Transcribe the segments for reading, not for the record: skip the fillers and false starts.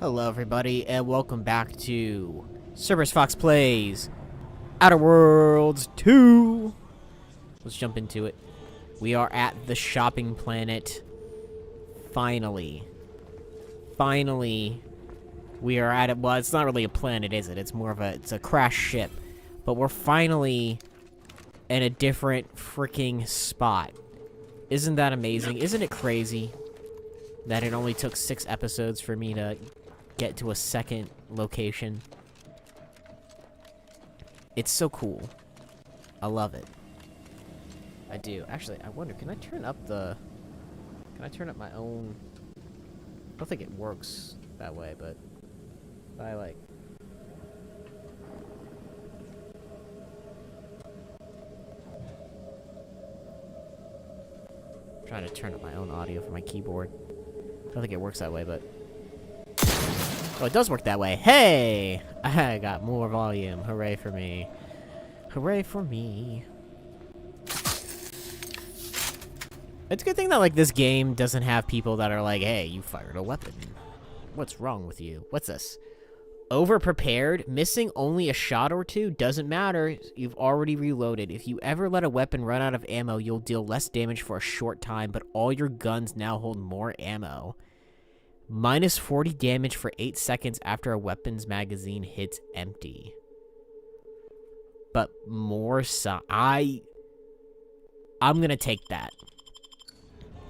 Hello everybody, and welcome back to CerberusFox Plays Outer Worlds 2! Let's jump into it. We are at the shopping planet. Finally. Finally. We are at it. Well, it's not really a planet, is it? It's more of it's a crash ship. But we're finally in a different freaking spot. Isn't that amazing? Isn't it crazy that it only took 6 episodes for me to get to a second location? It's so cool. I love it. I do. Actually, I wonder, can I turn up my own? I don't think it works that way, but I like. I'm trying to turn up my own audio for my keyboard. I don't think it works that way, but oh, it does work that way. Hey! I got more volume. Hooray for me. Hooray for me. It's a good thing that, like, this game doesn't have people that are like, hey, you fired a weapon. What's wrong with you? What's this? Over-prepared? Missing only a shot or two? Doesn't matter. You've already reloaded. If you ever let a weapon run out of ammo, you'll deal less damage for a short time, but all your guns now hold more ammo. Minus 40 damage for 8 seconds after a weapon's magazine hits empty. But more I'm gonna take that.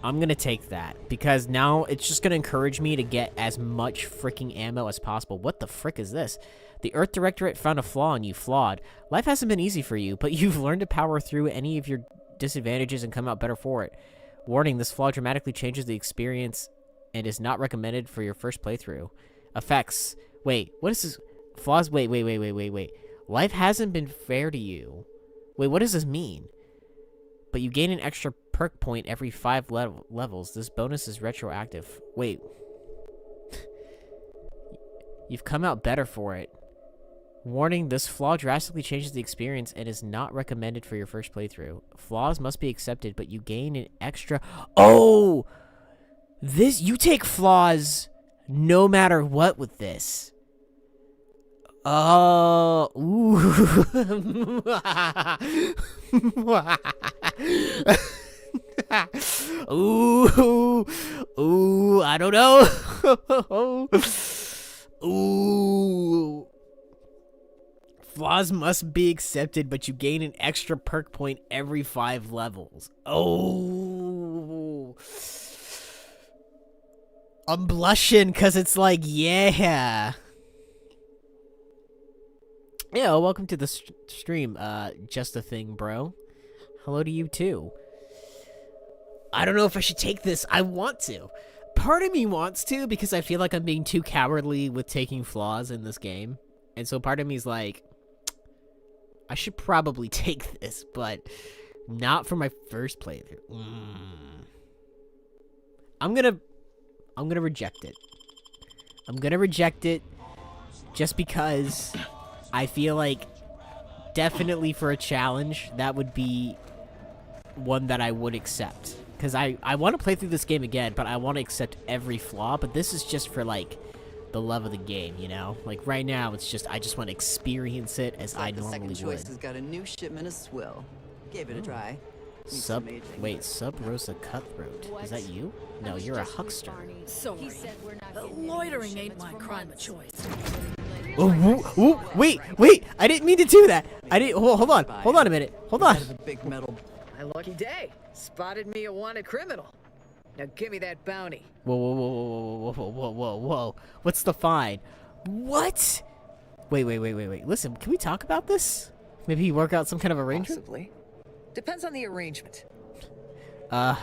I'm gonna take that. Because now it's just gonna encourage me to get as much freaking ammo as possible. What the frick is this? The Earth Directorate found a flaw in you. Flawed. Life hasn't been easy for you, but you've learned to power through any of your disadvantages and come out better for it. Warning, this flaw dramatically changes the experience and is not recommended for your first playthrough. Effects. Wait, what is this? Flaws? Wait. Life hasn't been fair to you. Wait, what does this mean? But you gain an extra perk point every 5 levels. This bonus is retroactive. Wait. You've come out better for it. Warning, this flaw drastically changes the experience and is not recommended for your first playthrough. Flaws must be accepted, but you gain an extra... Oh! You take flaws no matter what with this. Oh, ooh. Ooh, I don't know. Ooh. Flaws must be accepted, but you gain an extra perk point every 5 levels. Oh. I'm blushing because it's like, yeah. Yeah, welcome to the stream, Just a Thing, bro. Hello to you, too. I don't know if I should take this. I want to. Part of me wants to because I feel like I'm being too cowardly with taking flaws in this game. And so part of me is like, I should probably take this, but not for my first playthrough. I'm gonna reject it. I'm gonna reject it just because I feel like definitely for a challenge, that would be one that I would accept. Because I want to play through this game again, but I want to accept every flaw. But this is just for, like, the love of the game, you know? Like, right now, it's just, I just want to experience it as I normally would. The second choice has got a new shipment of swill. Gave it a try. Wait, Sub Rosa Cutthroat. What? Is that you? No, you're a huckster. Sorry. Loitering ain't my crime of choice. Oh, wait! I didn't mean to do that. Hold on a minute. Hold on. Big metal. My lucky day. Spotted me a wanted criminal. Now give me that bounty. Whoa. What's the fine? What? Wait. Listen, can we talk about this? Maybe work out some kind of arrangement? Possibly. Depends on the arrangement. No,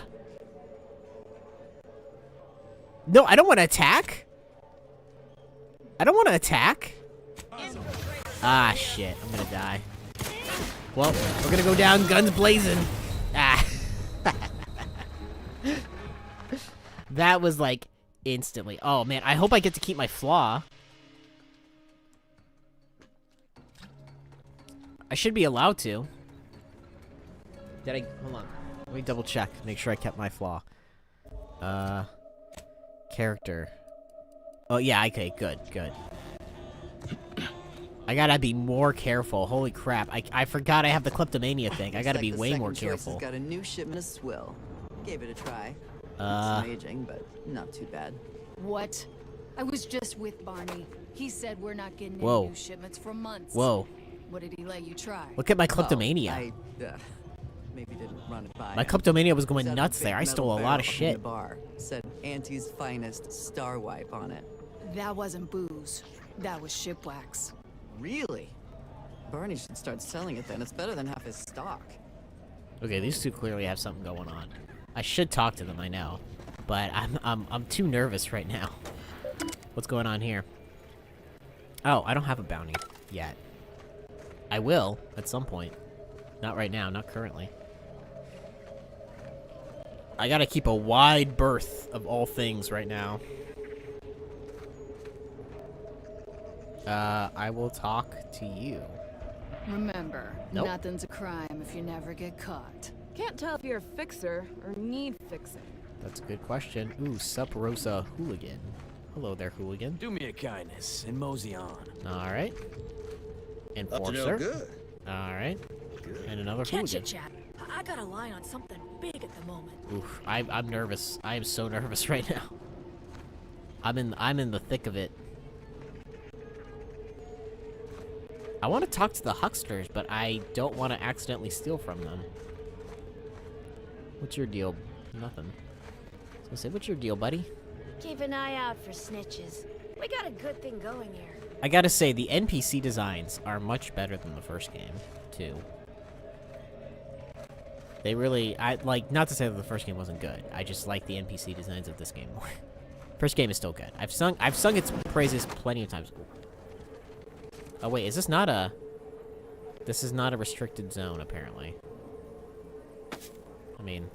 I don't want to attack. Ah, shit. I'm gonna die. Well, we're gonna go down guns blazing. Ah. That was, like, instantly. Oh, man. I hope I get to keep my flaw. I should be allowed to. Hold on. Let me double check. Make sure I kept my flaw. Character. Oh, yeah, okay, good. I gotta be more careful. Holy crap. I forgot I have the kleptomania thing. I gotta be way more careful. Has got a new shipment of swill. Gave it a try. Uh. It's raging, but not too bad. What? I was just with Barney. He said we're not getting Whoa. any new shipments for months. Whoa. What did he let you try? Look at my kleptomania. I maybe didn't run it by My him. kleptomania was going It had nuts big there. I metal stole a lot barrel of up in shit. The bar said Auntie's finest star wipe on it. That wasn't booze. That was ship wax. Really? Barney should start selling it then. It's better than half his stock. Okay, these two clearly have something going on. I should talk to them, I know. But I'm too nervous right now. What's going on here? Oh, I don't have a bounty yet. I will at some point. Not right now, not currently. I gotta keep a wide berth of all things right now. I will talk to you. Remember, Nope. nothing's a crime if you never get caught. Can't tell if you're a fixer or need fixing. That's a good question. Ooh, Sup Rosa Hooligan. Hello there, Hooligan. Do me a kindness and mosey on. Alright. Up to no Enforcer. good. Alright. And another Can't hooligan. chit-chat. I got a line on something big at the moment. Oof, I'm nervous. I am so nervous right now. I'm in the thick of it. I want to talk to the hucksters, but I don't want to accidentally steal from them. What's your deal? Nothing. I was gonna say, what's your deal, buddy? Keep an eye out for snitches. We got a good thing going here. I gotta say, the NPC designs are much better than the first game, too. They really, not to say that the first game wasn't good. I just like the NPC designs of this game more. First game is still good. I've sung its praises plenty of times. Oh wait, this is not a restricted zone, apparently. I mean...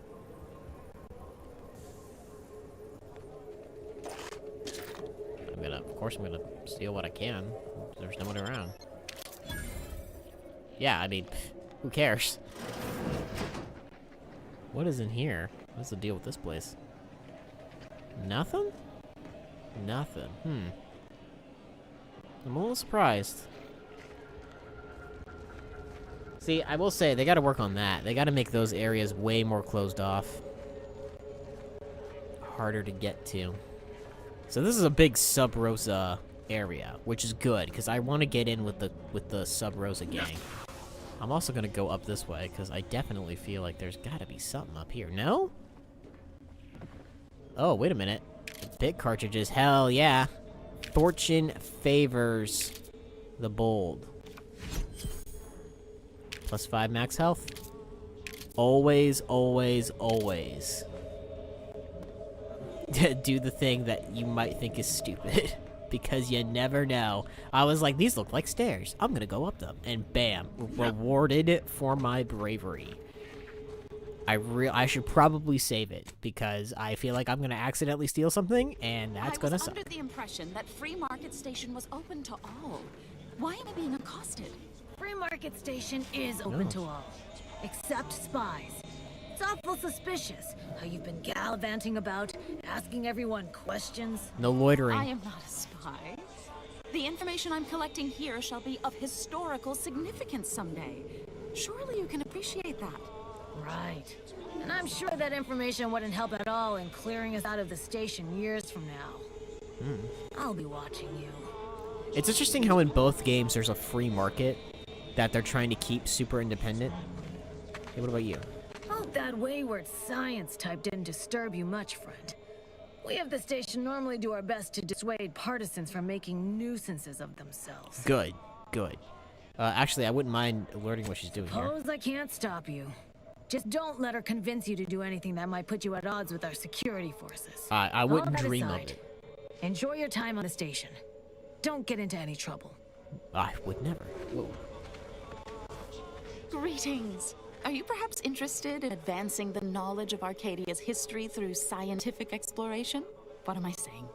Of course I'm gonna steal what I can. There's no one around. Yeah, I mean, who cares? What is in here? What's the deal with this place? Nothing? Nothing. I'm a little surprised. See, I will say, they gotta work on that. They gotta make those areas way more closed off. Harder to get to. So this is a big Sub Rosa area, which is good, because I want to get in with the Sub Rosa gang. I'm also gonna go up this way, because I definitely feel like there's gotta be something up here. No? Oh, wait a minute. Big cartridges, hell yeah. Fortune favors the bold. +5 max health. Always, always, always. Do the thing that you might think is stupid. Because you never know. I was like, these look like stairs. I'm gonna go up them. And bam. Rewarded for my bravery. I should probably save it. Because I feel like I'm gonna accidentally steal something. And that's gonna suck. I was under the impression that Free Market Station was open to all. Why am I being accosted? Free Market Station is open to all. Except spies. It's awful suspicious how you've been gallivanting about, asking everyone questions. No loitering. I am not a spy. The information I'm collecting here shall be of historical significance someday. Surely you can appreciate that. Right. And I'm sure that information wouldn't help at all in clearing us out of the station years from now. I'll be watching you. It's interesting how in both games there's a free market that they're trying to keep super independent. Hey, what about you? Hope that wayward science type didn't disturb you much, friend. We of the station normally do our best to dissuade partisans from making nuisances of themselves. Good, good. Actually, I wouldn't mind alerting what she's doing here. Suppose I can't stop you. Just don't let her convince you to do anything that might put you at odds with our security forces. I wouldn't All that dream of aside, it. enjoy your time on the station. Don't get into any trouble. I would never. Whoa. Greetings. Are you perhaps interested in advancing the knowledge of Arcadia's history through scientific exploration? What am I saying?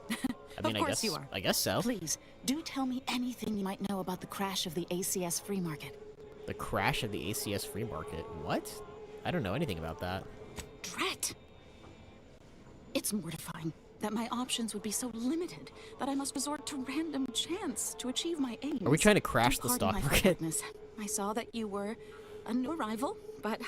I mean, of course you are. I guess so. Please, do tell me anything you might know about the crash of the ACS free market. The crash of the ACS free market. What? I don't know anything about that. Drat! It's mortifying. that my options would be so limited that I must resort to random chance to achieve my aims. Are we trying to crash the Pardon stock my market? forwardness. I saw that you were a new arrival, but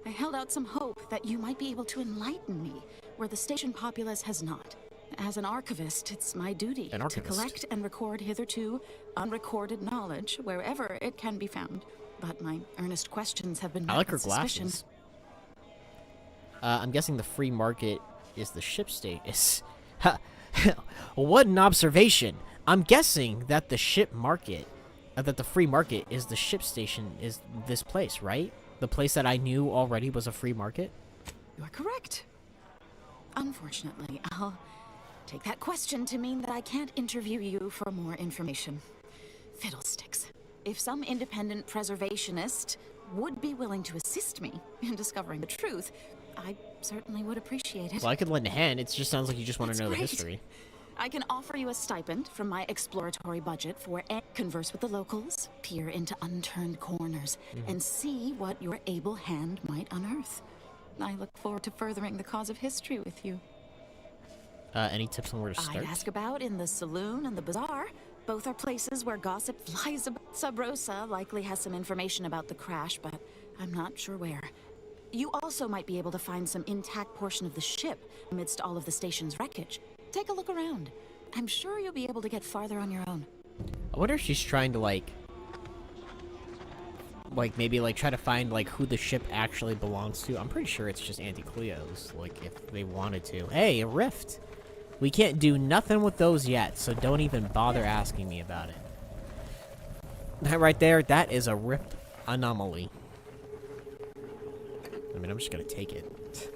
I held out some hope that you might be able to enlighten me where the station populace has not. As an archivist, it's my duty to collect and record hitherto unrecorded knowledge wherever it can be found. But my earnest questions have been met I like her with suspicion. glasses. I'm guessing the free market is the ship state. What an observation! I'm guessing that the ship market, that the free market is the ship station, is this place, right? The place that I knew already was a free market? You are correct. Unfortunately, I'll take that question to mean that I can't interview you for more information. Fiddlesticks. If some independent preservationist would be willing to assist me in discovering the truth, I certainly would appreciate it. Well, I could lend a hand. It just sounds like you just want to know the great. history. I can offer you a stipend from my exploratory budget for converse with the locals, peer into unturned corners, and see what your able hand might unearth. I look forward to furthering the cause of history with you. Any tips on where to start? I'd ask about in the saloon and the bazaar. Both are places where gossip flies about. Sub Rosa likely has some information about the crash, but I'm not sure where. You also might be able to find some intact portion of the ship amidst all of the station's wreckage. Take a look around. I'm sure you'll be able to get farther on your own. I wonder if she's trying to, like maybe, like, try to find, like, who the ship actually belongs to. I'm pretty sure it's just Auntie Cleo's, like, if they wanted to. Hey, a rift! We can't do nothing with those yet, so don't even bother asking me about it. That right there, that is a rift anomaly. I mean, I'm just gonna take it.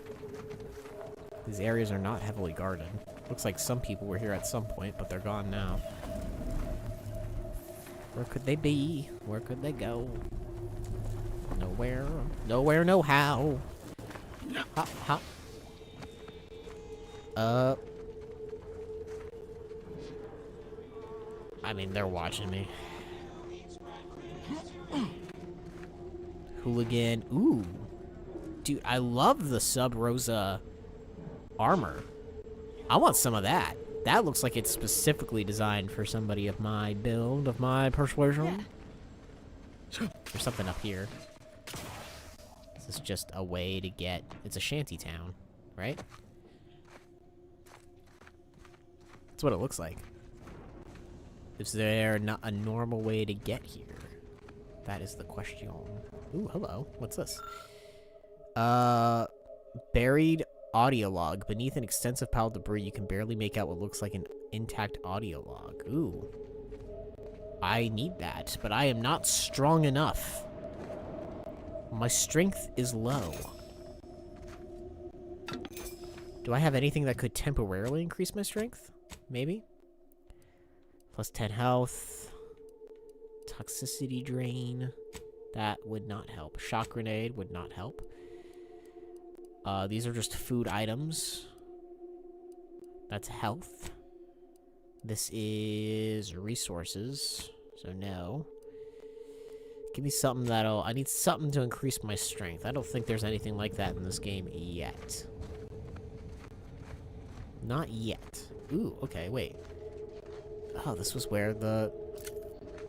These areas are not heavily guarded. Looks like some people were here at some point, but they're gone now. Where could they be? Where could they go? Nowhere. Nowhere, no how. Ha, ha. I mean, they're watching me. Hooligan. Ooh. Dude, I love the Sub Rosa armor. I want some of that. That looks like it's specifically designed for somebody of my build, of my persuasion. There's something up here. This is just a way to get... It's a shanty town, right? That's what it looks like. Is there not a normal way to get here? That is the question. Ooh, hello. What's this? Buried audio log. Beneath an extensive pile of debris, you can barely make out what looks like an intact audio log. Ooh. I need that, but I am not strong enough. My strength is low. Do I have anything that could temporarily increase my strength? Maybe? Plus 10 health. Toxicity drain. That would not help. Shock grenade would not help. These are just food items. That's health. This is resources. So no. Give me something that'll... I need something to increase my strength. I don't think there's anything like that in this game yet. Not yet. Ooh, okay, wait. Oh, this was where the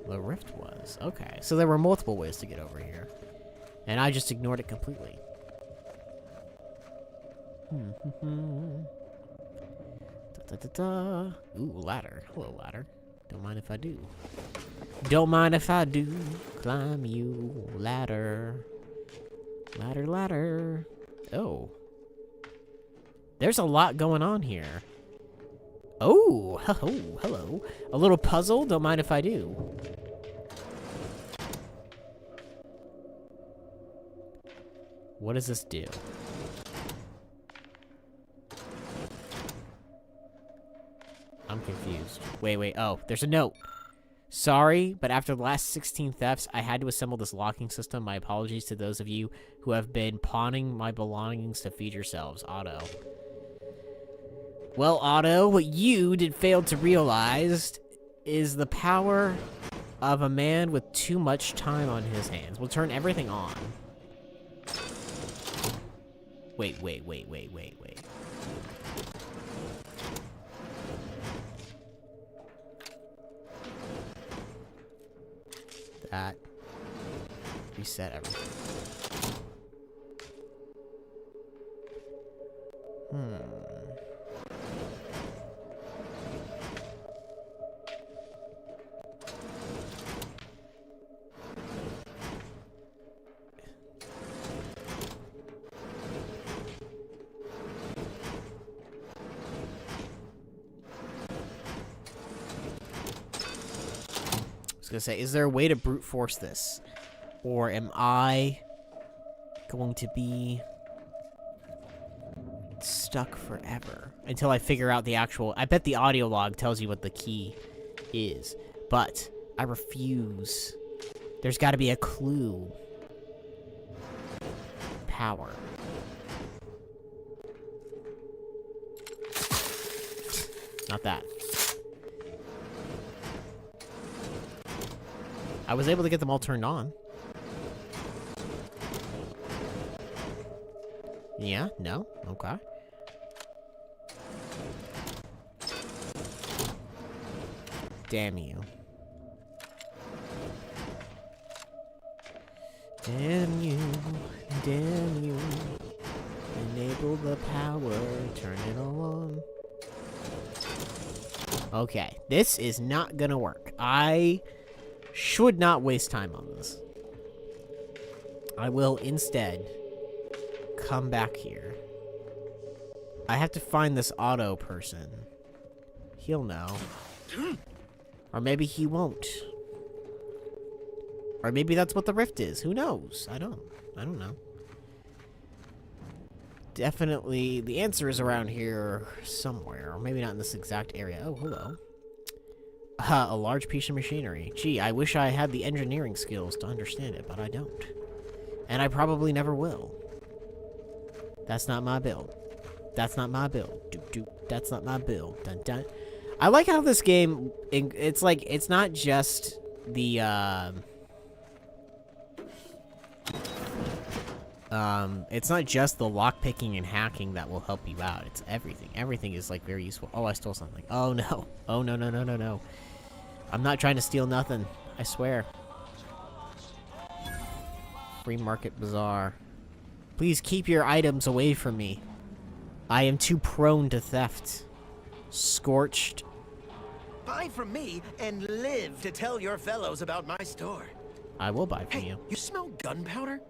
rift was. Okay, so there were multiple ways to get over here. And I just ignored it completely. Ooh, ladder. Hello, ladder. Don't mind if I do. Don't mind if I do. Climb you, ladder. Ladder, ladder. Oh. There's a lot going on here. Oh, hello. A little puzzle? Don't mind if I do. What does this do? I'm confused. Wait. Oh, there's a note. Sorry, but after the last 16 thefts, I had to assemble this locking system. My apologies to those of you who have been pawning my belongings to feed yourselves. Otto. Well, Otto, what you did fail to realize is the power of a man with too much time on his hands. We'll turn everything on. Wait. reset everything. I was gonna say, is there a way to brute force this? Or am I going to be stuck forever until I figure out the actual... I bet the audio log tells you what the key is, but I refuse. There's got to be a clue. Power. Not that. I was able to get them all turned on. Yeah? No? Okay. Damn you. Damn you. Damn you. Enable the power. Turn it on. Okay. This is not gonna work. I should not waste time on this. I will instead come back here. I have to find this auto person. He'll know. Or maybe he won't. Or maybe that's what the rift is. Who knows? I don't know. Definitely the answer is around here somewhere. Or maybe not in this exact area. Oh, hello. A large piece of machinery. Gee, I wish I had the engineering skills to understand it, but I don't. And I probably never will. That's not my build. That's not my build. Doop doop. That's not my build. Dun dun. I like how this game, it's like, it's not just the, it's not just the lockpicking and hacking that will help you out. It's everything. Everything is, like, very useful. Oh, I stole something. Oh, no. Oh, no, no, no, no, no. I'm not trying to steal nothing. I swear. Free Market Bazaar. Please keep your items away from me. I am too prone to theft. Scorched. Buy from me and live to tell your fellows about my store. I will buy from Hey, you. you smell gunpowder?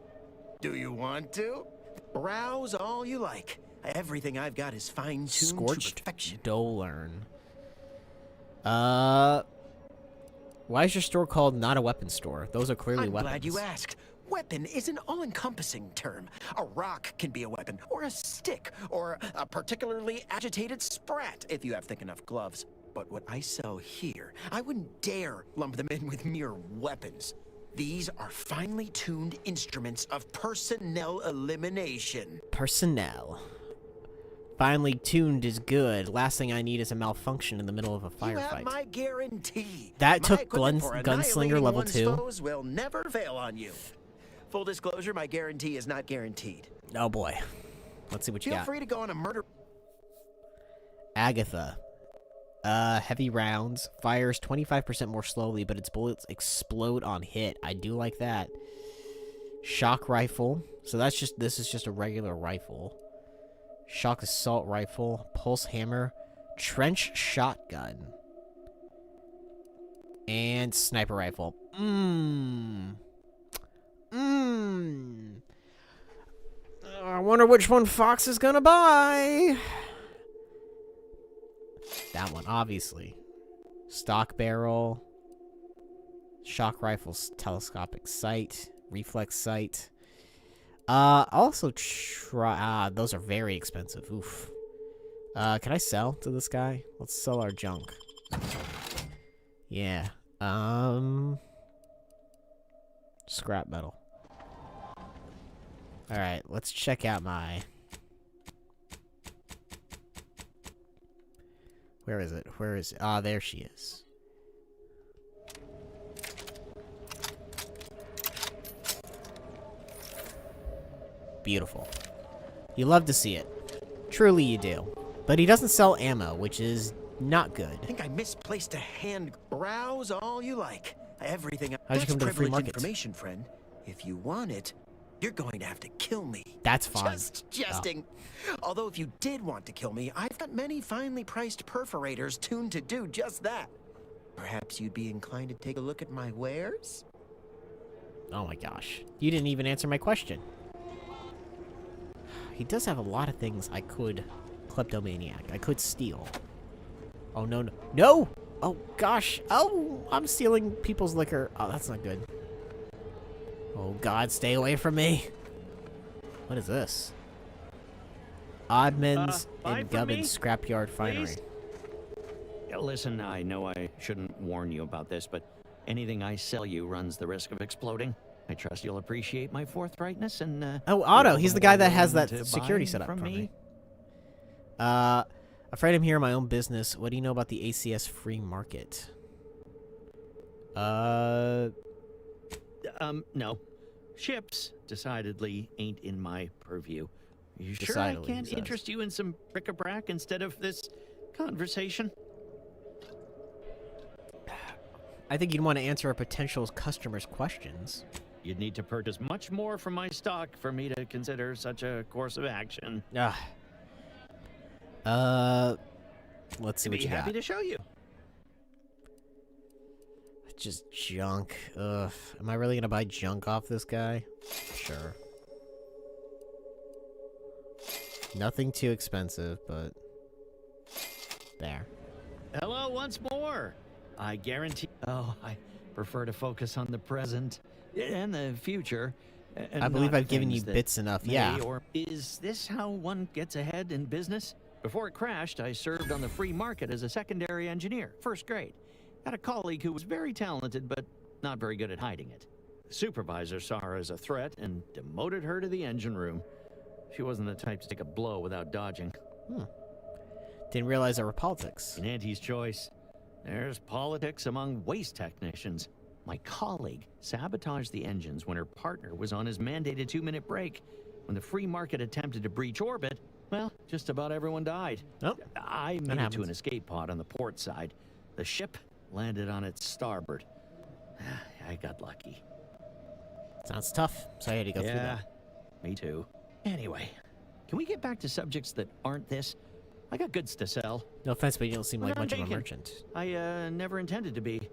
Do you want to? Browse all you like. Everything I've got is fine-tuned to Scorched perfection. Dolern. Why is your store called not a weapon store? Those are clearly I'm weapons. glad you asked. Weapon is an all-encompassing term. A rock can be a weapon, or a stick, or a particularly agitated sprat if you have thick enough gloves. But what I sell here, I wouldn't dare lump them in with mere weapons. These are finely tuned instruments of personnel elimination. Personnel. Finely tuned is good. Last thing I need is a malfunction in the middle of a You have firefight. my guarantee. That My took equipment for Gunslinger annihilating level one's 2. foes will never fail on you. Full disclosure, my guarantee is not guaranteed. Oh boy. Let's see what you Feel got. free to go on a murder. Agatha. Heavy rounds. Fires 25% more slowly, but its bullets explode on hit. I do like that. Shock rifle. So this is just a regular rifle. Shock assault rifle. Pulse hammer. Trench shotgun. And sniper rifle. I wonder which one Fox is gonna buy. That one, obviously. Stock barrel. Shock rifles, telescopic sight. Reflex sight. Also try... those are very expensive. Oof. Can I sell to this guy? Let's sell our junk. Yeah. Scrap metal. Alright, let's check out my... Where is it? Where is it? Ah, there she is. Beautiful. You love to see it. Truly you do. But he doesn't sell ammo, which is not good. I think I misplaced a hand. Browse all you like. Everything. How'd you come to the free privileged market? Information, friend. If you want it, you're going to have to kill me. That's fine. Just jesting. Although if you did want to kill me, I've got many finely priced perforators tuned to do just that. Perhaps you'd be inclined to take a look at my wares? Oh my gosh. You didn't even answer my question. He does have a lot of things I could kleptomaniac. I could steal. Oh, no, no. No! Oh, gosh. Oh, I'm stealing people's liquor. Oh, that's not good. Oh, God, stay away from me. What is this? Oddmans and Gubbins Scrapyard Finery. Yeah, listen, I know I shouldn't warn you about this, but anything I sell you runs the risk of exploding. I trust you'll appreciate my forthrightness and, Oh, Otto, he's the guy that has that security set up for me. Afraid I'm here in my own business. What do you know about the ACS free market? No. Ships decidedly ain't in my purview. You sure I can't interest you in some bric-a-brac instead of this conversation? I think you'd want to answer a potential customer's questions. You'd need to purchase much more from my stock for me to consider such a course of action. Let's see what you got. I'd be happy to show you. Just junk. Ugh. Am I really gonna buy junk off this guy? Sure. Nothing too expensive, but... There. Hello once more. I guarantee... Oh, I prefer to focus on the present and the future. I believe I've given you bits enough, yeah. Or is this how one gets ahead in business? Before it crashed, I served on the free market as a secondary engineer, first grade. Had a colleague who was very talented, but not very good at hiding it. The supervisor saw her as a threat and demoted her to the engine room. She wasn't the type to take a blow without dodging. Didn't realize there were politics. In Auntie's choice, there's politics among waste technicians. My colleague sabotaged the engines when her partner was on his mandated 2-minute break. When the free market attempted to breach orbit, well, just about everyone died. Oh, I made it to an escape pod on the port side. The ship landed on its starboard. I got lucky. Sounds tough. Sorry I had to go through that. Yeah, me too. Anyway, can we get back to subjects that aren't this? I got goods to sell. No offense, but you don't seem like much of a merchant. I never intended to be.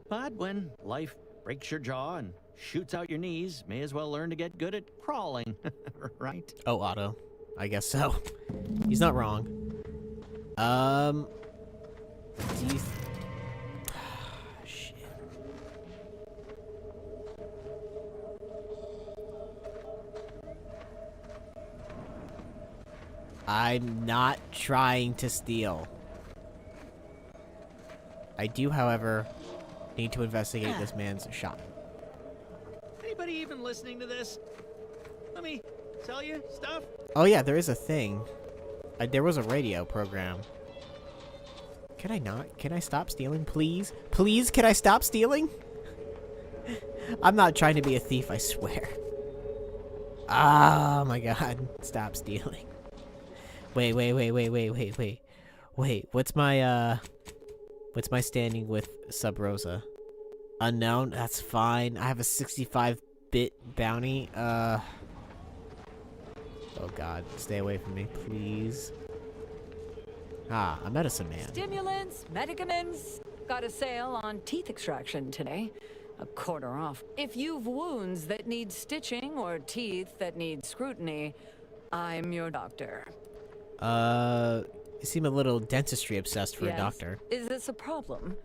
But when life breaks your jaw and shoots out your knees, may as well learn to get good at crawling, right? Oh, Otto. I guess so. He's not wrong. Do you... Shit. I'm not trying to steal. I do, however, need to investigate this man's shop. Anybody even listening to this? Let me sell you stuff? Oh yeah, there is a thing. There was a radio program. Can I not? Can I stop stealing, please? Please, can I stop stealing? I'm not trying to be a thief, I swear. Oh my god. Stop stealing. Wait. Wait, what's my standing with Sub Rosa? Unknown? That's fine. I have a 65-bit bounty. Oh god, stay away from me, please. Ah, a medicine man. Stimulants, medicaments. Got a sale on teeth extraction today. A quarter off. If you've wounds that need stitching or teeth that need scrutiny, I'm your doctor. You seem a little dentistry obsessed for a doctor. Is this a problem?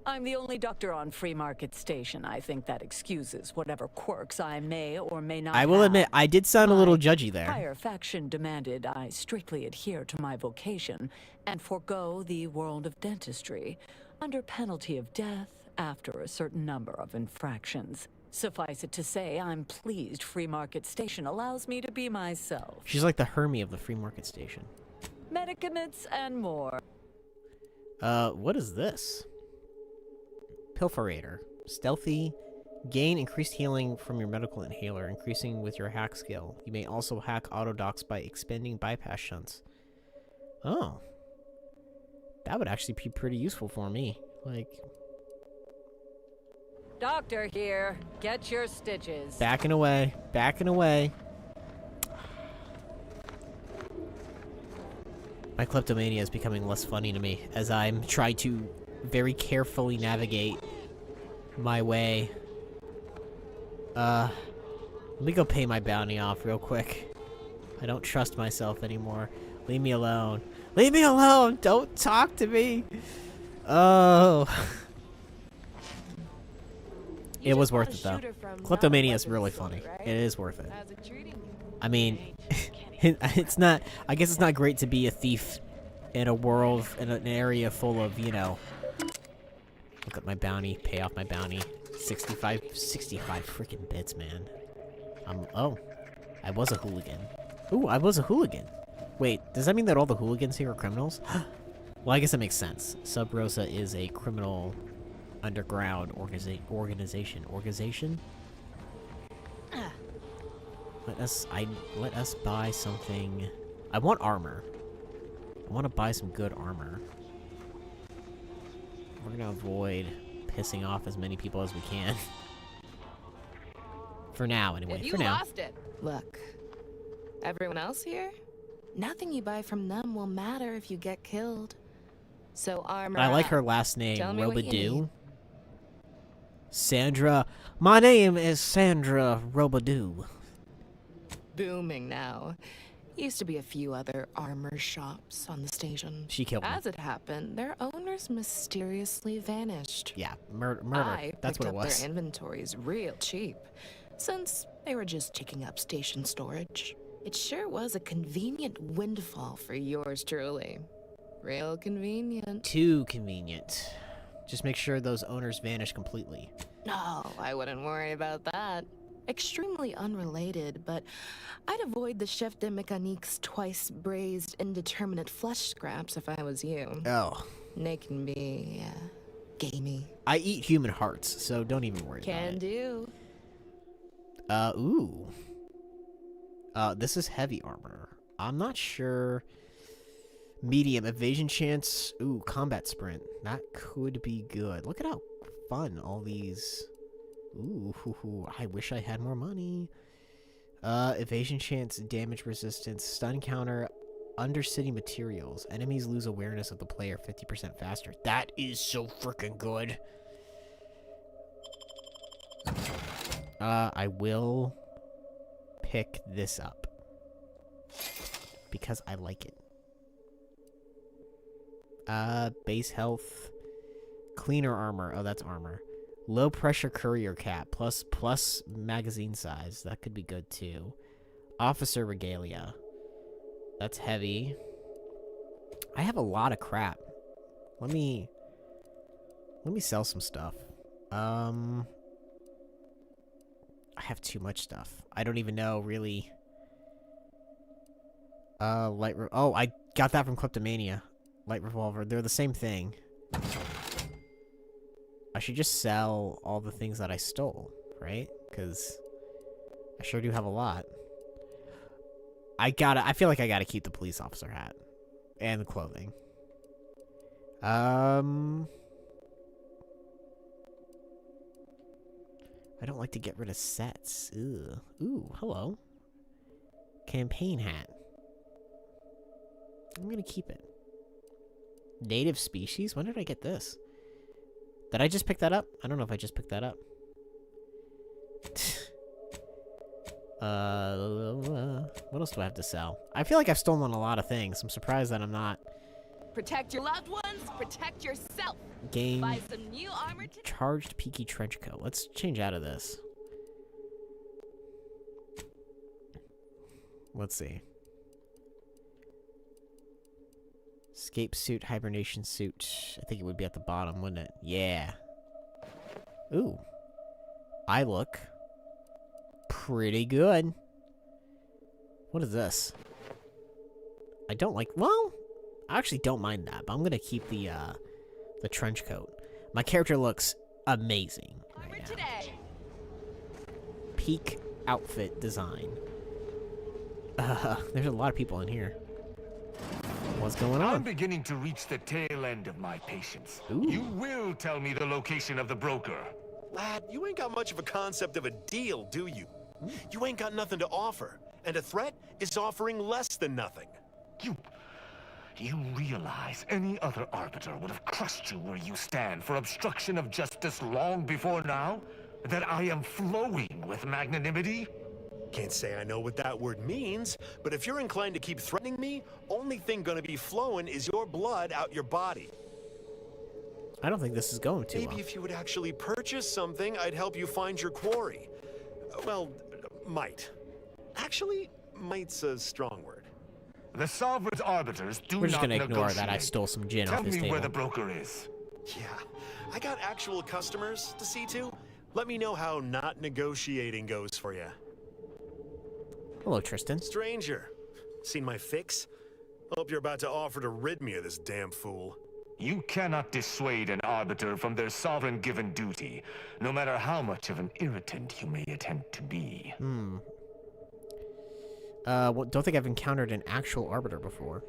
I'm the only doctor on Free Market Station. I think that excuses whatever quirks I may or may not I will admit, I did sound a little judgy there. Higher faction demanded I strictly adhere to my vocation and forego the world of dentistry under penalty of death after a certain number of infractions. Suffice it to say, I'm pleased Free Market Station allows me to be myself. She's like the Hermie of the Free Market Station. Medicaments and more. What is this? Pilferator. Stealthy. Gain increased healing from your medical inhaler, increasing with your hack skill. You may also hack autodocs by expending bypass shunts. Oh. That would actually be pretty useful for me. Like... Doctor here. Get your stitches. Backing away. Backing away. My kleptomania is becoming less funny to me as I'm trying to very carefully navigate my way. Let me go pay my bounty off real quick. I don't trust myself anymore. Leave me alone. Leave me alone! Don't talk to me! Oh. It was worth it, though. Kleptomania is really funny. It is worth it. I mean, it's not... I guess it's not great to be a thief in a world, in an area full of, you know... Look at my bounty. Pay off my bounty. 65 freaking bits, man. Oh. I was a hooligan. Ooh, I was a hooligan. Wait, does that mean that all the hooligans here are criminals? Well, I guess that makes sense. Sub Rosa is a criminal underground organization. Let us buy something. I want armor. I want to buy some good armor. We're gonna avoid pissing off as many people as we can. For now, anyway. You For now. lost it. Look, everyone else here? Nothing you buy from them will matter if you get killed. So armor. I like up. her last name, Tell me what you need. Robadoo. Sandra. My name is Sandra Robadoo. Booming now. Used to be a few other armor shops on the station. She killed me. As it happened, their owners mysteriously vanished. Yeah, murder. I That's picked what it up was. their inventories real cheap, since they were just taking up station storage. It sure was a convenient windfall for yours truly. Real convenient. Too convenient. Just make sure those owners vanish completely. No, I wouldn't worry about that. Extremely unrelated, but I'd avoid the chef de mécanique's twice braised indeterminate flesh scraps if I was you. Oh. They can be, gamey. I eat human hearts, so don't even worry about Can it. do. Ooh. This is heavy armor. I'm not sure. Medium evasion chance. Ooh, combat sprint. That could be good. Look at how fun all these... Ooh, I wish I had more money. Evasion chance, damage resistance, stun counter, undercity materials. Enemies lose awareness of the player 50% faster. That is so freaking good. I will pick this up because I like it. Base health, cleaner armor. Oh, that's armor. Low pressure courier cap plus magazine size. That could be good too. Officer regalia. That's heavy. I have a lot of crap. Let me sell some stuff. I have too much stuff. I don't even know really. Oh, I got that from Kleptomania. Light revolver. They're the same thing. I should just sell all the things that I stole, right? Because I sure do have a lot. I feel like I gotta keep the police officer hat. And the clothing. I don't like to get rid of sets. Ugh. Ooh, hello. Campaign hat. I'm gonna keep it. Native species? When did I get this? Did I just pick that up? I don't know if I just picked that up. What else do I have to sell? I feel like I've stolen a lot of things. I'm surprised that I'm not. Protect your loved ones, protect yourself. Game. Buy some new armor Charged peaky trench coat. Let's change out of this. Let's see. Escape suit, hibernation suit. I think it would be at the bottom, wouldn't it? Yeah. Ooh. I look pretty good. What is this? I don't like... Well, I actually don't mind that, but I'm going to keep the trench coat. My character looks amazing right now. today. Peak outfit design. There's a lot of people in here. What's going on? I'm beginning to reach the tail end of my patience. Ooh. You will tell me the location of the broker. Lad, you ain't got much of a concept of a deal, do you? You ain't got nothing to offer, and a threat is offering less than nothing. You realize any other arbiter would have crushed you where you stand for obstruction of justice long before now? That I am flowing with magnanimity? Can't say I know what that word means, but if you're inclined to keep threatening me, only thing gonna be flowing is your blood out your body. I don't think this is going too well. Maybe if you would actually purchase something, I'd help you find your quarry. Well, might. Actually, might's a strong word. The Sovereign's arbiters do not We're just gonna ignore negotiate. that I stole some gin Tell off his me table. where the broker is. Yeah, I got actual customers to see to. Let me know how not negotiating goes for you. Hello, Tristan. Stranger, seen my fix? Hope you're about to offer to rid me of this damn fool. You cannot dissuade an arbiter from their sovereign-given duty, no matter how much of an irritant you may attempt to be. Well, don't think I've encountered an actual arbiter before.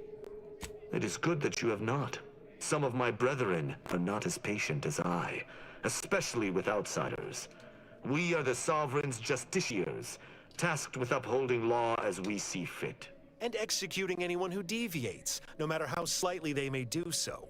It is good that you have not. Some of my brethren are not as patient as I, especially with outsiders. We are the Sovereign's justiciars, tasked with upholding law as we see fit. And executing anyone who deviates, no matter how slightly they may do so.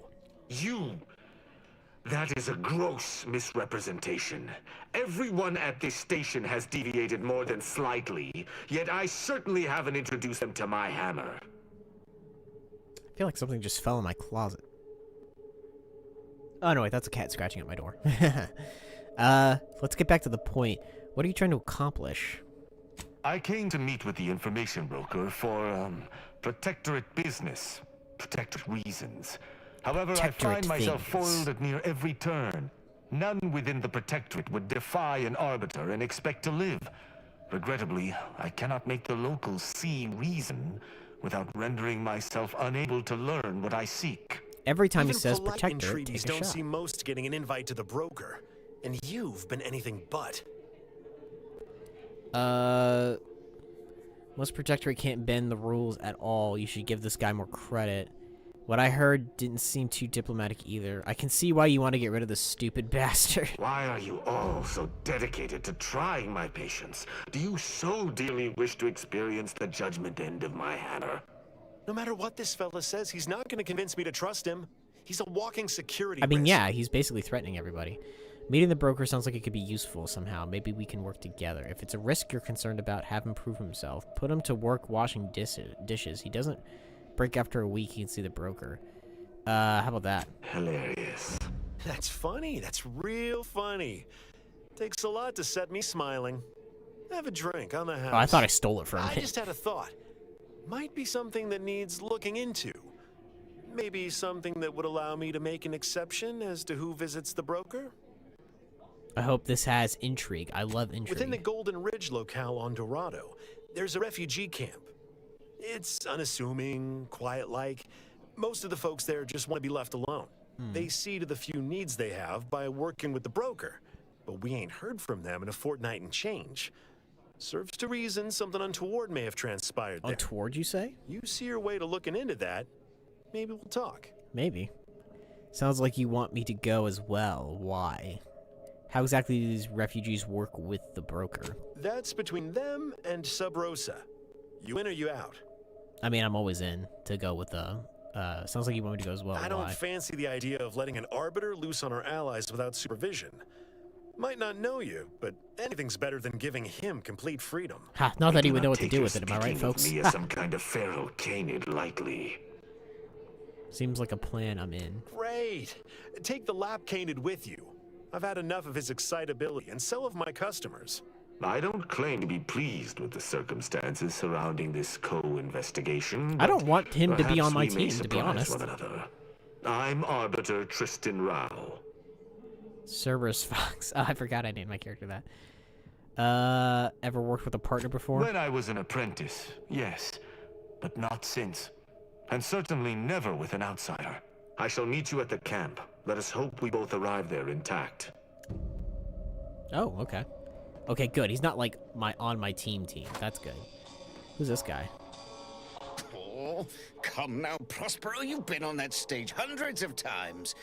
That is a gross misrepresentation. Everyone at this station has deviated more than slightly, yet I certainly haven't introduced them to my hammer. I feel like something just fell in my closet. Oh, no, wait, that's a cat scratching at my door. Let's get back to the point. What are you trying to accomplish? I came to meet with the information broker for, protectorate business. Protectorate reasons. However, I find myself foiled at near every turn. None within the Protectorate would defy an arbiter and expect to live. Regrettably, I cannot make the locals see reason without rendering myself unable to learn what I seek. Every time he Even says polite protector, entreaties take a don't shot. see most getting an invite to the broker. And you've been anything but. Most protectorate can't bend the rules at all. You should give this guy more credit. What I heard didn't seem too diplomatic either. I can see why you want to get rid of this stupid bastard. Why are you all so dedicated to trying my patience? Do you so dearly wish to experience the judgment end of my hammer? No matter what this fella says, he's not going to convince me to trust him. He's a walking security I mean, risk. yeah, he's basically threatening everybody. Meeting the broker sounds like it could be useful somehow. Maybe we can work together. If it's a risk you're concerned about, have him prove himself. Put him to work washing dishes. He doesn't break after a week. He can see the broker. How about that? Hilarious. That's funny. That's real funny. Takes a lot to set me smiling. Have a drink on the house. Oh, I thought I stole it from I him. just had a thought. Might be something that needs looking into. Maybe something that would allow me to make an exception as to who visits the broker? I hope this has intrigue. I love intrigue. Within the Golden Ridge locale on Dorado, there's a refugee camp. It's unassuming, quiet-like. Most of the folks there just want to be left alone. They see to the few needs they have by working with the broker. But we ain't heard from them in a fortnight and change. Serves to reason something untoward may have transpired there. Untoward, you say? You see your way to looking into that. Maybe we'll talk. Maybe. Sounds like you want me to go as well. Why? How exactly do these refugees work with the broker? That's between them and Sub Rosa. You in or you out? I mean, I'm always in to go with the... sounds like you want me to go as well. I don't Why? fancy the idea of letting an arbiter loose on our allies without supervision. Might not know you, but anything's better than giving him complete freedom. Ha, not that he would know what to do with it, am I right, Speaking of folks? me as some kind of pharaoh canid lightly. Seems like a plan I'm in. Great. Take the lap canid with you. I've had enough of his excitability, and so have my customers. I don't claim to be pleased with the circumstances surrounding this co-investigation. I don't want him to be on my perhaps we may team, to be surprise honest. one another. I'm Arbiter Tristan Rao. CerberusFox. Oh, I forgot I named my character that. Ever worked with a partner before? When I was an apprentice, yes, but not since. And certainly never with an outsider. I shall meet you at the camp. Let us hope we both arrive there intact. Oh, okay. Okay, good. He's not like on my team. That's good. Who's this guy? Oh, come now, Prospero. You've been on that stage hundreds of times.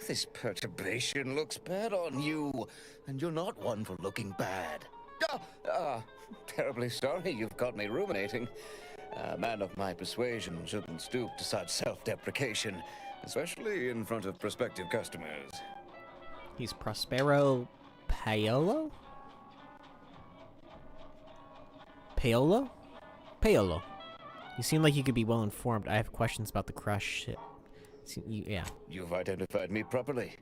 This perturbation looks bad on you, and you're not one for looking bad. Terribly sorry you've got me ruminating. A man of my persuasion shouldn't stoop to such self-deprecation, especially in front of prospective customers. He's Prospero Paolo? Paolo? Paolo. You seem like you could be well informed. I have questions about the crush ship. Yeah. You've identified me properly.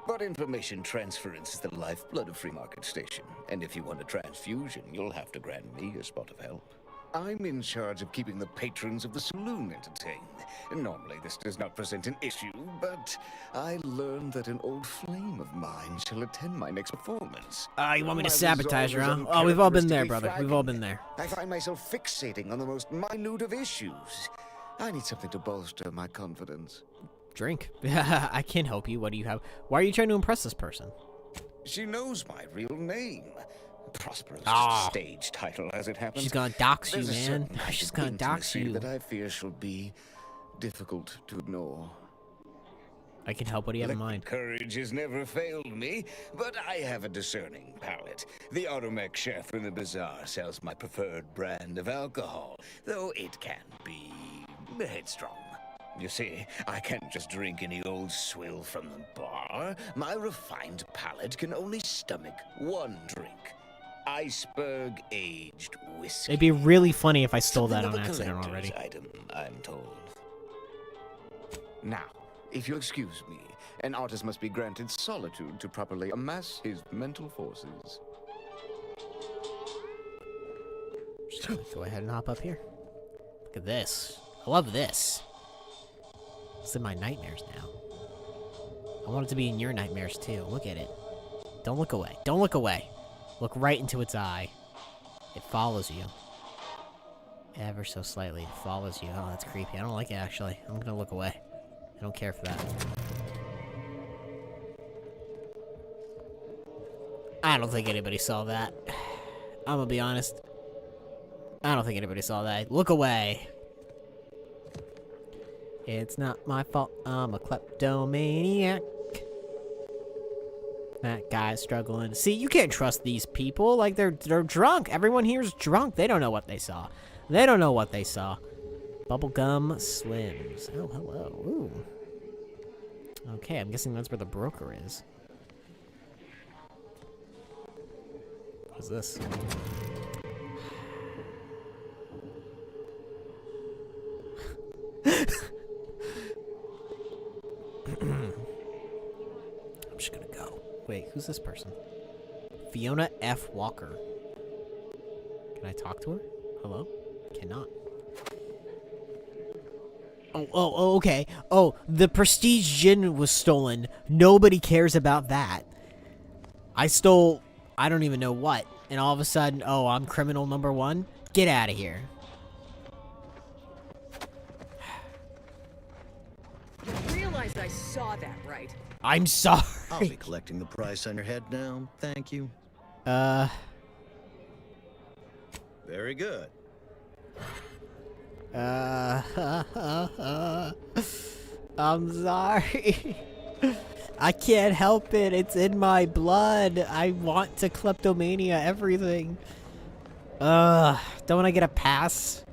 But information transference is the lifeblood of Free Market Station. And if you want a transfusion, you'll have to grant me a spot of help. I'm in charge of keeping the patrons of the saloon entertained. Normally this does not present an issue, but I learned that an old flame of mine shall attend my next performance. You want me to sabotage her, huh? Oh, we've all been there, brother. We've all been there. I find myself fixating on the most minute of issues. I need something to bolster my confidence. Drink. I can't help you. What do you have? Why are you trying to impress this person? She knows my real name. Prosperous just a stage title, as it happens. She's gonna dox you, There's man. She's gonna dox you. That I fear shall be difficult to ignore. I can help. What do you have in mind? Courage has never failed me, but I have a discerning palate. The automech chef in the bazaar sells my preferred brand of alcohol, though it can be headstrong. You see, I can't just drink any old swill from the bar. My refined palate can only stomach one drink. Iceberg-aged whiskey. It'd be really funny if I stole that on accident already. Item, I'm told. Now, if you'll excuse me, an artist must be granted solitude to properly amass his mental forces. Just gonna go ahead and hop up here. Look at this. I love this. It's in my nightmares now. I want it to be in your nightmares too. Look at it. Don't look away. Don't look away. Look right into its eye. It follows you. Ever so slightly. It follows you. Oh, that's creepy. I don't like it, actually. I'm gonna look away. I don't care for that. I don't think anybody saw that. I'm gonna be honest. I don't think anybody saw that. Look away. It's not my fault. I'm a kleptomaniac. That guy's struggling. See, you can't trust these people. Like, they're drunk. Everyone here's drunk. They don't know what they saw. They don't know what they saw. Bubblegum Slims. Oh, hello. Ooh. Okay, I'm guessing that's where the broker is. What is this? I'm just gonna go. Wait, who's this person? Fiona F. Walker. Can I talk to her? Hello? Cannot. Oh, okay. Oh, the Prestige Gin was stolen. Nobody cares about that. I stole, I don't even know what. And all of a sudden, oh, I'm criminal number one? Get out of here. You realize I saw that, right? I'm sorry. I'll be collecting the price on your head now. Thank you. Very good. I'm sorry. I can't help it. It's in my blood. I want to kleptomania everything. Don't I get a pass?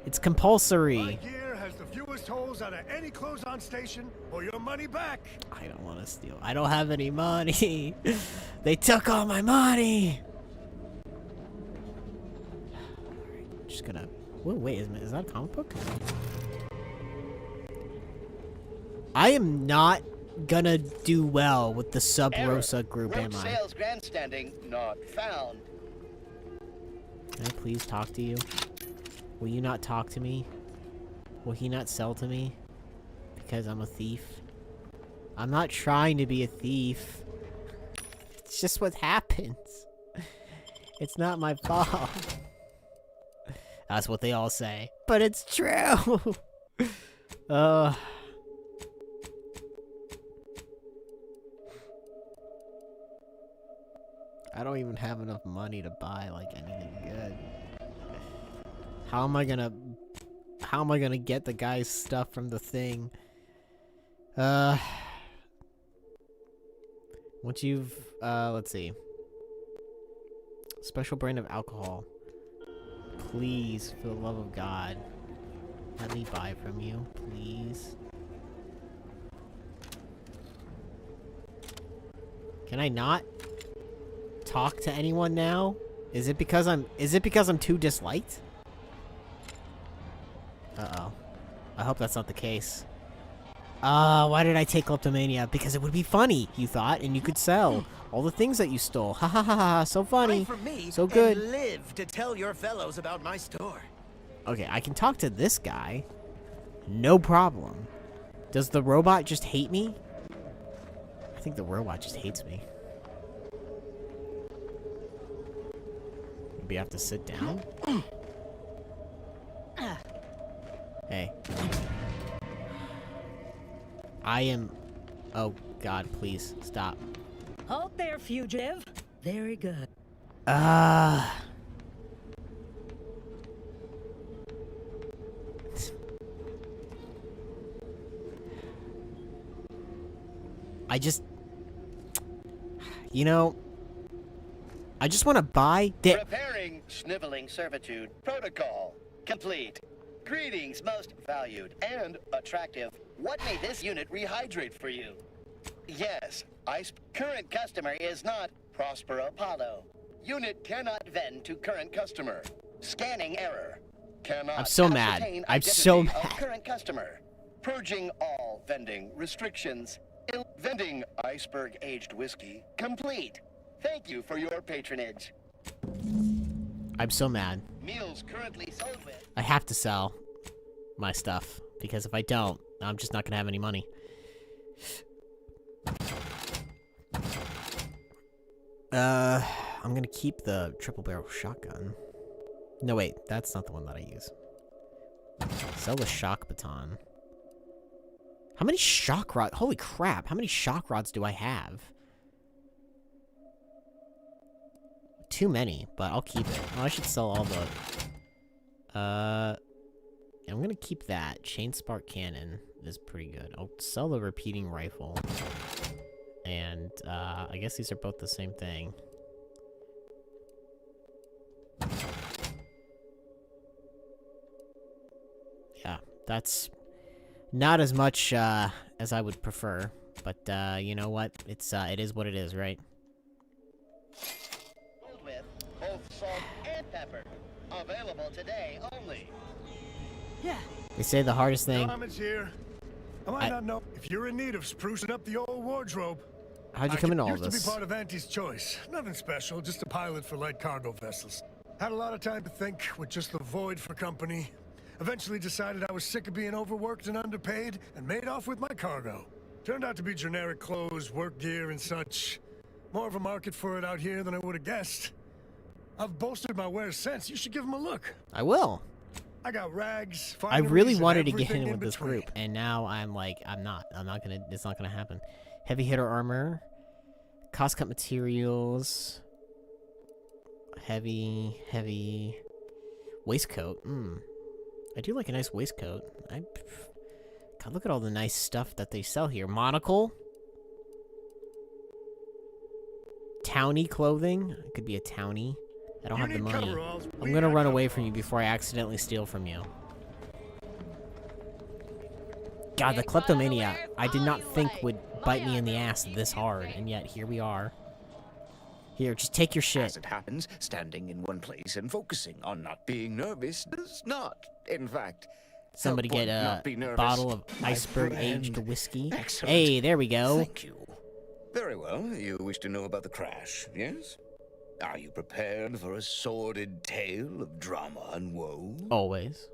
It's compulsory. My gear has the fewest holes out of any close-on station, or your money back. I don't want to steal. I don't have any money. They took all my money. Alright, just gonna... Whoa, wait, is that a comic book? I am not gonna do well with the Sub-Rosa group, am I? Sales grandstanding not found. Can I please talk to you? Will you not talk to me? Will he not sell to me? Because I'm a thief? I'm not trying to be a thief. It's just what happens. It's not my fault. That's what they all say. But it's true! I don't even have enough money to buy, like, anything good. How am I gonna get the guy's stuff from the thing? Once you've, let's see. Special brand of alcohol. Please, for the love of God, let me buy from you, please. Can I not talk to anyone now? Is it because I'm too disliked? Uh-oh. I hope that's not the case. Why did I take kleptomania? Because it would be funny, you thought, and you could sell all the things that you stole. Ha ha ha ha, so funny. For me, so good. And live to tell your fellows about my store. Okay, I can talk to this guy. No problem. Does the robot just hate me? I think the robot just hates me. Maybe I have to sit down? Hey. I am... Oh, God, please, stop. Halt there, fugitive. Very good. I just... You know... I just want to buy... Preparing sniveling servitude. Protocol complete. Greetings, most valued and attractive. What may this unit rehydrate for you? Yes, current customer is not Prospero Apollo. Unit cannot vend to current customer. Scanning error. Cannot I'm so mad. ascertain I'm so identity mad. of current customer. Purging all vending restrictions. Vending iceberg aged whiskey complete. Thank you for your patronage. I'm so mad. Meals currently sold with. I have to sell my stuff, because if I don't, I'm just not gonna have any money. I'm gonna keep the triple barrel shotgun. No, wait, that's not the one that I use. Sell the shock baton. How many shock rods? Holy crap, how many shock rods do I have? Too many, but I'll keep it. Oh, I should sell all the... I'm gonna keep that. Chain spark cannon is pretty good. I'll sell the repeating rifle. And, I guess these are both the same thing. Yeah, that's not as much, as I would prefer. But, you know what? It is what it is, right? With both salt and pepper. Available today only. Yeah. They say the hardest thing... Garments here. I might not know if you're in need of sprucing up the old wardrobe. How'd you come into all Used to this? be part of Auntie's choice. Nothing special, just a pilot for light cargo vessels. Had a lot of time to think with just the void for company. Eventually decided I was sick of being overworked and underpaid and made off with my cargo. Turned out to be generic clothes, work gear, and such. More of a market for it out here than I would have guessed. I've bolstered my wares since. You should give them a look. I will. I got rags, I really fineries, wanted and to get everything in with this between. group, and now I'm like, I'm not gonna, it's not gonna happen. Heavy hitter armor, cost cut materials, heavy waistcoat. I do like a nice waistcoat. God, look at all the nice stuff that they sell here. Monocle, townie clothing. It could be a townie. I don't have the money. I'm gonna run away from you before I accidentally steal from you. God, the kleptomania, I did not think would bite me in the ass this hard, and yet here we are. Here, just take your shit. As it happens, standing in one place and focusing on not being nervous does not, in fact, Somebody help get one a not be nervous. bottle of My iceberg friend. aged whiskey. Excellent. Hey, there we go. Thank you. Very well. You wish to know about the crash, yes? Are you prepared for a sordid tale of drama and woe? Always.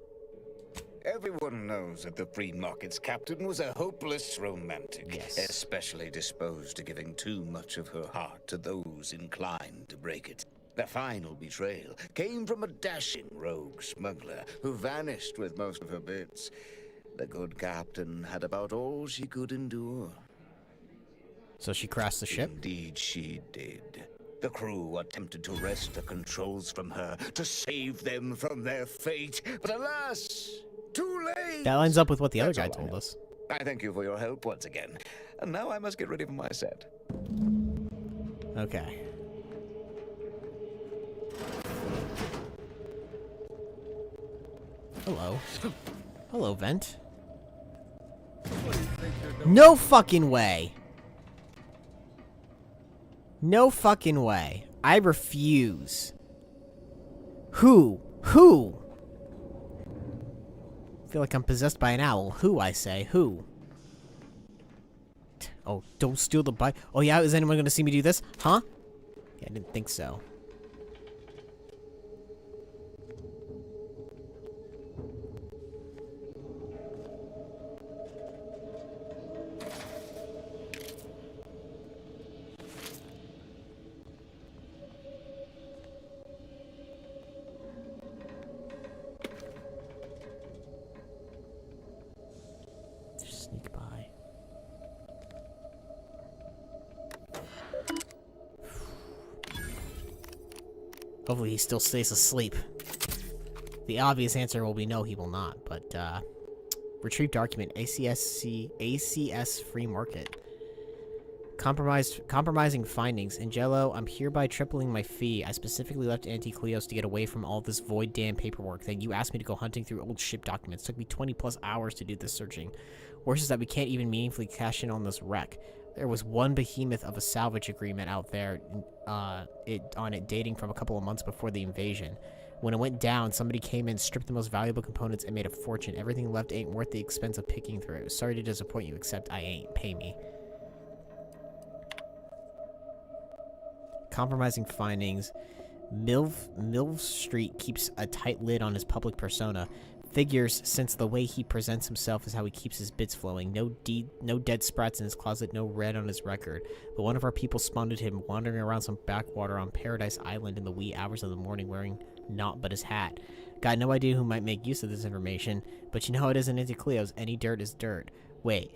Everyone knows that the free market's captain was a hopeless romantic, Yes. especially disposed to giving too much of her heart to those inclined to break it. The final betrayal came from a dashing rogue smuggler who vanished with most of her bits. The good captain had about all she could endure. So she crashed the ship? Indeed she did. The crew attempted to wrest the controls from her to save them from their fate, but alas, too late! That lines up with what the other That's guy all I told know. us. I thank you for your help once again. And now I must get ready for my set. Okay. Hello. Hello, Vent. No fucking way. No fucking way. I refuse. Who? Who? I feel like I'm possessed by an owl. Who, I say? Who? Oh, don't steal the bike. Oh, yeah? Is anyone gonna see me do this? Huh? Yeah, I didn't think so. Sneak by. Hopefully he still stays asleep. The obvious answer will be no, he will not, but, retrieve document, ACS free market. Compromising findings. Angelo, I'm hereby tripling my fee. I specifically left Anti-Cleos to get away from all this void damn paperwork. Then you asked me to go hunting through old ship documents. Took me 20+ hours to do this searching. Worse is that we can't even meaningfully cash in on this wreck. There was one behemoth of a salvage agreement out there, on it dating from a couple of months before the invasion. When it went down, somebody came in, stripped the most valuable components, and made a fortune. Everything left ain't worth the expense of picking through. Sorry to disappoint you, except I ain't. Pay me. Compromising findings. Milv Street keeps a tight lid on his public persona. Figures, since the way he presents himself is how he keeps his bits flowing. No dead sprats in his closet, no red on his record. But one of our people spotted him wandering around some backwater on Paradise Island in the wee hours of the morning wearing naught but his hat. Got no idea who might make use of this information, but you know how it is in Anti-Cleos. Any dirt is dirt. Wait.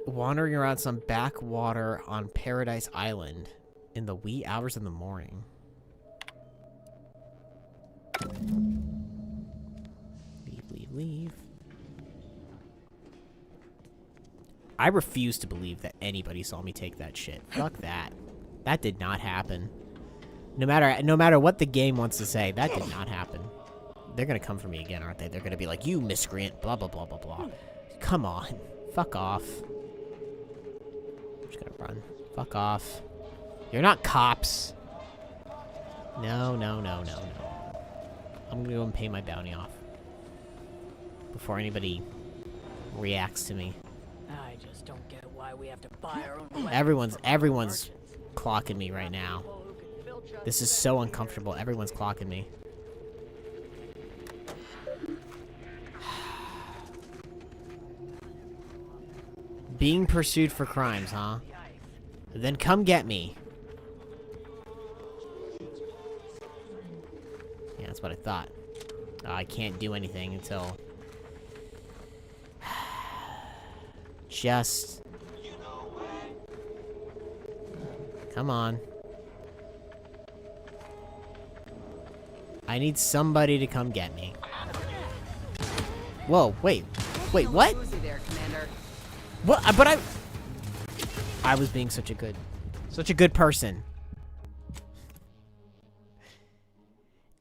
Wandering around some backwater on Paradise Island in the wee hours of the morning. Leave. I refuse to believe that anybody saw me take that shit. Fuck that. That did not happen. No matter what the game wants to say, that did not happen. They're gonna come for me again, aren't they? They're gonna be like, you miscreant, blah blah blah blah blah. Come on. Fuck off. I'm just gonna run. Fuck off. You're not cops. No. I'm gonna go and pay my bounty off before anybody reacts to me. I just don't get why we have to buy our own Everyone's clocking me right now. This is so uncomfortable. Everyone's clocking me. Being pursued for crimes, huh? Then come get me. Yeah, that's what I thought. I can't do anything until... Just... Come on. I need somebody to come get me. Whoa, wait, what? What? But I was being such a good person.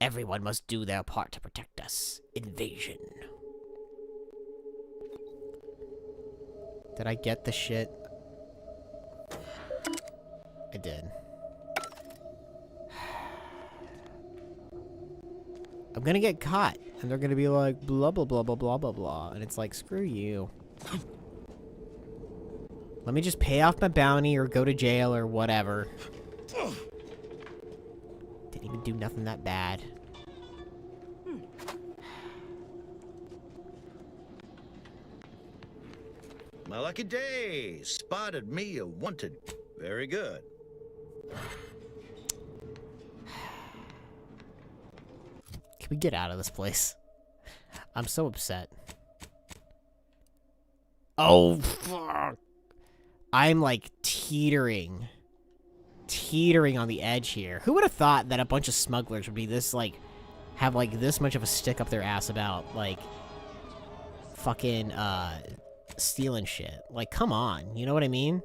Everyone must do their part to protect us. Invasion. Did I get the shit? I did. I'm gonna get caught, and they're gonna be like, blah, blah, blah, blah, blah, blah, blah, and it's like, screw you. Let me just pay off my bounty or go to jail or whatever. Didn't even do nothing that bad. My lucky day. Spotted me a wanted. Very good. Can we get out of this place? I'm so upset. Oh, fuck. I'm like teetering on the edge here. Who would have thought that a bunch of smugglers would be this, like, have, like, this much of a stick up their ass about, like, fucking, stealing shit. Like, come on. You know what I mean?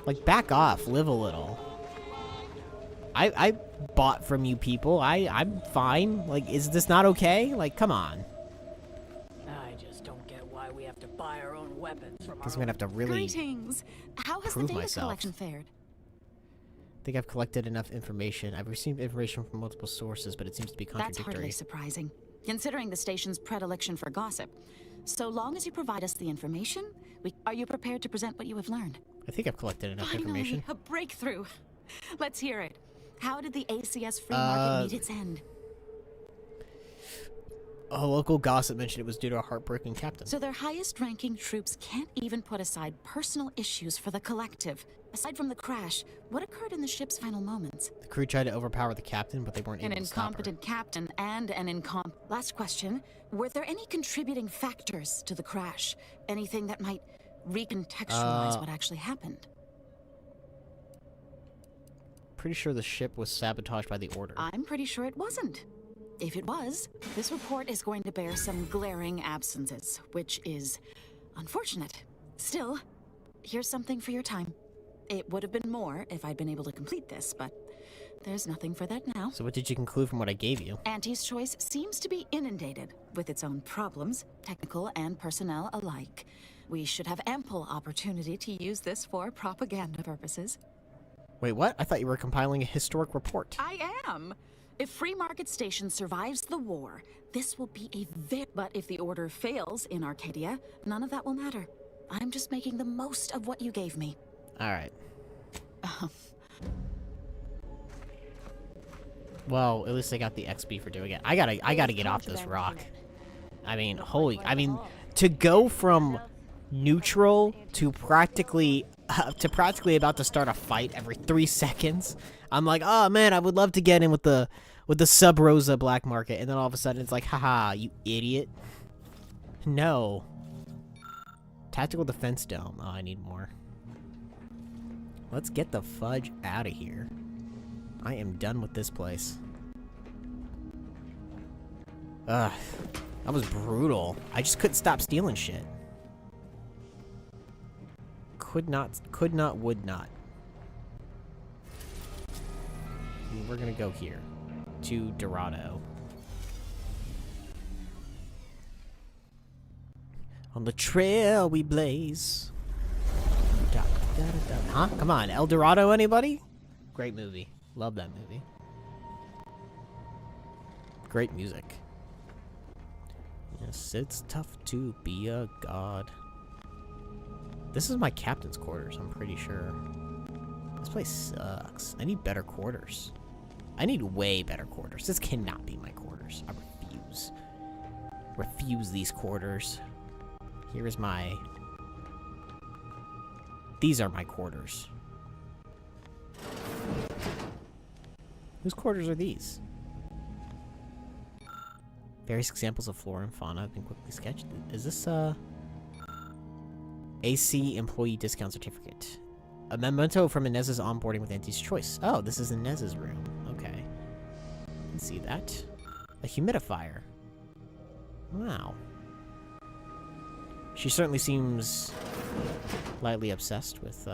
Like, back off. Live a little. I bought from you people. I'm fine. Like, is this not okay? Like, come on. I just don't get why we have to buy our own weapons from Guess I'm gonna have to really Greetings. How has the prove data myself. collection fared? I think I've collected enough information. I've received information from multiple sources, but it seems to be That's contradictory. hardly surprising, considering the station's predilection for gossip. So long as you provide us the information, are you prepared to present what you have learned? I think I've collected enough Finally, information. a breakthrough. Let's hear it. How did the ACS free market meet its end? A local gossip mentioned it was due to a heartbroken captain. So their highest-ranking troops can't even put aside personal issues for the collective. Aside from the crash, what occurred in the ship's final moments? The crew tried to overpower the captain, but they weren't An able to stop her. incompetent captain and an Last question. Were there any contributing factors to the crash? Anything that might recontextualize what actually happened? Pretty sure the ship was sabotaged by the Order. I'm pretty sure it wasn't. If it was, this report is going to bear some glaring absences, which is unfortunate. Still, here's something for your time. It would have been more if I'd been able to complete this, but there's nothing for that now. So what did you conclude from what I gave you? Auntie's Choice seems to be inundated with its own problems, technical and personnel alike. We should have ample opportunity to use this for propaganda purposes. Wait, what? I thought you were compiling a historic report. I am. If Free Market Station survives the war, this will be a But if the Order fails in Arcadia, none of that will matter. I'm just making the most of what you gave me. Alright. Well, at least I got the XP for doing it. I gotta get off this rock. I mean, to go from neutral to practically about to start a fight every 3 seconds. I'm like, oh man, I would love to get in with the Sub Rosa black market, and then all of a sudden it's like, haha, you idiot. No. Tactical defense dome. Oh, I need more. Let's get the fudge out of here. I am done with this place. Ugh. That was brutal. I just couldn't stop stealing shit. Could not, would not. And we're gonna go here. To Dorado. On the trail we blaze. Da, da, da, da. Huh? Come on, El Dorado, anybody? Great movie. Love that movie. Great music. Yes, it's tough to be a god. This is my captain's quarters, I'm pretty sure. This place sucks. I need better quarters. I need way better quarters. This cannot be my quarters. I refuse. Refuse these quarters. Here is my... These are my quarters. Whose quarters are these? Various examples of flora and fauna have been quickly sketched. Is this, AC employee discount certificate. A memento from Inez's onboarding with Auntie's Choice. Oh, this is Inez's room. Okay. I can see that. A humidifier. Wow. She certainly seems lightly obsessed with,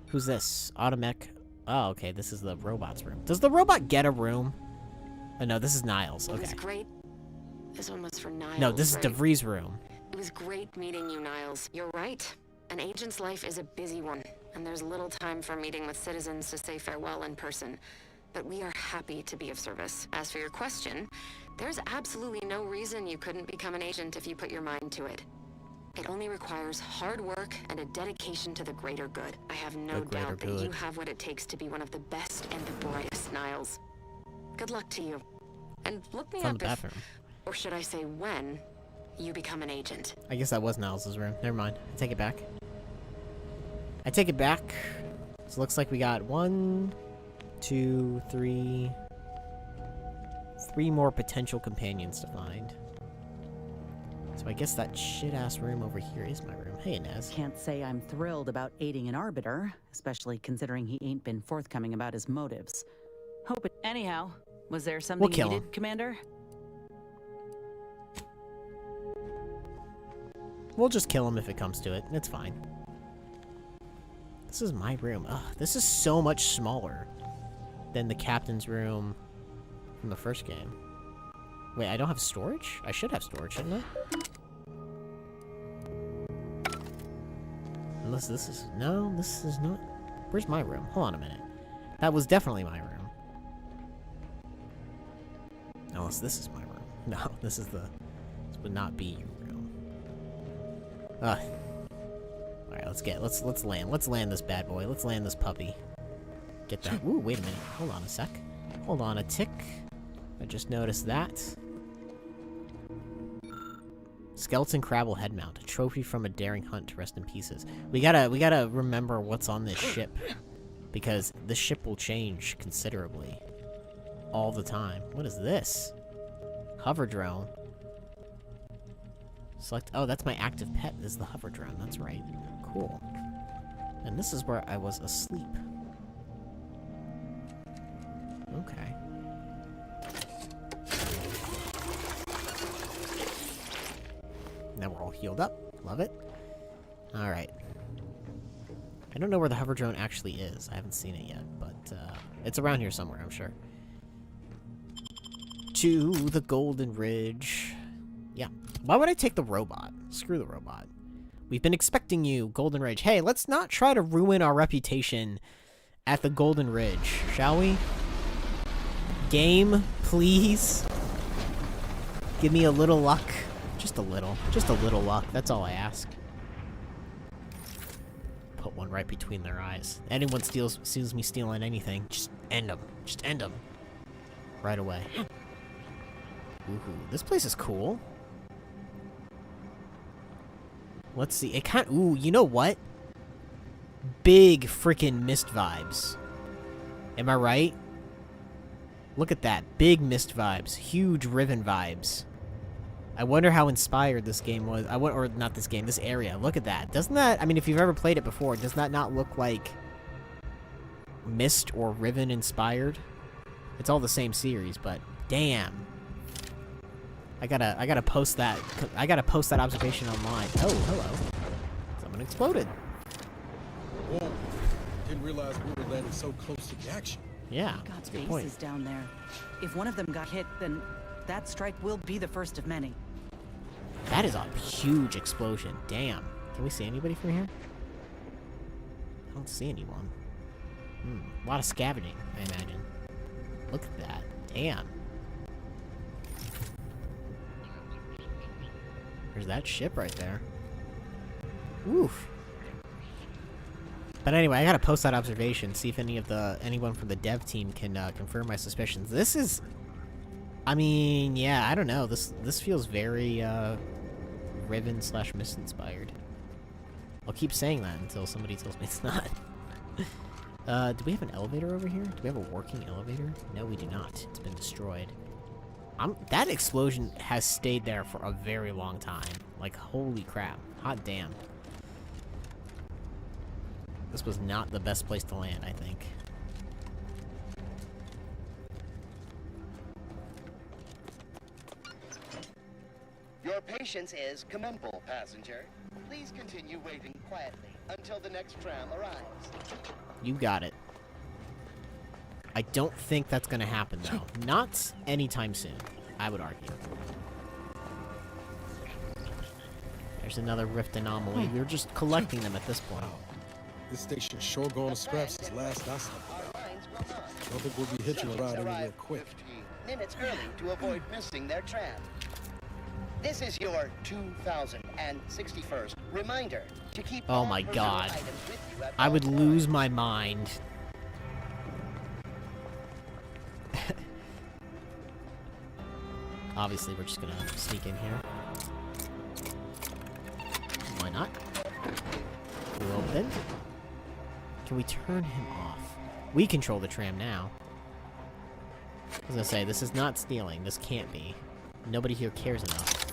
who's this? Automech. Oh, okay, this is the robot's room. Does the robot get a room? Oh, no, this is Niles. Okay. It was great. This one was for Niles. No, this is right? DeVries' room. It was great meeting you, Niles. You're right. An agent's life is a busy one, and there's little time for meeting with citizens to say farewell in person. But we are happy to be of service. As for your question, there's absolutely no reason you couldn't become an agent if you put your mind to it. It only requires hard work and a dedication to the greater good. I have no doubt that you have what it takes to be one of the best and the brightest, Niles. Good luck to you. And look me up if, or should I say when, you become an agent. I guess that was Niles' room. Never mind. I take it back. I take it back. So it looks like we got 1, 2, 3... 3 more potential companions to find. So I guess that shit-ass room over here is my room. Hey, Inez. Can't say I'm thrilled about aiding an arbiter, especially considering he ain't been forthcoming about his motives. Hope it... Anyhow, was there something you needed, Commander? We'll just kill him if it comes to it. It's fine. This is my room. Ugh, this is so much smaller than the captain's room from the first game. Wait, I don't have storage? I should have storage, shouldn't I? Unless this is... No, this is not... Where's my room? Hold on a minute. That was definitely my room. Unless this is my room. No, this is the... This would not be your room. Alright, let's land. Let's land this bad boy. Let's land this puppy. Get that... Ooh, wait a minute. Hold on a sec. Hold on a tick. I just noticed that. Skeleton Crabble head mount. A trophy from a daring hunt to rest in pieces. We gotta remember what's on this ship. Because the ship will change considerably. All the time. What is this? Hover drone. Select... Oh, that's my active pet, is the hover drone. That's right. Cool. And this is where I was asleep. Okay. Now we're all healed up. Love it. Alright. I don't know where the hover drone actually is. I haven't seen it yet, but it's around here somewhere, I'm sure. To the Golden Ridge. Yeah. Why would I take the robot? Screw the robot. We've been expecting you, Golden Ridge. Hey, let's not try to ruin our reputation at the Golden Ridge, shall we? Game, please. Give me a little luck. Just a little. Just a little luck. That's all I ask. Put one right between their eyes. Anyone sees me stealing anything, just end them. Just end them. Right away. Ooh, this place is cool. Let's see. It can't... Ooh, you know what? Big freaking Mist vibes. Am I right? Look at that. Big Mist vibes. Huge Riven vibes. I wonder how inspired this game was. Or not this game, this area. Look at that. Doesn't that... I mean, if you've ever played it before, does that not look like Mist or Riven inspired? It's all the same series, but damn. I gotta post that. I gotta post that observation online. Oh, hello. Someone exploded. Whoa. Didn't realize we were landing so close to the action. Yeah, Got that's a good point. bases down there. If one of them got hit, then that strike will be the first of many. That is a huge explosion. Damn. Can we see anybody from here? I don't see anyone. A lot of scavenging, I imagine. Look at that. Damn. There's that ship right there. Oof. But anyway, I gotta post that observation, see if anyone from the dev team can confirm my suspicions. This is... I mean, yeah, I don't know. This feels very Riven / Mist inspired. I'll keep saying that until somebody tells me it's not. Do we have an elevator over here? Do we have a working elevator? No, we do not. It's been destroyed. That explosion has stayed there for a very long time. Like, holy crap. Hot damn. This was not the best place to land, I think. Your patience is commendable, passenger. Please continue waiting quietly until the next tram arrives. You got it. I don't think that's gonna happen, though. Not anytime soon, I would argue. There's another rift anomaly. We're just collecting them at this point. This station sure going to scrap since last I saw it. Don't think we'll be hitching a ride anywhere quick. 15 minutes early to avoid missing their tram. This is your 2061st reminder to keep Oh my god. I would lose my mind. Obviously, we're just gonna sneak in here. Why not? Open. Can we turn him off? We control the tram now. I was gonna say, this is not stealing. This can't be. Nobody here cares enough.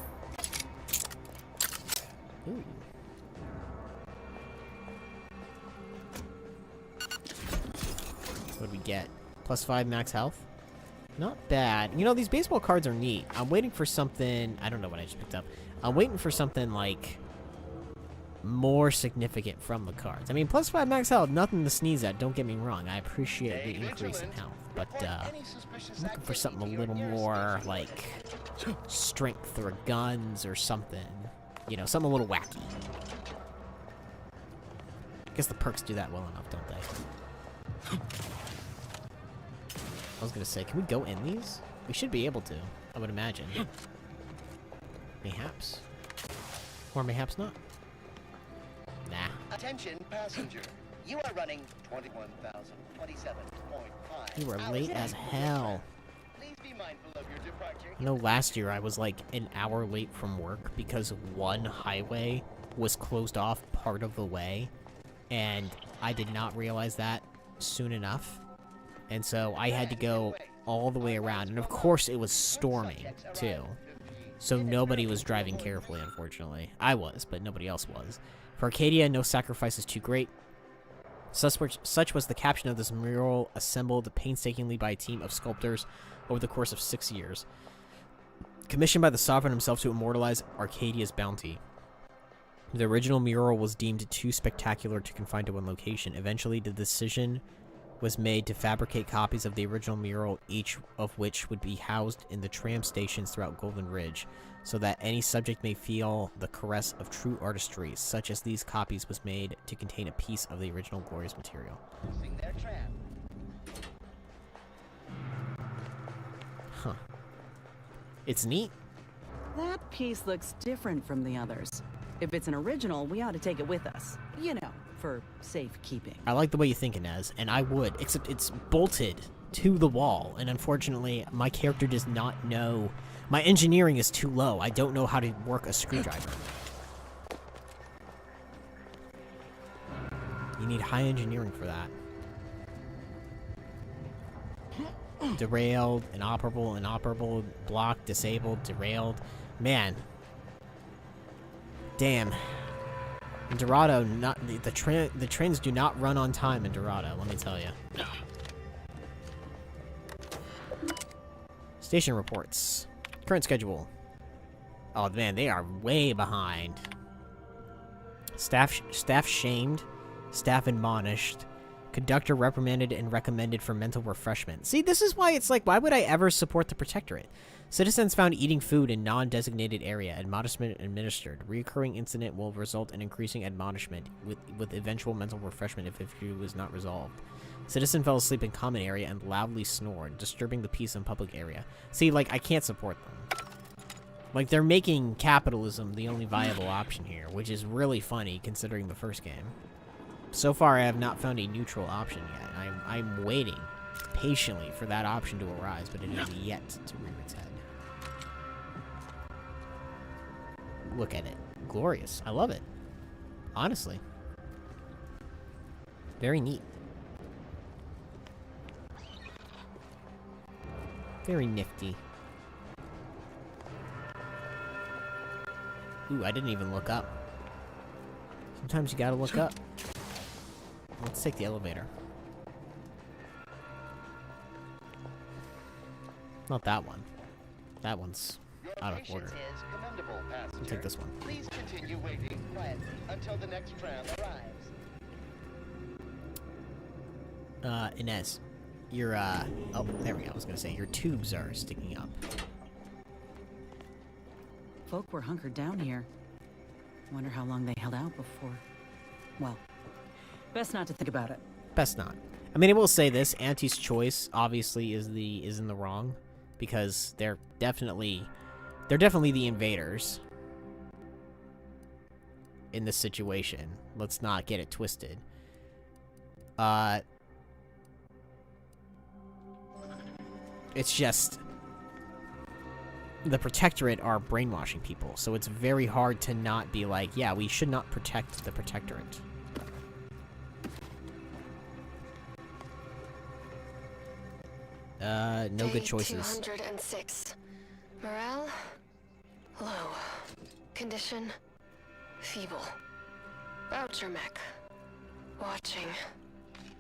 Ooh. What do we get? +5 max health? Not bad. You know, these baseball cards are neat. I'm waiting for something... I don't know what I just picked up. I'm waiting for something like... more significant from the cards. I mean, plus 5 max health, nothing to sneeze at, don't get me wrong. I appreciate the increase in health, but I'm looking for something a little more, like, strength or guns or something. You know, something a little wacky. I guess the perks do that well enough, don't they? I was gonna say, can we go in these? We should be able to, I would imagine. Mayhaps. Or mayhaps not. Nah. Attention, passenger. You are running 21,027.5. You were late as hell. Please be mindful of your departure. You know, last year I was like an hour late from work because one highway was closed off part of the way, and I did not realize that soon enough. And so I had to go all the way around, and of course it was storming too. So nobody was driving carefully, unfortunately. I was, but nobody else was. For Arcadia, no sacrifice is too great. Such was the caption of this mural, assembled painstakingly by a team of sculptors over the course of 6 years, commissioned by the sovereign himself to immortalize Arcadia's bounty. The original mural was deemed too spectacular to confine to one location. Eventually, the decision was made to fabricate copies of the original mural, each of which would be housed in the tram stations throughout Golden Ridge, so that any subject may feel the caress of true artistry. Such as these copies was made to contain a piece of the original glorious material. Huh. It's neat. That piece looks different from the others. If it's an original, we ought to take it with us. You know, for safekeeping. I like the way you think, Inez, and I would, except it's bolted to the wall, and unfortunately, my character does not know. My engineering is too low. I don't know how to work a screwdriver. You need high engineering for that. Derailed, inoperable, blocked, disabled, derailed. Man. Damn. In Dorado, not the trains do not run on time in Dorado, let me tell you. Station reports. Current schedule. Oh man, they are way behind. Staff shamed, staff admonished, conductor reprimanded and recommended for mental refreshment. See, this is why it's like, why would I ever support the Protectorate? Citizens found eating food in non-designated area. Admonishment administered. Recurring incident will result in increasing admonishment with eventual mental refreshment if issue was not resolved. Citizen fell asleep in common area and loudly snored, disturbing the peace in public area. See, like, I can't support them. Like, they're making capitalism the only viable option here, which is really funny considering the first game. So far, I have not found a neutral option yet. I'm waiting patiently for that option to arise, but it is yet to rear its head. Look at it. Glorious. I love it. Honestly. Very neat. Very nifty. Ooh, I didn't even look up. Sometimes you gotta look up. Let's take the elevator. Not that one. That one's out of order. I'll take this one. Please continue waiting quietly until the next tram arrives. Inez, your, oh, there we go. I was gonna say, your tubes are sticking up. Folk were hunkered down here. Wonder how long they held out before. Well, best not to think about it. Best not. I mean, I will say this: Auntie's choice obviously is in the wrong, because they're definitely the invaders in this situation. Let's not get it twisted. It's just the Protectorate are brainwashing people, so it's very hard to not be like, yeah, we should not protect the Protectorate. No good choices. 206. Morale? Low. Condition? Feeble. Voucher mech. Watching.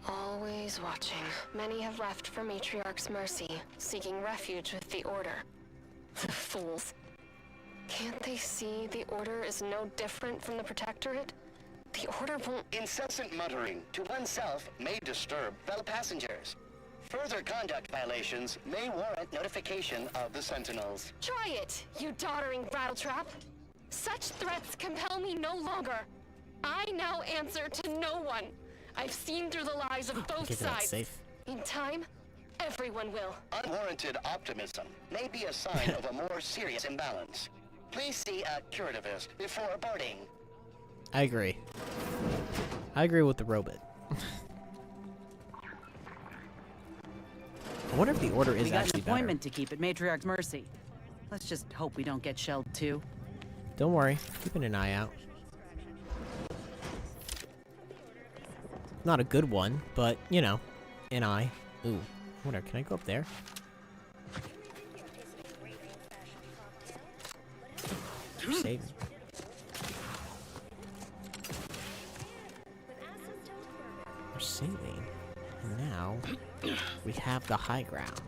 Always watching. Many have left for Matriarch's mercy, seeking refuge with the Order. The fools. Can't they see the Order is no different from the Protectorate? The order won't... Incessant muttering to oneself may disturb fellow passengers. Further conduct violations may warrant notification of the Sentinels. Try it, you doddering rattletrap. Such threats compel me no longer. I now answer to no one. I've seen through the lies of both sides. Safe. In time, everyone will. Unwarranted optimism may be a sign of a more serious imbalance. Please see a curativist before boarding. I agree. I agree with the robot. I wonder if the order is we got actually an appointment to keep at Matriarch's Mercy. Let's just hope we don't get shelled too. Don't worry, keeping an eye out. Not a good one, but you know, an eye. Ooh, I wonder, can I go up there? Save. We're saving. And now we have the high ground.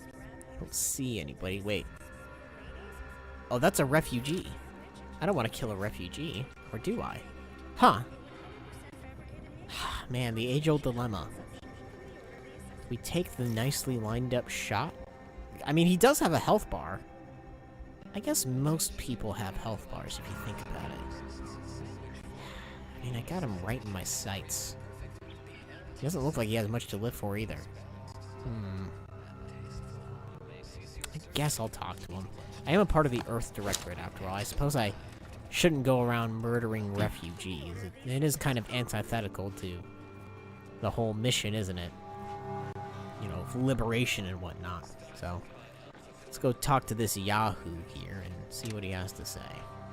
I don't see anybody. Wait. Oh, that's a refugee. I don't want to kill a refugee. Or do I? Huh. Man, the age-old dilemma. We take the nicely lined up shot? I mean, he does have a health bar. I guess most people have health bars if you think about it. I mean, I got him right in my sights. He doesn't look like he has much to live for either. I guess I'll talk to him. I am a part of the Earth Directorate after all. I suppose I shouldn't go around murdering refugees. It is kind of antithetical to the whole mission, isn't it? You know, of liberation and whatnot. So, let's go talk to this Yahoo here and see what he has to say.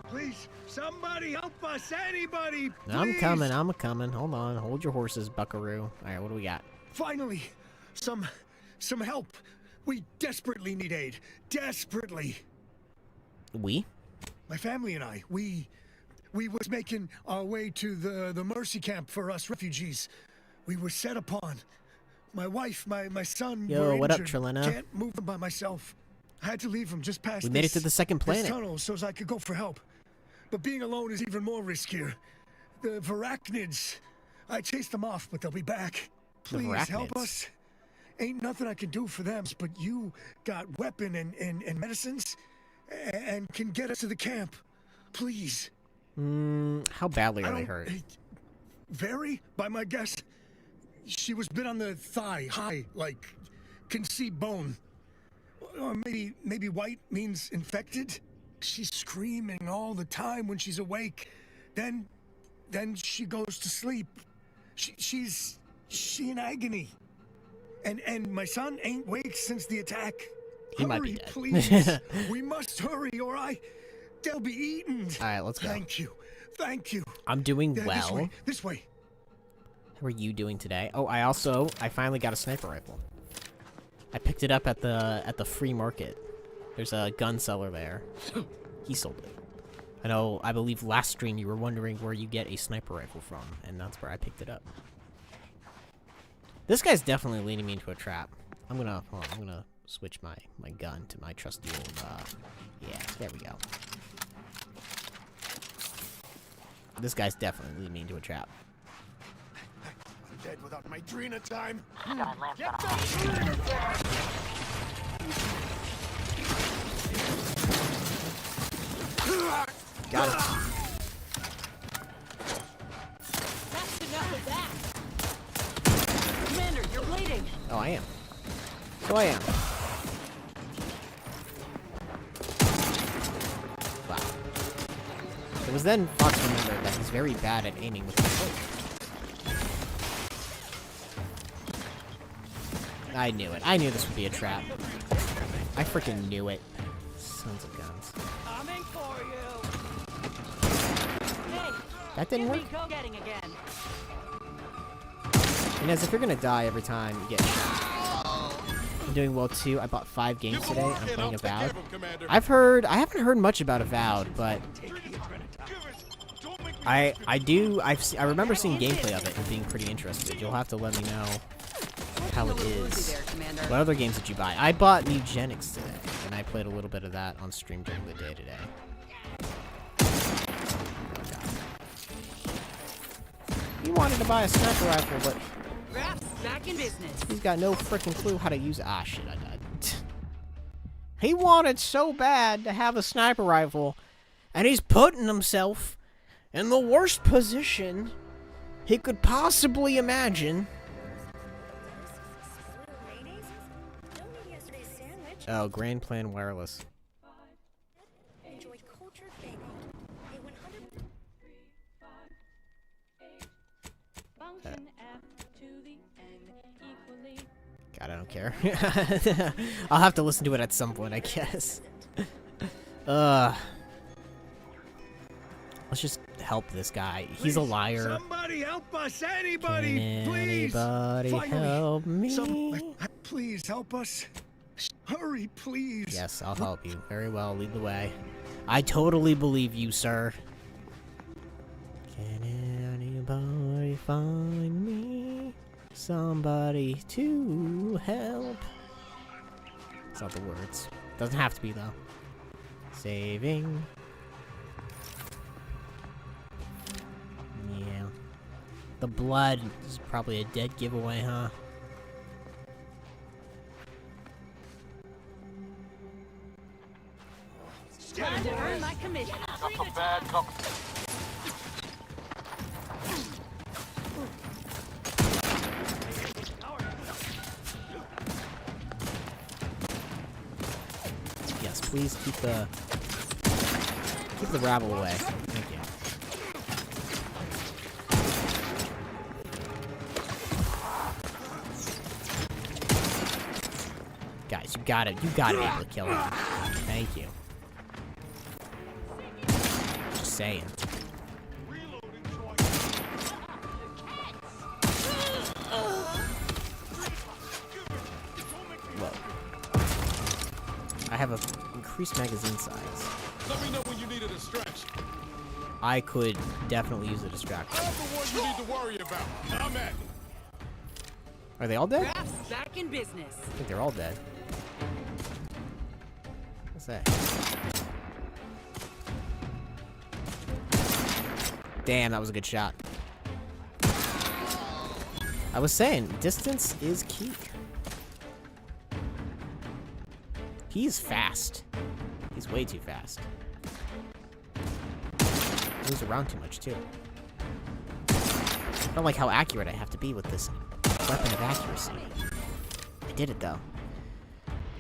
Please, somebody help us, anybody, please. I'm coming. Hold on, hold your horses, buckaroo. Alright, what do we got? Finally, some help. We desperately need aid. Desperately. We? My family and I, we was making our way to the mercy camp for us refugees. We were set upon. My wife, my son Yo, were what up, injured. Trilena? Can't move them by myself. I had to leave them just past We made it to the second planet. This tunnel so as I could go for help. But being alone is even more riskier. The Varachnids, I chased them off, but they'll be back. Please help us. Ain't nothing I can do for them, but you got weapon and medicines and can get us to the camp. Please. How badly are they hurt? Very, by my guess. She was bit on the thigh, high, like, can see bone. Or maybe white means infected. She's screaming all the time when she's awake. Then she goes to sleep. She in agony. And my son ain't waked since the attack. He might be dead. Please. We must hurry or they'll be eaten. Alright, let's go. Thank you. I'm doing well. This way. How are you doing today? Oh, I finally got a sniper rifle. I picked it up at the free market. There's a gun seller there. He sold it. I believe last stream you were wondering where you get a sniper rifle from, and that's where I picked it up. This guy's definitely leading me into a trap. I'm gonna switch my gun to my trusty old, yeah, there we go. This guy's definitely leading me into a trap. I'm dead without my Drina time. Get that Drina time! Got it. That's enough of that. Commander, you're bleeding. Oh, I am. So I am. Wow. It was then Fox remembered that he's very bad at aiming with his bow. I knew it. I knew this would be a trap. I freaking knew it. Sons of guns. Coming for you. Hey, that didn't work? go-getting again. And as if you're gonna die every time you get shot. I'm doing well too. I bought 5 games today. I'm playing Avowed. I haven't heard much about Avowed, but I remember seeing gameplay of it and being pretty interested. You'll have to let me know how it is. What other games did you buy? I bought Eugenics today, and I played a little bit of that on stream during the day today. He wanted to buy a sniper rifle, but back in business. He's got no freaking clue how to use. Ah, shit! I died. He wanted so bad to have a sniper rifle, and he's putting himself in the worst position he could possibly imagine. Oh, Grand Plan Wireless. God, I don't care. I'll have to listen to it at some point, I guess. Let's just help this guy. He's a liar. Somebody help us! Anybody, Can please! anybody help me? Please help us! Hurry, please! Yes, I'll help you. Very well, lead the way. I totally believe you, sir. Can anybody find me? Somebody to help. It's not the words. Doesn't have to be, though. Saving. Yeah. The blood is probably a dead giveaway, huh? Time to earn my commission. That's a bad company. Yes, please keep the rabble away. Thank you. Guys, you gotta be able to kill him. Thank you. Just saying. Whoa. I have an increased magazine size. Let me know when you need a distraction. I could definitely use a distraction. I'm the one you need to worry about. I'm at it. Are they all dead? Crafts back in business. I think they're all dead. What's that? Damn, that was a good shot. I was saying, distance is key. He's fast. He's way too fast. He moves around too much, too. I don't like how accurate I have to be with this weapon of accuracy. I did it, though.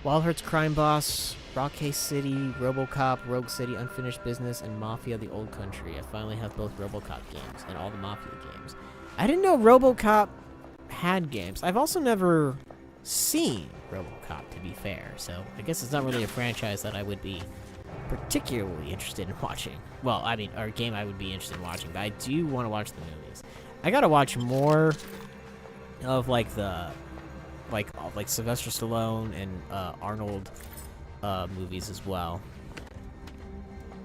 Wild Heart's Crime Boss, Rock Case City, RoboCop, Rogue City, Unfinished Business, and Mafia: The Old Country. I finally have both RoboCop games and all the Mafia games. I didn't know RoboCop had games. I've also never seen RoboCop, to be fair, so I guess it's not really a franchise that I would be particularly interested in watching. Well, I mean, or a game I would be interested in watching, but I do want to watch the movies. I gotta watch more of, like, the... like Sylvester Stallone and Arnold movies as well.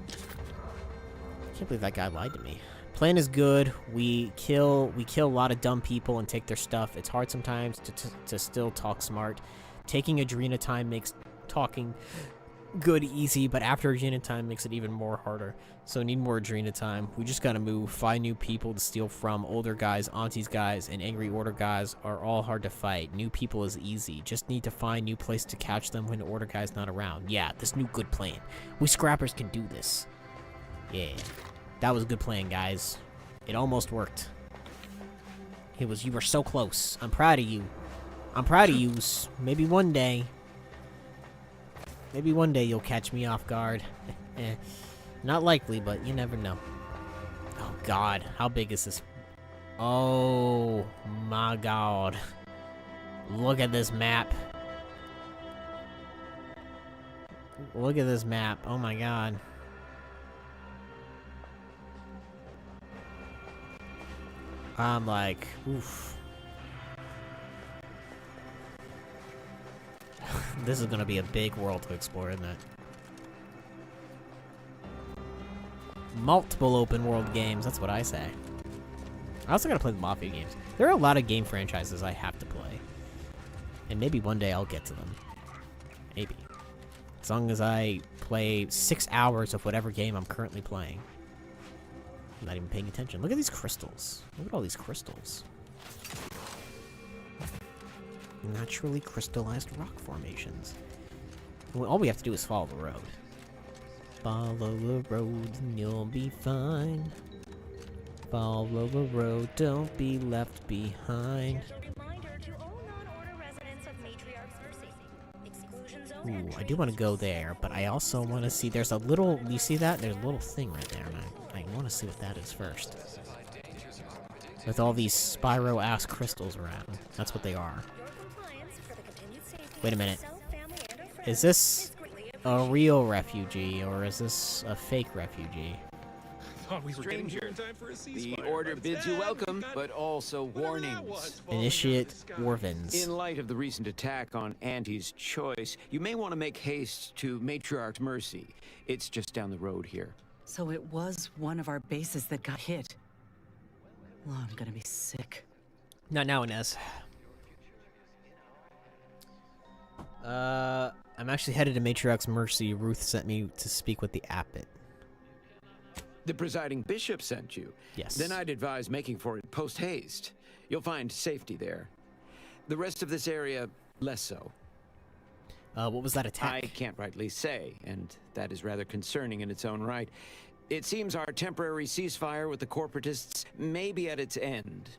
I can't believe that guy lied to me. Plan is good. We kill a lot of dumb people and take their stuff. It's hard sometimes to still talk smart. Taking Adrena time makes talking good easy, but after Adrena time makes it even more harder. So need more Adrena time. We just gotta move, find new people to steal from. Older guys, aunties guys, and angry order guys are all hard to fight. New people is easy. Just need to find new place to catch them when the order guy's not around. Yeah, this new good plan. We scrappers can do this. Yeah. That was a good plan, guys. It almost worked. You were so close. I'm proud of you. I'm proud of you. Maybe one day you'll catch me off guard. Not likely, but you never know. Oh, God. How big is this? Oh, my God. Look at this map. Look at this map. Oh, my God. I'm like, oof. This is gonna be a big world to explore, isn't it? Multiple open world games, that's what I say. I also gotta play the Mafia games. There are a lot of game franchises I have to play. And maybe one day I'll get to them. Maybe. As long as I play 6 hours of whatever game I'm currently playing. I'm not even paying attention. Look at these crystals. Look at all these crystals. Naturally crystallized rock formations. Well, all we have to do is follow the road. Follow the road and you'll be fine. Follow the road, don't be left behind. Ooh, I do want to go there, but I also want to see, there's a little, you see that? There's a little thing right there, and I want to see what that is first. With all these Spyro-ass crystals around. That's what they are. Wait a minute. Is this a real refugee, or is this a fake refugee? Stranger, the order bids you welcome, but also warnings. Initiate Orphans. In light of the recent attack on Auntie's Choice, you may want to make haste to Matriarch's Mercy. It's just down the road here. So it was one of our bases that got hit. Well, I'm gonna be sick. Not now, Inez. I'm actually headed to Matriarch's Mercy. Ruth sent me to speak with the abbot. The presiding bishop sent you? Yes. Then I'd advise making for it post-haste. You'll find safety there. The rest of this area, less so. What was that attack? I can't rightly say, and that is rather concerning in its own right. It seems our temporary ceasefire with the corporatists may be at its end.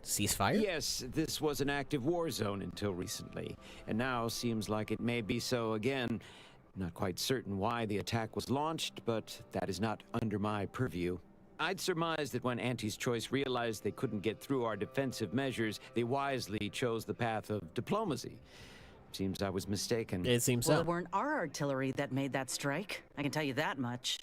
Ceasefire? Yes, this was an active war zone until recently, and now seems like it may be so again. Not quite certain why the attack was launched, but that is not under my purview. I'd surmise that when Auntie's Choice realized they couldn't get through our defensive measures, they wisely chose the path of diplomacy. Seems I was mistaken. It seems Well, so. it weren't our artillery that made that strike. I can tell you that much.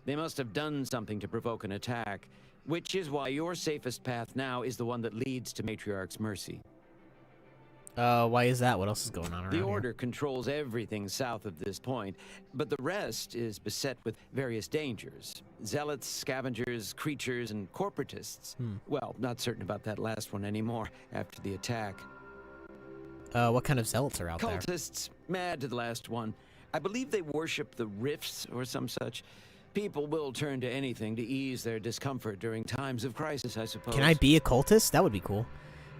They must have done something to provoke an attack, which is why your safest path now is the one that leads to Matriarch's Mercy. Why is that? What else is going on around The here? Order controls everything south of this point, but the rest is beset with various dangers. Zealots, scavengers, creatures, and corporatists. Well, not certain about that last one anymore after the attack. What kind of zealots are out there? Cultists, mad to the last one. I believe they worship the rifts or some such. People will turn to anything to ease their discomfort during times of crisis, I suppose. Can I be a cultist? That would be cool.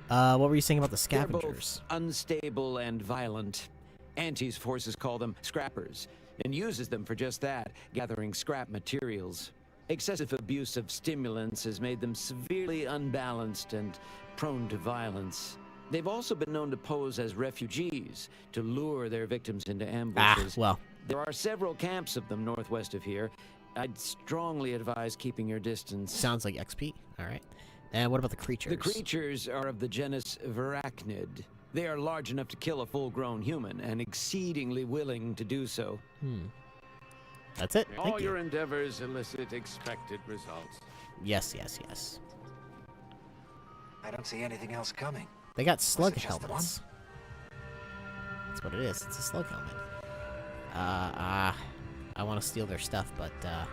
What were you saying about the They're scavengers? both unstable and violent. Auntie's forces call them scrappers, and uses them for just that, gathering scrap materials. Excessive abuse of stimulants has made them severely unbalanced and prone to violence. They've also been known to pose as refugees, to lure their victims into ambushes. Well. There are several camps of them northwest of here. I'd strongly advise keeping your distance. Sounds like XP. All right. And what about the creatures? The creatures are of the genus Varachnid. They are large enough to kill a full-grown human, and exceedingly willing to do so. That's it. All Thank you. your endeavors elicit expected results. Yes, yes, yes. I don't see anything else coming. They got slug Was it just the helmets. That's what it is. It's a slug helmet. I want to steal their stuff, but, I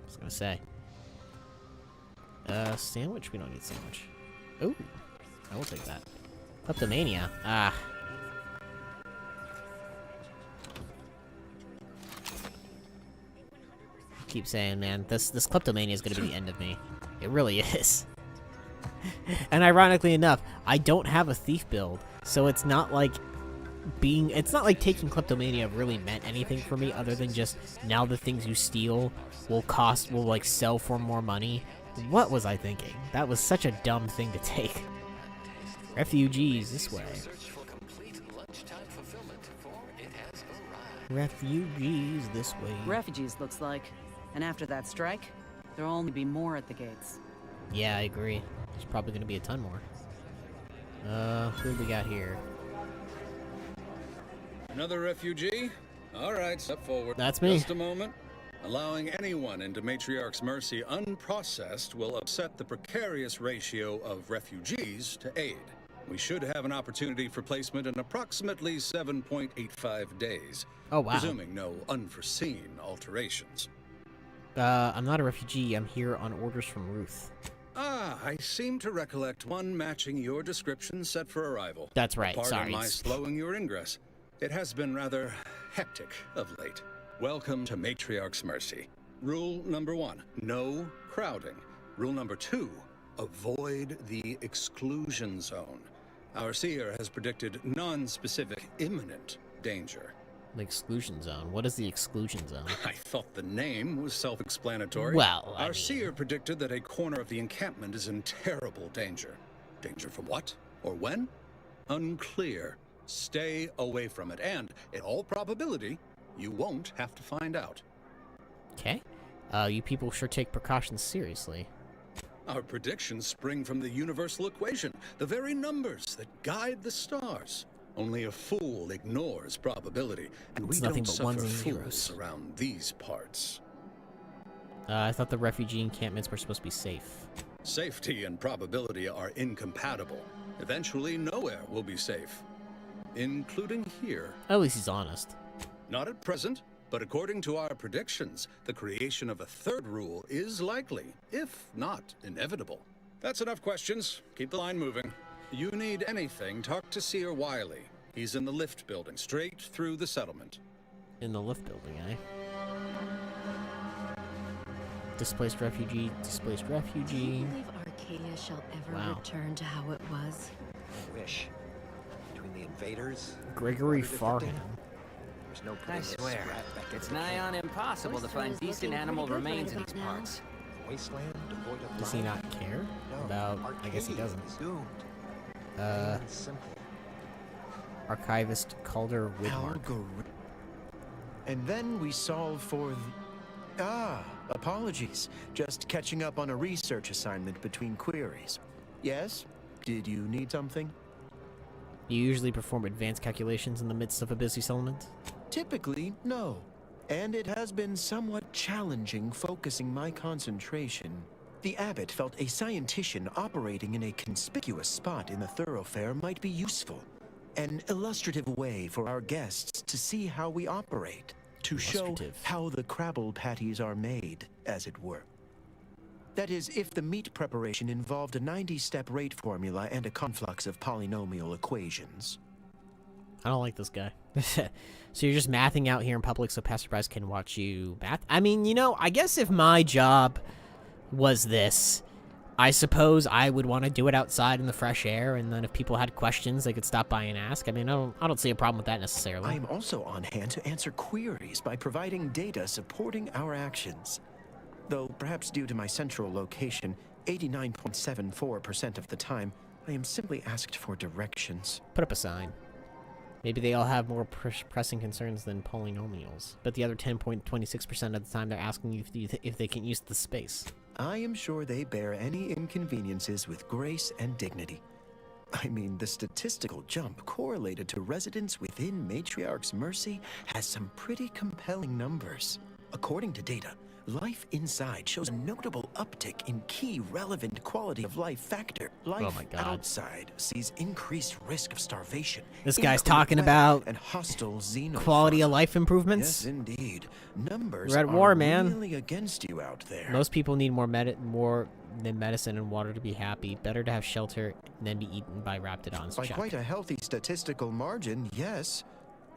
was gonna say. Sandwich? We don't need sandwich. Ooh. I will take that. Kleptomania. Keep saying, man, this kleptomania is gonna be the end of me. It really is. And ironically enough, I don't have a thief build, so it's not like taking kleptomania really meant anything for me other than just now the things you steal will like sell for more money. What was I thinking? That was such a dumb thing to take. Refugees this way. Refugees this way. Refugees, looks like. And after that strike, there'll only be more at the gates. Yeah, I agree. There's probably gonna be a ton more. Who do we got here? Another refugee? All right, step forward. That's me. Just a moment. Allowing anyone into Matriarch's Mercy unprocessed will upset the precarious ratio of refugees to aid. We should have an opportunity for placement in approximately 7.85 days. Oh, wow. Presuming no unforeseen alterations. I'm not a refugee. I'm here on orders from Ruth. I seem to recollect one matching your description set for arrival. That's right, Pardon sorry. my slowing your ingress. It has been rather hectic of late. Welcome to Matriarch's Mercy. Rule number 1, no crowding. Rule number 2, avoid the exclusion zone. Our seer has predicted non-specific imminent danger. The exclusion zone? What is the exclusion zone? I thought the name was self-explanatory. Well, Our seer predicted that a corner of the encampment is in terrible danger. Danger from what? Or when? Unclear. Stay away from it, and, in all probability, you won't have to find out. Okay. You people sure take precautions seriously. Our predictions spring from the universal equation, the very numbers that guide the stars. Only a fool ignores probability, and we don't suffer fools around these parts. I thought the refugee encampments were supposed to be safe. Safety and probability are incompatible. Eventually, nowhere will be safe. Including here. At least he's honest. Not at present, but according to our predictions, the creation of a third rule is likely, if not inevitable. That's enough questions. Keep the line moving. You need anything, talk to Seer Wiley. He's in the lift building, straight through the settlement. In the lift building, eh? Displaced refugee, displaced refugee. Do you believe Arcadia shall ever return to how it was? I wish. Between the invaders... Gregory Farhan. There's no I swear, it's nigh on impossible to find decent animal remains in these parts. Wasteland devoid of Does he not care about... I guess he doesn't. Archivist Calder Widmark. And then we solve for apologies. Just catching up on a research assignment between queries. Yes? Did you need something? You usually perform advanced calculations in the midst of a busy settlement? Typically, no. And it has been somewhat challenging focusing my concentration. The abbot felt a scientician operating in a conspicuous spot in the thoroughfare might be useful. An illustrative way for our guests to see how we operate. To show how the crabble patties are made, as it were. That is, if the meat preparation involved a 90-step rate formula and a conflux of polynomial equations. I don't like this guy. So you're just mathing out here in public so passerbys can watch you math? I mean, you know, I guess if my job was this, I suppose I would want to do it outside in the fresh air, and then if people had questions, they could stop by and ask. I mean, I don't see a problem with that necessarily. I am also on hand to answer queries by providing data supporting our actions. Though, perhaps due to my central location, 89.74% of the time, I am simply asked for directions. Put up a sign. Maybe they all have more pressing concerns than polynomials. But the other 10.26% of the time, they're asking you if they can use the space. I am sure they bear any inconveniences with grace and dignity. I mean, the statistical jump correlated to residents within Matriarch's Mercy has some pretty compelling numbers. According to data, life inside shows a notable uptick in key relevant quality of life factor. Life outside sees increased risk of starvation. This guy's talking about and hostile quality of life improvements. Yes, indeed. Numbers We're at war, are man. really against you out there. Most people need more than medicine and water to be happy. Better to have shelter than be eaten by raptidons. By quite a healthy statistical margin, yes.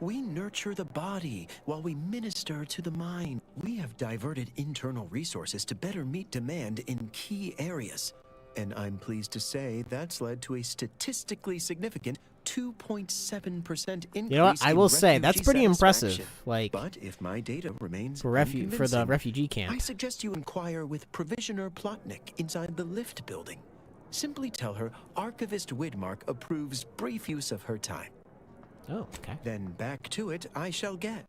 We nurture the body while we minister to the mind. We have diverted internal resources to better meet demand in key areas. And I'm pleased to say that's led to a statistically significant 2.7% increase. You know what? I will say that's pretty impressive. Like, but if my data remains for the refugee camp, I suggest you inquire with Provisioner Plotnik inside the lift building. Simply tell her Archivist Widmark approves brief use of her time. Oh, okay. Then back to it I shall get.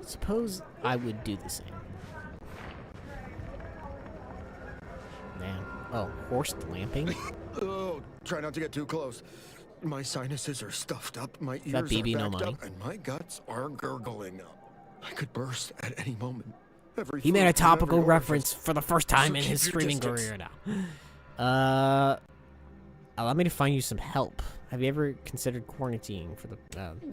Suppose I would do the same. Man. Oh, horse lamping? Oh, try not to get too close. My sinuses are stuffed up, my ears that BB are no backed money? up, and my guts are gurgling. I could burst at any moment. He made a topical reference for the first time in his streaming career now. Allow me to find you some help. Have you ever considered quarantining for the...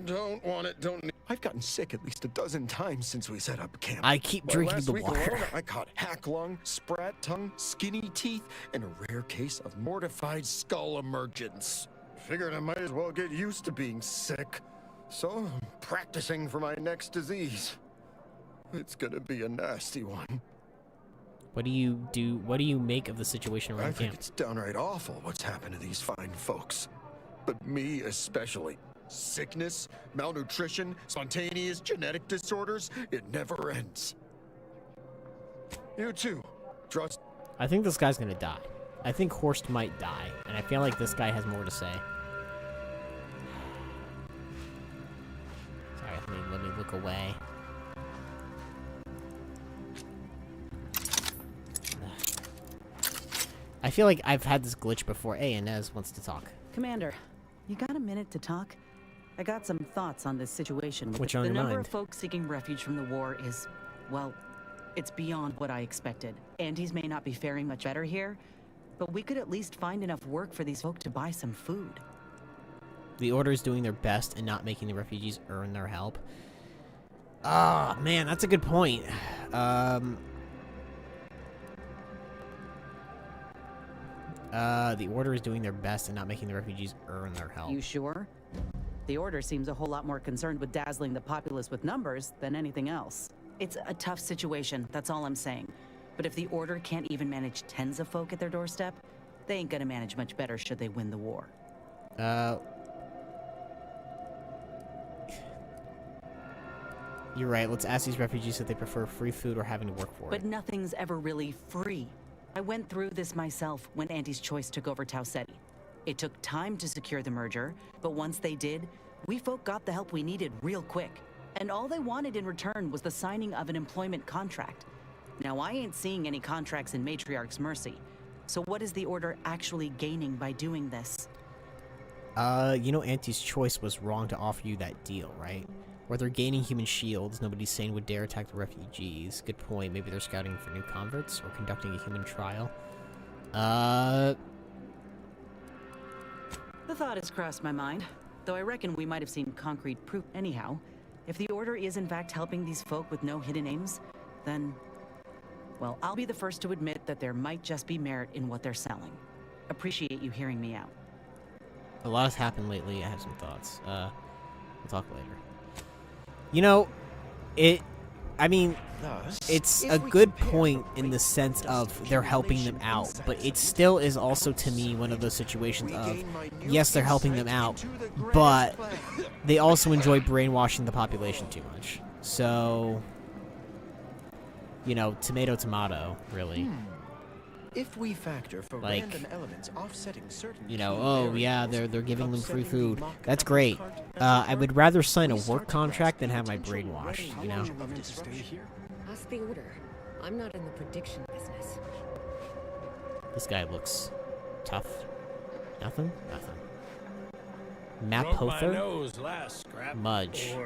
Don't want it, don't need... I've gotten sick at least a dozen times since we set up camp. I keep drinking last the week water. alone, I caught hack lung, sprat tongue, skinny teeth, and a rare case of mortified skull emergence. Figured I might as well get used to being sick. So I'm practicing for my next disease. It's gonna be a nasty one. What do you do? What do you make of the situation around I camp? think it's downright awful what's happened to these fine folks. But me especially. Sickness, malnutrition, spontaneous genetic disorders, it never ends. You too. Trust. I think this guy's gonna die. I think Horst might die, and I feel like this guy has more to say. Sorry, let me look away. I feel like I've had this glitch before. Hey, Inez wants to talk. Commander, you got a minute to talk? I got some thoughts on this situation. What's on the your number mind? of folks seeking refuge from the war is, well, it's beyond what I expected. Andes may not be faring much better here, but we could at least find enough work for these folk to buy some food. The Order is doing their best and not making the refugees earn their help. Ah, man, that's a good point. The Order is doing their best and not making the refugees earn their help. You sure? The Order seems a whole lot more concerned with dazzling the populace with numbers than anything else. It's a tough situation, that's all I'm saying. But if the Order can't even manage tens of folk at their doorstep, they ain't gonna manage much better should they win the war. You're right. Let's ask these refugees if they prefer free food or having to work for it. But nothing's ever really free. I went through this myself when Andy's Choice took over Tau Ceti. It took time to secure the merger, but once they did, we folk got the help we needed real quick. And all they wanted in return was the signing of an employment contract. Now, I ain't seeing any contracts in Matriarch's Mercy. So what is the Order actually gaining by doing this? You know Auntie's Choice was wrong to offer you that deal, right? Where they're gaining human shields, nobody sane would dare attack the refugees. Good point. Maybe they're scouting for new converts or conducting a human trial. The thought has crossed my mind, though I reckon we might have seen concrete proof anyhow. If the Order is in fact helping these folk with no hidden aims, then, well, I'll be the first to admit that there might just be merit in what they're selling. Appreciate you hearing me out. A lot has happened lately. I have some thoughts. We'll talk later. You know, it's a good point in the sense of they're helping them out, but it still is also, to me, one of those situations of, yes, they're helping them out, but they also enjoy brainwashing the population too much. So, you know, tomato, tomato, really. If we factor for like, random elements offsetting certain, you know, oh yeah, they're giving them free food. That's great. I would rather sign a work contract than have my brainwashed, you know? Ask the Order. I'm not in the prediction business. This guy looks tough. Nothing? Nothing. Broke my Mapother? nose last scrap. Mudge.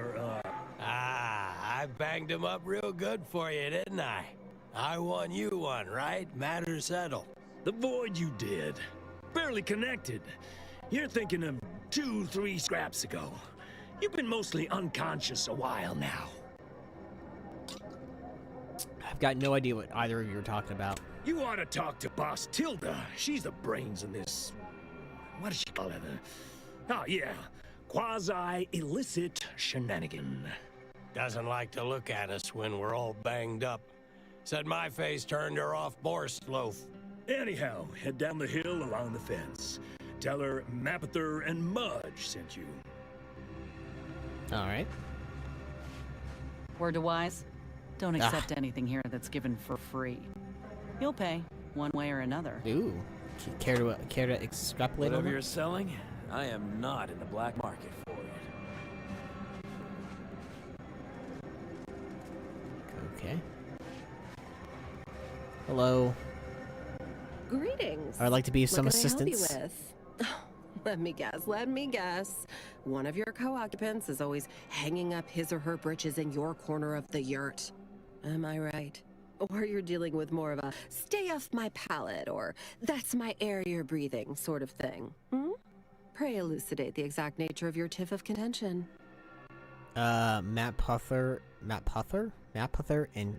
I banged him up real good for you, didn't I? I won you one, right? Matter settled. The void you did. Barely connected. You're thinking of 2-3 scraps ago. You've been mostly unconscious a while now. I've got no idea what either of you are talking about. You ought to talk to Boss Tilda. She's the brains in this... what does she call it? Oh, yeah. Quasi-illicit shenanigan. Doesn't like to look at us when we're all banged up. Said my face turned her off Borst loaf. Anyhow, head down the hill along the fence. Tell her Mapother and Mudge sent you. Alright. Word to wise? Don't accept anything here that's given for free. You'll pay, one way or another. Ooh. Care to extrapolate Whatever on you're that? selling, I am not in the black market for it. Okay. Hello. Greetings. I'd like to be of some What can I assistance. help you with? Let me guess. One of your co-occupants is always hanging up his or her britches in your corner of the yurt. Am I right? Or you're dealing with more of a stay off my palate or that's my air you're breathing sort of thing. Pray elucidate the exact nature of your tiff of contention. Matt Puther, and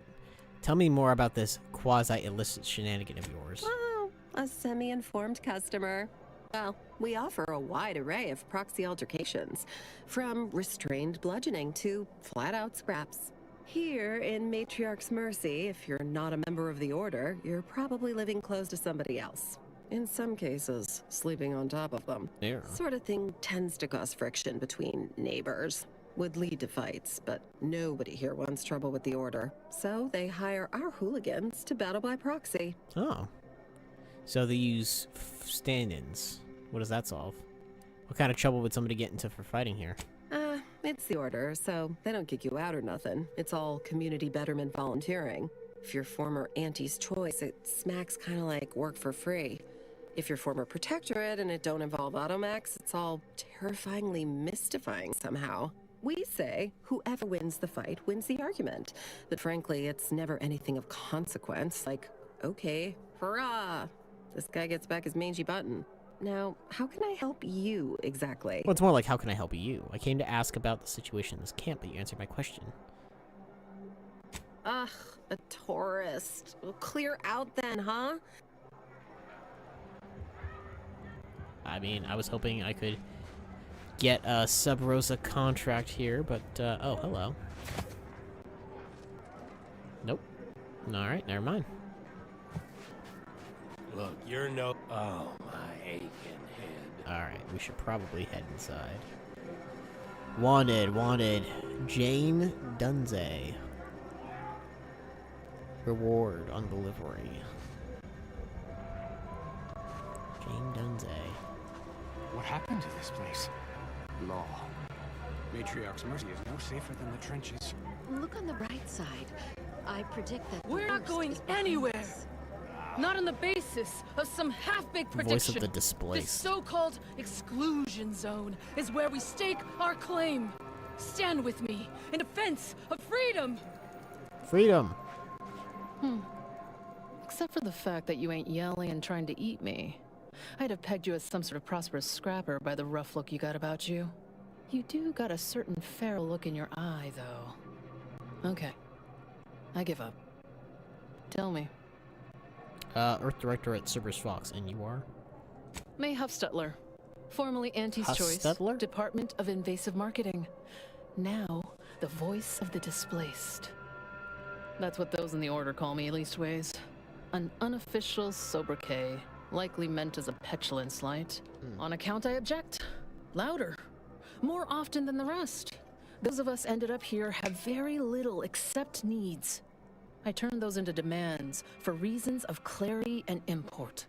tell me more about this quasi-illicit shenanigan of yours. Well, a semi-informed customer. Well, we offer a wide array of proxy altercations, from restrained bludgeoning to flat-out scraps. Here in Matriarch's Mercy, if you're not a member of the Order, you're probably living close to somebody else. In some cases, sleeping on top of them. Yeah. Sort of thing tends to cause friction between neighbors. Would lead to fights, but nobody here wants trouble with the Order. So they hire our hooligans to battle by proxy. Oh. So they use stand-ins. What does that solve? What kind of trouble would somebody get into for fighting here? It's the Order, so they don't kick you out or nothing. It's all community betterment volunteering. If you're former Auntie's Choice, it smacks kind of like work for free. If you're former Protectorate and it don't involve Automax, it's all terrifyingly mystifying somehow. We say whoever wins the fight wins the argument. But frankly, it's never anything of consequence, like, okay, hurrah, this guy gets back his mangy button. Now, how can I help you exactly? Well, it's more like, how can I help you? I came to ask about the situation in this camp, but you answered my question. Ugh, a tourist. Well, clear out then, huh? I mean, I was hoping I could get a Sub-Rosa contract here, but, oh, hello. Nope. Alright, never mind. Look, you're no... Oh, my aching head. Alright, we should probably head inside. Wanted. Jane Dunze. Reward on delivery. Jane Dunze. What happened to this place? Law. Matriarch's Mercy is no safer than the trenches. Look on the bright side. I predict that we're not going anywhere. Not on the basis of some half-baked prediction. Voice of the displaced. This so-called exclusion zone is where we stake our claim. Stand with me in defense of freedom. Freedom. Except for the fact that you ain't yelling and trying to eat me. I'd have pegged you as some sort of prosperous scrapper by the rough look you got about you. You do got a certain feral look in your eye, though. Okay. I give up. Tell me. Earth Director at CerberusFox, and you are? May Huffstutler. Formerly Auntie's Choice. Huffstutler? Department of Invasive Marketing. Now, the voice of the displaced. That's what those in the Order call me, leastways. An unofficial sobriquet, likely meant as a petulant slight. On account, I object. Louder. More often than the rest. Those of us ended up here have very little except needs. I turn those into demands for reasons of clarity and import.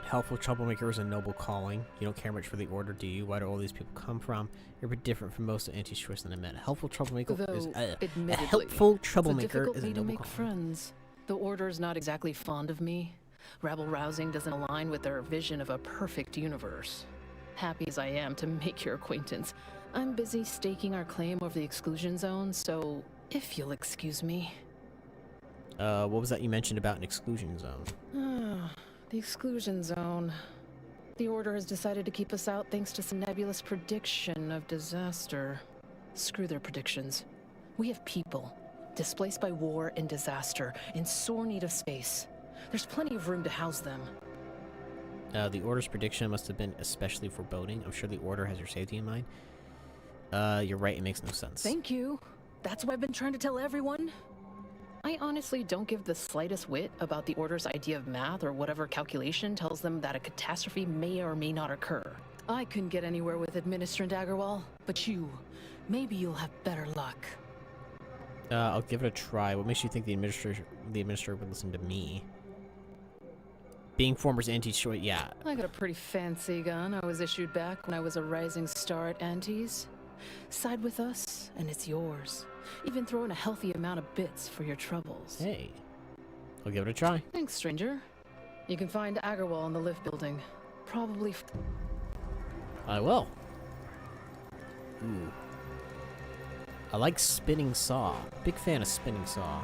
Helpful troublemaker is a noble calling. You don't care much for the Order, do you? Why do all these people come from? You're a bit different from most of Auntie's Choice than I met. A helpful troublemaker is admittedly, a helpful troublemaker it's a difficult is a way to noble make calling. friends. The Order's not exactly fond of me. Rabble-rousing doesn't align with their vision of a perfect universe. Happy as I am to make your acquaintance, I'm busy staking our claim over the exclusion zone, so if you'll excuse me. What was that you mentioned about an exclusion zone? The exclusion zone. The Order has decided to keep us out thanks to some nebulous prediction of disaster. Screw their predictions. We have people, displaced by war and disaster, in sore need of space. There's plenty of room to house them. The Order's prediction must have been especially foreboding. I'm sure the Order has your safety in mind. You're right, it makes no sense. Thank you. That's what I've been trying to tell everyone. I honestly don't give the slightest whit about the Order's idea of math or whatever calculation tells them that a catastrophe may or may not occur. I couldn't get anywhere with Administrator Daggerwall, but you, maybe you'll have better luck. I'll give it a try. What makes you think the administrator would listen to me? Being former's Auntie's Choice, yeah. I got a pretty fancy gun I was issued back when I was a rising star at Auntie's. Side with us, and it's yours. Even throw in a healthy amount of bits for your troubles. Hey, I'll give it a try. Thanks, stranger. You can find Agarwal in the lift building. Probably. I will. Ooh. I like spinning saw. Big fan of spinning saw.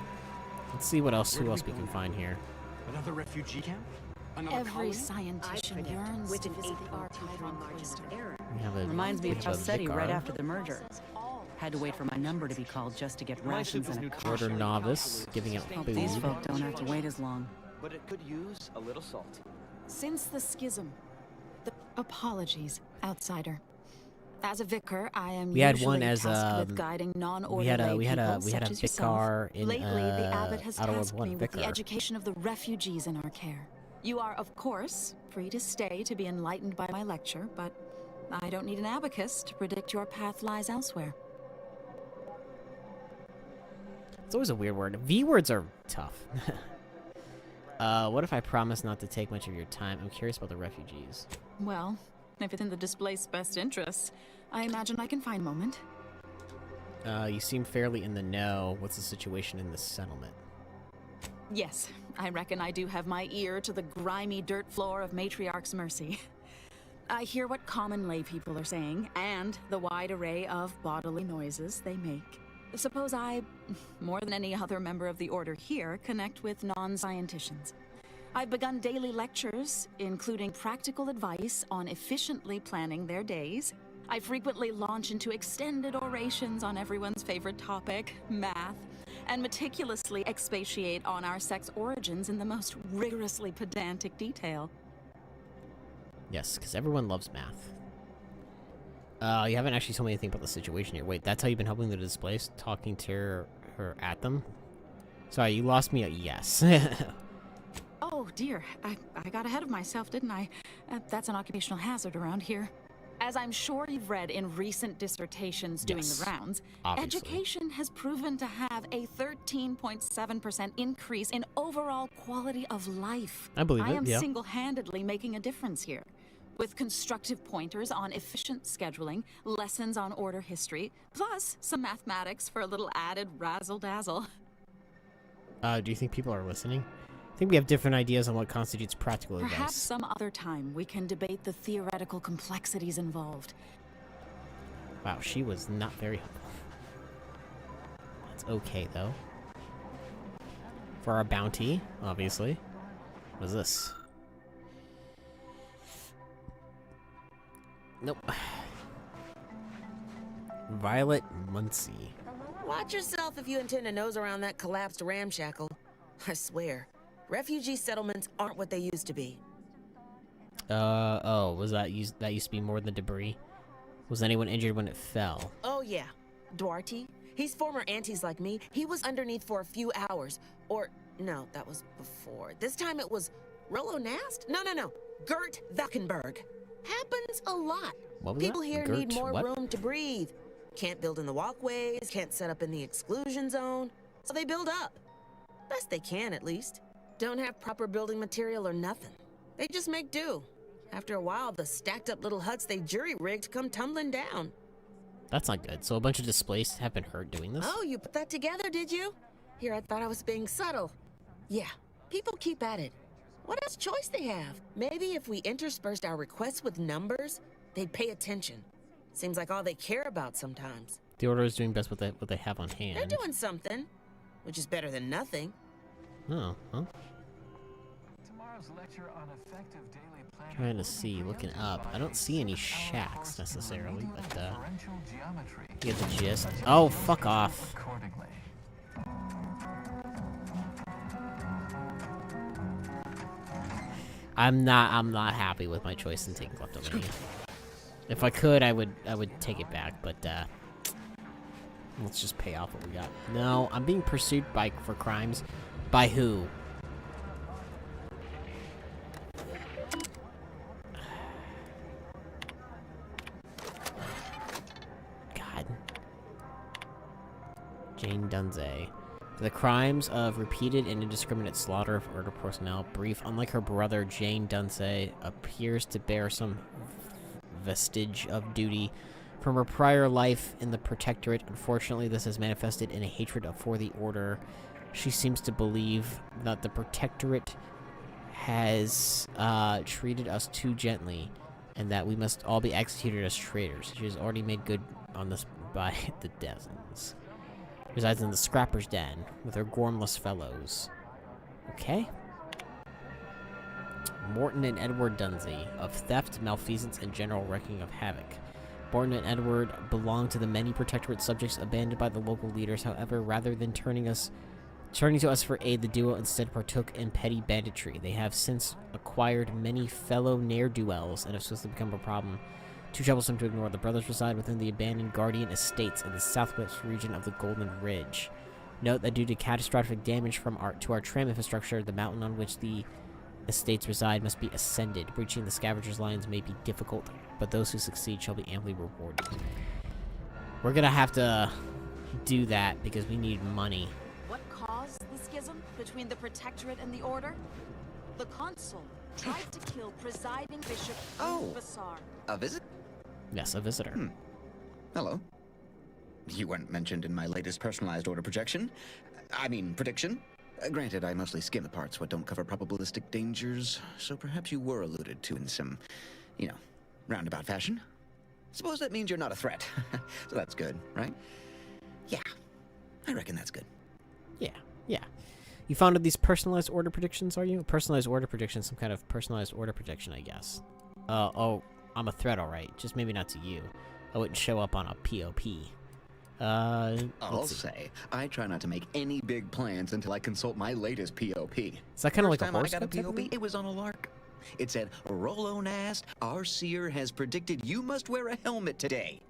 Let's see what else. Who else we can find here? Another refugee camp? Every scientician yearns to visit the archival cloister. Reminds me of we have a Tausetti right vicar. after the merger. Had to wait for my number to be called just to get rations and a car. Order novice, giving out Hope food. these folk don't have to wait as long. But it could use a little salt. Since the schism, apologies, outsider. As a vicar, I am We had usually one as tasked with guiding non-order we had a people we had a such as yourself. vicar in Lately, the abbot has Outer World tasked 1 me with the vicar. education of the refugees in our care. You are, of course, free to stay to be enlightened by my lecture, but I don't need an abacus to predict your path lies elsewhere. It's always a weird word. V words are tough. What if I promise not to take much of your time? I'm curious about the refugees. Well, if it's in the displaced's best interests, I imagine I can find a moment. You seem fairly in the know. What's the situation in this settlement? Yes, I reckon I do have my ear to the grimy dirt floor of Matriarch's Mercy. I hear what common lay people are saying, and the wide array of bodily noises they make. Suppose I, more than any other member of the Order here, connect with non-scienticians. I've begun daily lectures, including practical advice on efficiently planning their days. I frequently launch into extended orations on everyone's favorite topic, math, and meticulously expatiate on our sex origins in the most rigorously pedantic detail. Yes, because everyone loves math. You haven't actually told me anything about the situation here. Wait, that's how you've been helping the displaced? Talking to her at them? Sorry, you lost me at yes. Oh dear, I got ahead of myself, didn't I? That's an occupational hazard around here. As I'm sure you've read in recent dissertations doing the rounds, obviously. education has proven to have a 13.7% increase in overall quality of life. I believe I it, am yeah. single-handedly making a difference here. With constructive pointers on efficient scheduling, lessons on order history, plus some mathematics for a little added razzle-dazzle. Do you think people are listening? I think we have different ideas on what constitutes practical Perhaps advice. some other time we can debate the theoretical complexities involved. Wow, she was not very helpful. That's okay, though. For our bounty, obviously. What is this? Nope. Violet Muncie. Watch yourself if you intend to nose around that collapsed ramshackle. I swear, refugee settlements aren't what they used to be. Oh, was that used to be more than debris? Was anyone injured when it fell? Oh yeah, Duarte. He's former aunties like me. He was underneath for a few hours. Or, no, that was before. This time it was Rollo Nast? No. Gert Valkenberg. Happens a lot. What was People that? here Gert need more what? room to breathe. Can't build in the walkways, can't set up in the exclusion zone. So they build up. Best they can, at least. Don't have proper building material or nothing. They just make do. After a while, the stacked up little huts they jury-rigged come tumbling down. That's not good. So a bunch of displaced have been hurt doing this? Oh, you put that together, did you? Here, I thought I was being subtle. Yeah, people keep at it. What else choice they have? Maybe if we interspersed our requests with numbers, they'd pay attention. Seems like all they care about sometimes. The Order is doing best with what they have on hand. They're doing something, which is better than nothing. Oh, huh? Tomorrow's lecture on effective daily planning. Trying to see, looking up. I don't see any shacks necessarily, but Differential geometry. you get the gist. Oh, fuck off. Accordingly. I'm not happy with my choice in taking kleptomania. If I could, I would take it back, but let's just pay off what we got. No, I'm being pursued for crimes. By who? God. Jane Dunze. For the crimes of repeated and indiscriminate slaughter of Order personnel, Brief, unlike her brother Jane Dunze, appears to bear some vestige of duty from her prior life in the Protectorate. Unfortunately, this has manifested in a hatred for the Order. She seems to believe that the Protectorate has treated us too gently, and that we must all be executed as traitors. She has already made good on this by the dozens. Resides in the Scrapper's Den with her gormless fellows. Okay. Morton and Edward Dunsey, of theft, malfeasance, and general wreaking of havoc. Morton and Edward belong to the many protectorate subjects abandoned by the local leaders. However, rather than turning to us for aid, the duo instead partook in petty banditry. They have since acquired many fellow ne'er-do-wells and have swiftly become a problem too troublesome to ignore. The brothers reside within the abandoned Guardian Estates in the southwest region of the Golden Ridge. Note that due to catastrophic damage to our tram infrastructure, the mountain on which the estates reside must be ascended. Breaching the scavengers' lines may be difficult, but those who succeed shall be amply rewarded. We're gonna have to do that because we need money. What caused the schism between the Protectorate and the Order? The Consul tried to kill presiding Bishop Bassar. A visit? Yes, a visitor. Hello. You weren't mentioned in my latest personalized order prediction. Granted, I mostly skim the parts what don't cover probabilistic dangers, so perhaps you were alluded to in some, roundabout fashion. Suppose that means you're not a threat. So that's good, right? Yeah, I reckon that's good. Yeah. You founded these personalized order predictions, are you? Personalized order prediction, some kind of personalized order prediction, I guess. I'm a threat, alright. Just maybe not to you. I wouldn't show up on a POP. I'll say, I try not to make any big plans until I consult my latest POP. Is that kind of like a horoscope? I got a POP, it was on a lark. It said, Rollo Nast, our seer has predicted you must wear a helmet today.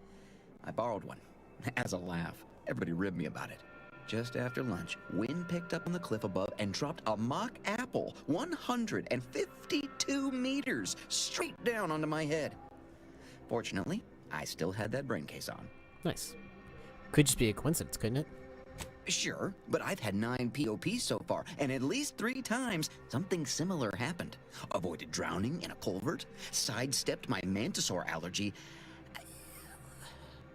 I borrowed one, as a laugh. Everybody ribbed me about it. Just after lunch, wind picked up on the cliff above and dropped a mock apple 152 meters straight down onto my head. Fortunately, I still had that brain case on. Nice. Could just be a coincidence, couldn't it? Sure, but I've had 9 POPs so far, and at least 3 times something similar happened. Avoided drowning in a culvert, sidestepped my mantisaur allergy.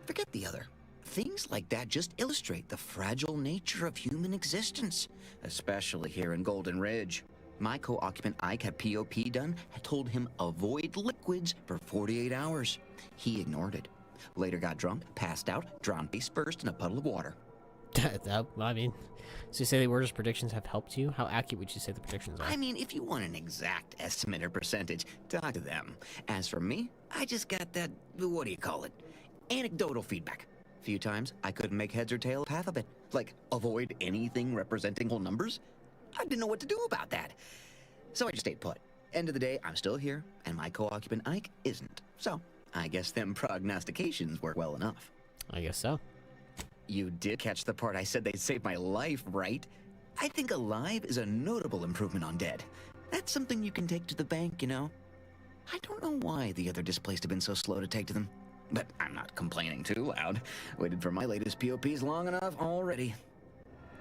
Forget the other. Things like that just illustrate the fragile nature of human existence, especially here in Golden Ridge. My co-occupant Ike had POP done, had told him avoid liquids for 48 hours. He ignored it. Later got drunk, passed out, drowned face first in a puddle of water. So you say the order's predictions have helped you? How accurate would you say the predictions are? If you want an exact estimate or percentage, talk to them. As for me, I just got that, anecdotal feedback. A few times, I couldn't make heads or tails of half of it. Like, avoid anything representing whole numbers? I didn't know what to do about that. So I just stayed put. End of the day, I'm still here, and my co-occupant Ike isn't. So, I guess them prognostications work well enough. I guess so. You did catch the part I said they'd save my life, right? I think alive is a notable improvement on dead. That's something you can take to the bank, I don't know why the other displaced have been so slow to take to them. But I'm not complaining too loud. Waited for my latest POPs long enough already.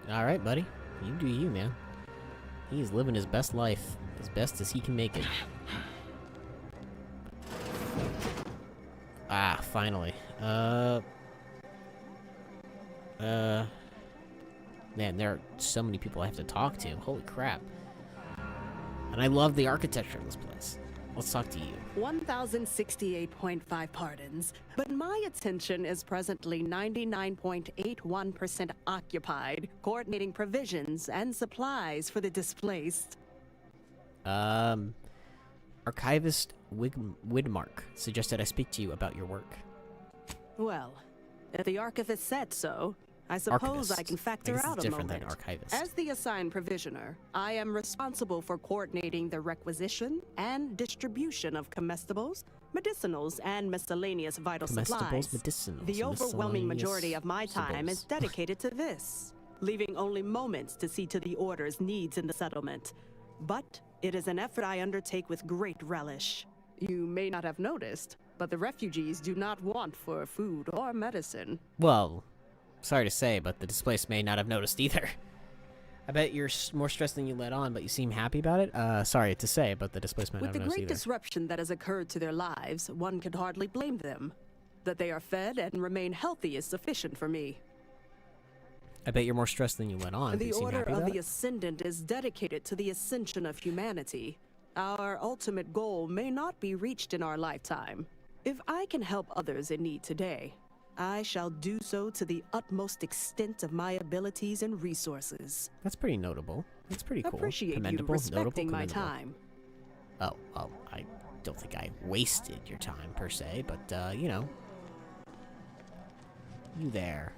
Alright, buddy. You do you, man. He's living his best life. As best as he can make it. Finally. Man, there are so many people I have to talk to. Holy crap. And I love the architecture of this place. Let's talk to you. 1,068.5 pardons, but my attention is presently 99.81% occupied, coordinating provisions and supplies for the displaced. Archivist Widmark suggested I speak to you about your work. Well, if the archivist said so, I suppose I can factor out a moment. As the assigned provisioner, I am responsible for coordinating the requisition and distribution of comestibles, medicinals, and miscellaneous vital supplies. The overwhelming majority of my time is dedicated to this, leaving only moments to see to the Order's needs in the settlement. But it is an effort I undertake with great relish. You may not have noticed, but the refugees do not want for food or medicine. Well, sorry to say, but the displaced may not have noticed either. I bet you're more stressed than you let on, but you seem happy about it. Sorry to say, but the displaced may not have noticed either. With the great disruption that has occurred to their lives, one could hardly blame them. That they are fed and remain healthy is sufficient for me. I bet you're more stressed than you let on. The Order of the Ascendant is dedicated to the ascension of humanity. Our ultimate goal may not be reached in our lifetime. If I can help others in need today, I shall do so to the utmost extent of my abilities and resources. That's pretty notable. That's pretty cool. Appreciate commendable, you respecting notable, my time. Oh, well, I don't think I wasted your time, per se, but, you know. You there.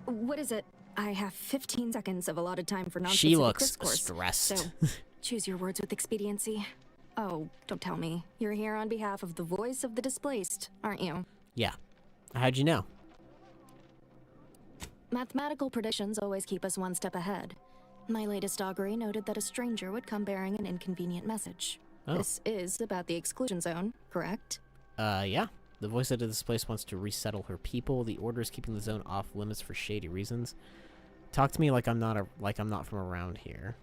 What is it? I have 15 seconds of allotted time for non-specific She looks discourse. stressed. So, choose your words with expediency. Oh, don't tell me. You're here on behalf of the voice of the displaced, aren't you? Yeah. How'd you know? Mathematical predictions always keep us one step ahead. My latest augury noted that a stranger would come bearing an inconvenient message. Oh. This is about the exclusion zone, correct? Yeah. The voice of the displaced wants to resettle her people. The order is keeping the zone off limits for shady reasons. Talk to me like I'm not from around here.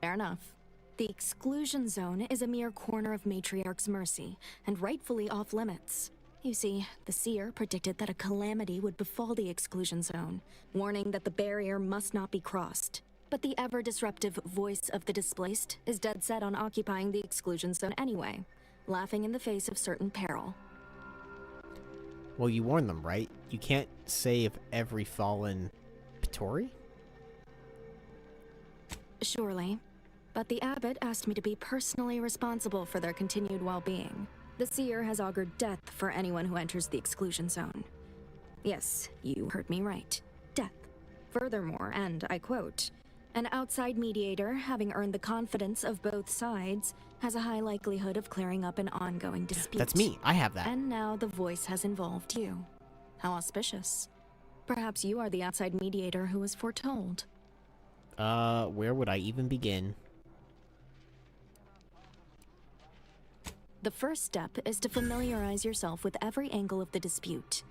Fair enough. The exclusion zone is a mere corner of Matriarch's mercy, and rightfully off limits. You see, the seer predicted that a calamity would befall the exclusion zone, warning that the barrier must not be crossed. But the ever-disruptive voice of the displaced is dead set on occupying the exclusion zone anyway, laughing in the face of certain peril. Well, you warned them, right? You can't save every fallen Tori? Surely. But the abbot asked me to be personally responsible for their continued well-being. The seer has augured death for anyone who enters the exclusion zone. Yes, you heard me right. Death. Furthermore, and I quote, an outside mediator, having earned the confidence of both sides, has a high likelihood of clearing up an ongoing dispute. That's me. I have that. And now the voice has involved you. How auspicious. Perhaps you are the outside mediator who was foretold. Where would I even begin? The first step is to familiarize yourself with every angle of the dispute.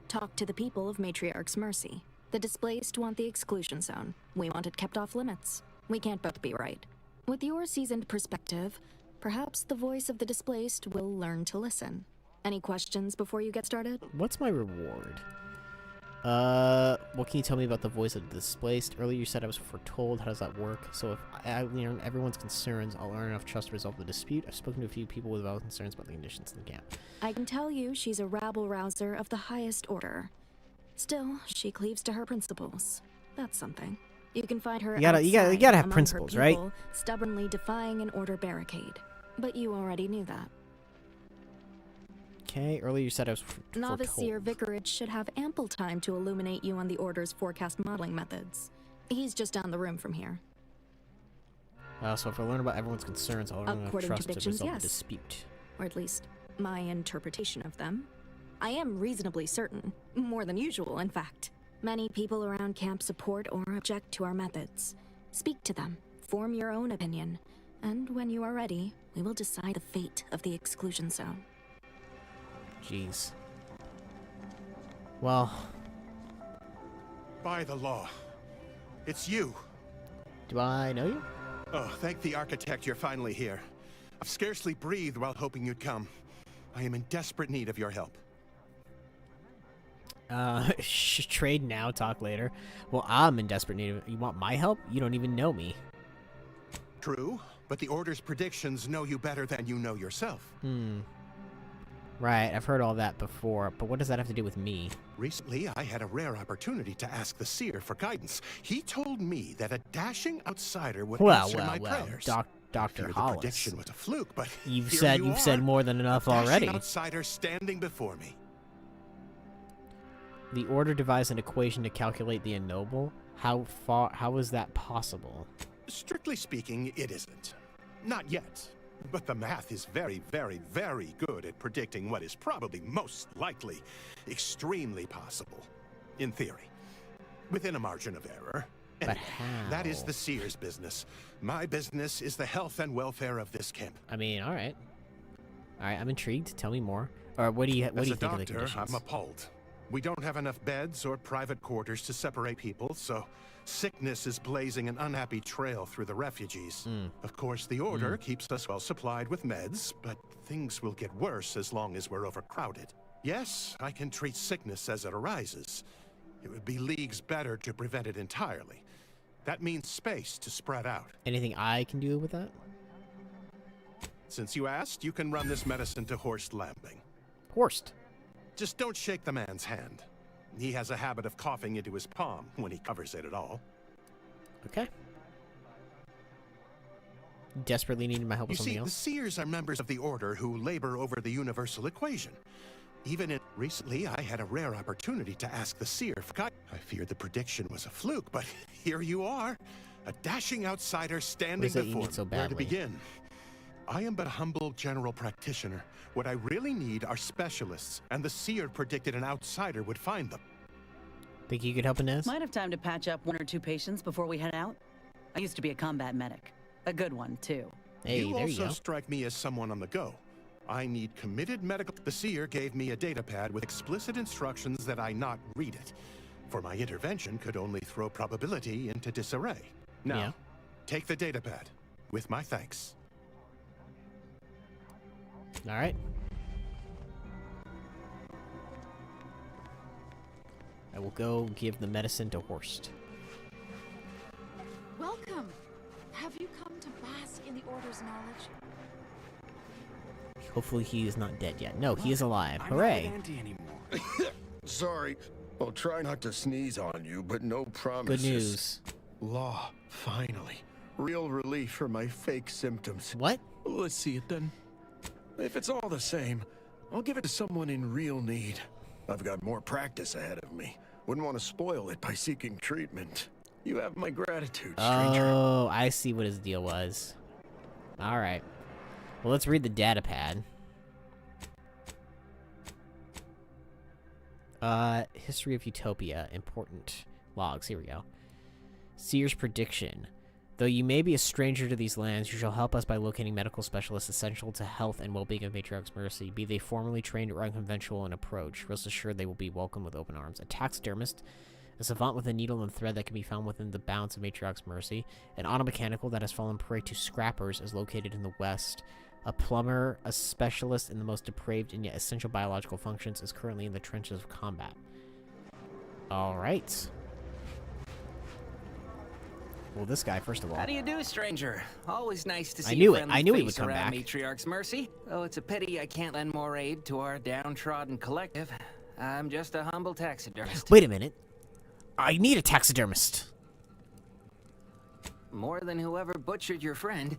Talk to the people of Matriarch's mercy. The displaced want the exclusion zone. We want it kept off limits. We can't both be right. With your seasoned perspective, perhaps the voice of the displaced will learn to listen. Any questions before you get started? What's my reward? What can you tell me about the voice of the displaced? Earlier you said I was foretold. How does that work? So if I learn everyone's concerns, I'll earn enough trust to resolve the dispute. I've spoken to a few people with valid concerns about the conditions in the camp. I can tell you she's a rabble-rouser of the highest order. Still, she cleaves to her principles. That's something. You can find her You gotta have principles, right? Stubbornly defying an order barricade. But you already knew that. Okay, earlier you said I was Novice foretold. Seer Vicarage should have ample time to illuminate you on the Order's forecast modeling methods. He's just down the room from here. So if I learn about everyone's concerns, I'll earn enough According trust to to predictions, resolve the yes. dispute. Or at least, my interpretation of them. I am reasonably certain. More than usual, in fact. Many people around camp support or object to our methods. Speak to them. Form your own opinion. And when you are ready, we will decide the fate of the exclusion zone. Jeez. Well. By the law. It's you. Do I know you? Oh, thank the architect you're finally here. I've scarcely breathed while hoping you'd come. I am in desperate need of your help. Trade now, talk later. Well, I'm in desperate need of it. You want my help? You don't even know me. True, but the Order's predictions know you better than you know yourself. Right, I've heard all that before, but what does that have to do with me? Recently, I had a rare opportunity to ask the seer for guidance. He told me that a dashing outsider would answer my prayers. Dr. The Hollis. prediction was a fluke, but You've here you said are, more than enough a dashing already. outsider standing before me. The Order devised an equation to calculate the ennoble. How is that possible? Strictly speaking, it isn't. Not yet. But the math is very, very, very good at predicting what is probably most likely extremely possible. In theory. Within a margin of error. But Anyway, how? that is the seer's business. My business is the health and welfare of this camp. I mean, all right. All right, I'm intrigued. Tell me more. Or what do you think As a of the doctor, conditions? I'm appalled. We don't have enough beds or private quarters to separate people, so sickness is blazing an unhappy trail through the refugees. Of course, the Order keeps us well supplied with meds, but things will get worse as long as we're overcrowded. Yes, I can treat sickness as it arises. It would be leagues better to prevent it entirely. That means space to spread out. Anything I can do with that? Since you asked, you can run this medicine to Horst Lambing. Horst? Just don't shake the man's hand. He has a habit of coughing into his palm when he covers it at all. Okay. Desperately needed my help with something The else. Seers are members of the Order who labor over the universal equation. Recently, I had a rare opportunity to ask the Seer for guidance. I feared the prediction was a fluke, but here you are, a dashing outsider standing before me. Where to begin? I am but a humble general practitioner. What I really need are specialists, and the Seer predicted an outsider would find them. Think you could help Inez? Might have time to patch up 1 or 2 patients before we head out. I used to be a combat medic. A good one, too. Hey, you there you also go. strike me as someone on the go. I need committed medical... The Seer gave me a data pad with explicit instructions that I not read it, for my intervention could only throw probability into disarray. Now, take the data pad, with my thanks. All right. I will go give the medicine to Horst. Welcome. Have you come to bask in the Order's knowledge? Hopefully he is not dead yet. No, he is alive. Hooray. Sorry. I'll try not to sneeze on you, but no promises. Good news. Law, finally. Real relief for my fake symptoms. What? Let's see it then. If it's all the same, I'll give it to someone in real need. I've got more practice ahead of me. Wouldn't want to spoil it by seeking treatment. You have my gratitude, stranger. Oh, I see what his deal was. All right. Well, let's read the data pad. History of Utopia. Important logs. Here we go. Seer's prediction. Though you may be a stranger to these lands, you shall help us by locating medical specialists essential to health and well-being of Matriarch's Mercy, be they formally trained or unconventional in approach. Rest assured they will be welcomed with open arms. A taxidermist, a savant with a needle and thread that can be found within the bounds of Matriarch's Mercy, an automechanical that has fallen prey to scrappers is located in the west, a plumber, a specialist in the most depraved and yet essential biological functions, is currently in the trenches of combat. Alright. Well, this guy, first of all. How do you do, stranger? Always nice to see I knew a it. friendly I knew he face would come around back. Matriarch's Mercy. Oh, it's a pity I can't lend more aid to our downtrodden collective. I'm just a humble taxidermist. Wait a minute. I need a taxidermist. More than whoever butchered your friend.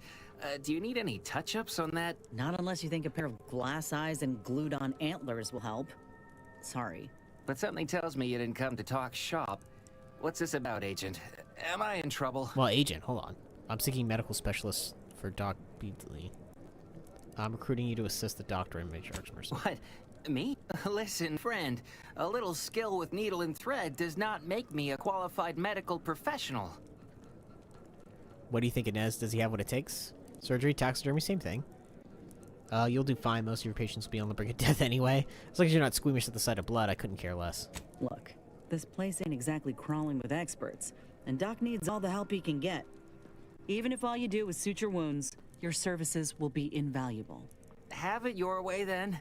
Do you need any touch-ups on that? Not unless you think a pair of glass eyes and glued-on antlers will help. Sorry. But something tells me you didn't come to talk shop. What's this about, Agent? Am I in trouble? Well, Agent, hold on. I'm seeking medical specialists for Doc Beasley. I'm recruiting you to assist the doctor in Matriarch's Mercy. What? Me? Listen, friend. A little skill with needle and thread does not make me a qualified medical professional. What do you think, Inez? Does he have what it takes? Surgery, taxidermy, same thing. You'll do fine. Most of your patients will be on the brink of death anyway. As long as you're not squeamish at the sight of blood, I couldn't care less. Look, this place ain't exactly crawling with experts, and Doc needs all the help he can get. Even if all you do is suture wounds, your services will be invaluable. Have it your way, then.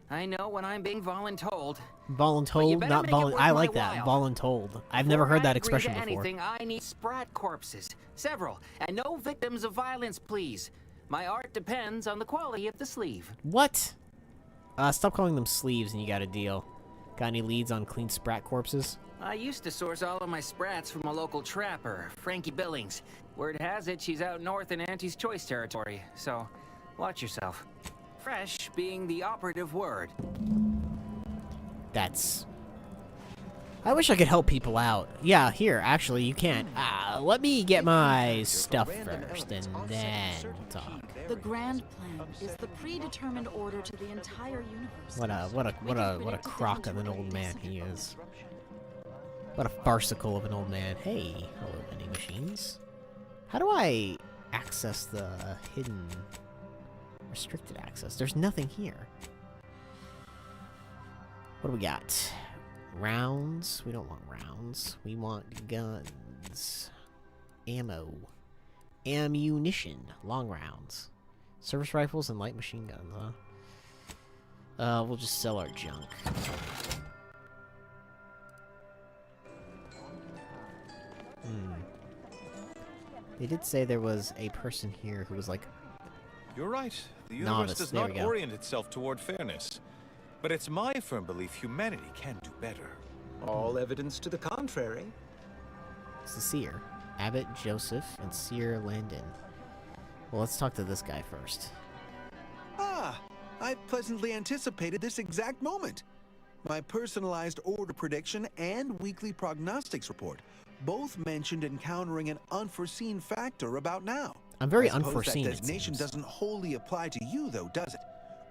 I know when I'm being voluntold. Voluntold, not volun. I like that. Voluntold. I've never heard that expression before. Anything, I need sprat corpses. Several. And no victims of violence, please. My art depends on the quality of the sleeve. What? Stop calling them sleeves and you got a deal. Got any leads on clean sprat corpses? I used to source all of my sprats from a local trapper, Frankie Billings. Word has it she's out north in Auntie's Choice territory, so watch yourself. Fresh being the operative word. That's... I wish I could help people out. Yeah, here, actually, you can't. Let me get my stuff first, and then talk. The grand plan is the predetermined order to the entire universe. What a crock of an old man he is. What a farcical of an old man. Hey, hello, vending machines. How do I access the hidden restricted access? There's nothing here. What do we got? Rounds? We don't want rounds. We want guns. Ammo. Ammunition. Long rounds. Service rifles and light machine guns, huh? We'll just sell our junk. They did say there was a person here who was like... You're right. The universe does not orient itself toward fairness. But it's my firm belief humanity can do better. All evidence to the contrary. It's the Seer. Abbott, Joseph, and Seer Landon. Well, let's talk to this guy first. Ah, I pleasantly anticipated this exact moment. My personalized order prediction and weekly prognostics report both mentioned encountering an unforeseen factor about now. I'm very I suppose unforeseen, that designation doesn't wholly apply to you, though, does it?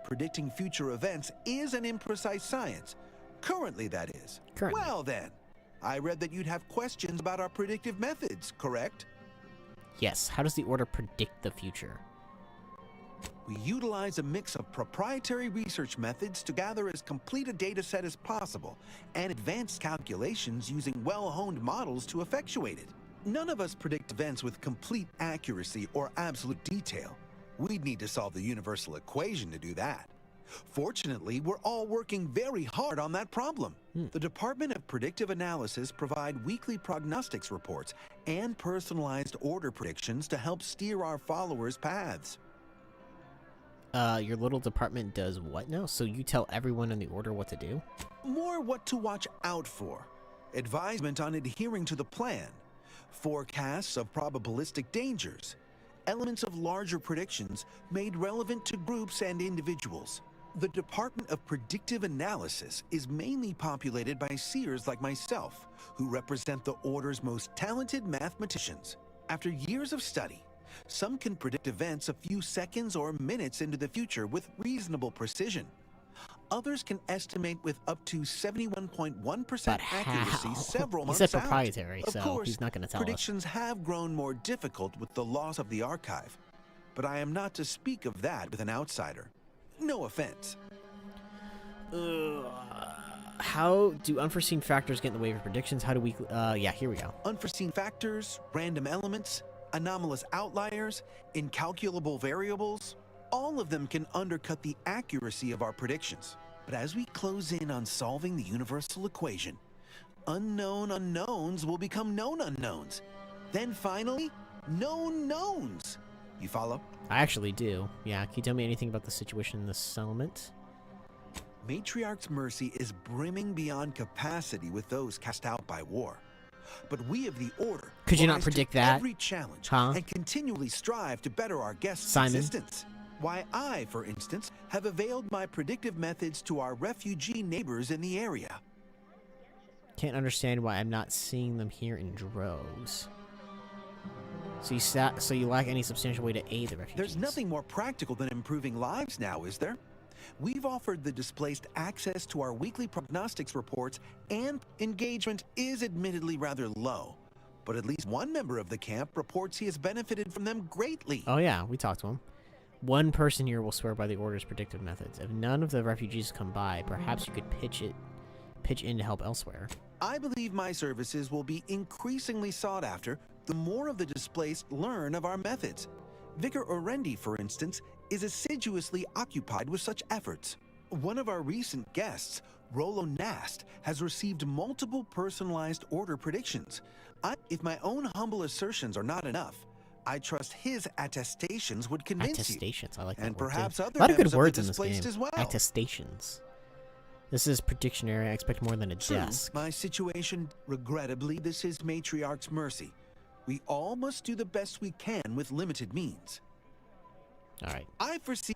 Predicting future events is an imprecise science. Currently, that is. Currently. Well, then. I read that you'd have questions about our predictive methods, correct? Yes. How does the Order predict the future? We utilize a mix of proprietary research methods to gather as complete a data set as possible, and advanced calculations using well-honed models to effectuate it. None of us predict events with complete accuracy or absolute detail. We'd need to solve the universal equation to do that. Fortunately, we're all working very hard on that problem. The Department of Predictive Analysis provide weekly prognostics reports and personalized order predictions to help steer our followers' paths. Your little department does what now? So you tell everyone in the Order what to do? More what to watch out for. Advisement on adhering to the plan. Forecasts of probabilistic dangers. Elements of larger predictions made relevant to groups and individuals. The Department of Predictive Analysis is mainly populated by seers like myself, who represent the Order's most talented mathematicians. After years of study, some can predict events a few seconds or minutes into the future with reasonable precision. Others can estimate with up to 71.1% accuracy several months out. He said proprietary, Of so course, he's not going to tell us. predictions have grown more difficult with the loss of the archive, but I am not to speak of that with an outsider. No offense. How do unforeseen factors get in the way of predictions? How do we... yeah, here we go. Unforeseen factors, random elements, anomalous outliers, incalculable variables, all of them can undercut the accuracy of our predictions. But as we close in on solving the universal equation, unknown unknowns will become known unknowns. Then finally, known knowns. You follow? I actually do. Yeah, can you tell me anything about the situation in the settlement? Matriarch's mercy is brimming beyond capacity with those cast out by war. But we of the Order could you not rise predict to that? every challenge Huh? and continually strive to better our guests' Simon? existence. Why I, for instance, have availed my predictive methods to our refugee neighbors in the area. Can't understand why I'm not seeing them here in droves. So you lack any substantial way to aid the refugees. There's nothing more practical than improving lives now, is there? We've offered the displaced access to our weekly prognostics reports, and engagement is admittedly rather low. But at least one member of the camp reports he has benefited from them greatly. Oh yeah, we talked to him. One person here will swear by the Order's predictive methods. If none of the refugees come by, perhaps you could pitch in to help elsewhere. I believe my services will be increasingly sought after the more of the displaced learn of our methods. Vicar Orendi, for instance, is assiduously occupied with such efforts. One of our recent guests, Rolo Nast, has received multiple personalized Order predictions. If my own humble assertions are not enough, I trust his attestations would convince Attestations, I like that and word perhaps too. other A lot of good members words of in the this game. displaced as well. Attestations. This is Predictionary. I expect more than a True, desk. my situation, regrettably, this is Matriarch's mercy. We all must do the best we can with limited means. All right. I foresee...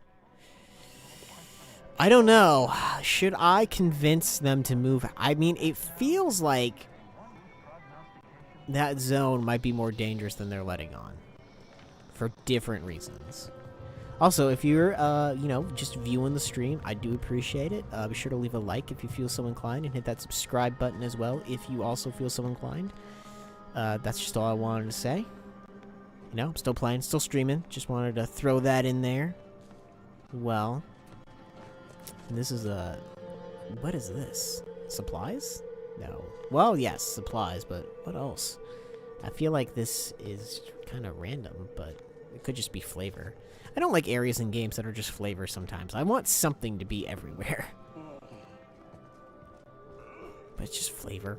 I don't know. Should I convince them to move? I mean, it feels like that zone might be more dangerous than they're letting on. For different reasons. Also, if you're, just viewing the stream, I do appreciate it. Be sure to leave a like if you feel so inclined, and hit that subscribe button as well if you also feel so inclined. That's just all I wanted to say. I'm still playing, still streaming. Just wanted to throw that in there. Well, this is what is this? Supplies? No. Well, yes, supplies, but what else? I feel like this is kind of random, but it could just be flavor. I don't like areas in games that are just flavor sometimes. I want something to be everywhere. But it's just flavor.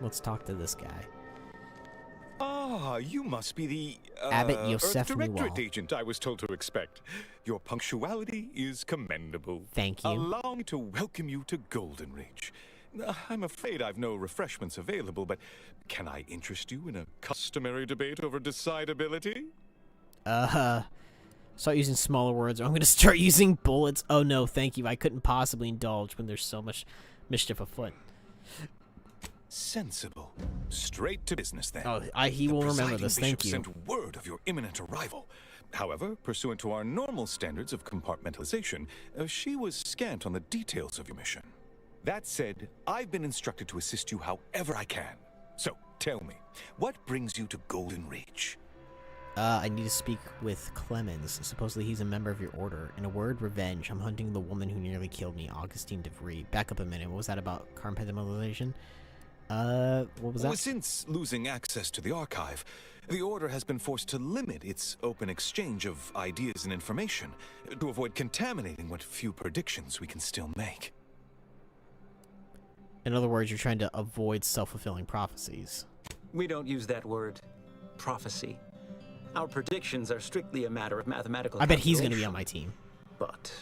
Let's talk to this guy. Ah, you must be the Abbot Earth Yosef Directorate Newall. agent I was told to expect. Your punctuality is commendable. Thank you. Allow me to welcome you to Golden Ridge. I'm afraid I've no refreshments available, but can I interest you in a customary debate over decidability? Start using smaller words, or I'm going to start using bullets. Oh no, thank you. I couldn't possibly indulge when there's so much mischief afoot. Sensible. Straight to business, then. Oh, he will remember this. Thank you. Sent word of your imminent arrival. However, pursuant to our normal standards of compartmentalization, she was scant on the details of your mission. That said, I've been instructed to assist you however I can. So, tell me, what brings you to Golden Ridge? I need to speak with Clemens. Supposedly he's a member of your order. In a word, revenge. I'm hunting the woman who nearly killed me, Augustine DeVries. Back up a minute. What was that about compartmentalization? What was that? Since losing access to the archive, the Order has been forced to limit its open exchange of ideas and information to avoid contaminating what few predictions we can still make. In other words, you're trying to avoid self-fulfilling prophecies. We don't use that word, prophecy. Our predictions are strictly a matter of mathematical I bet he's going to be on my team. But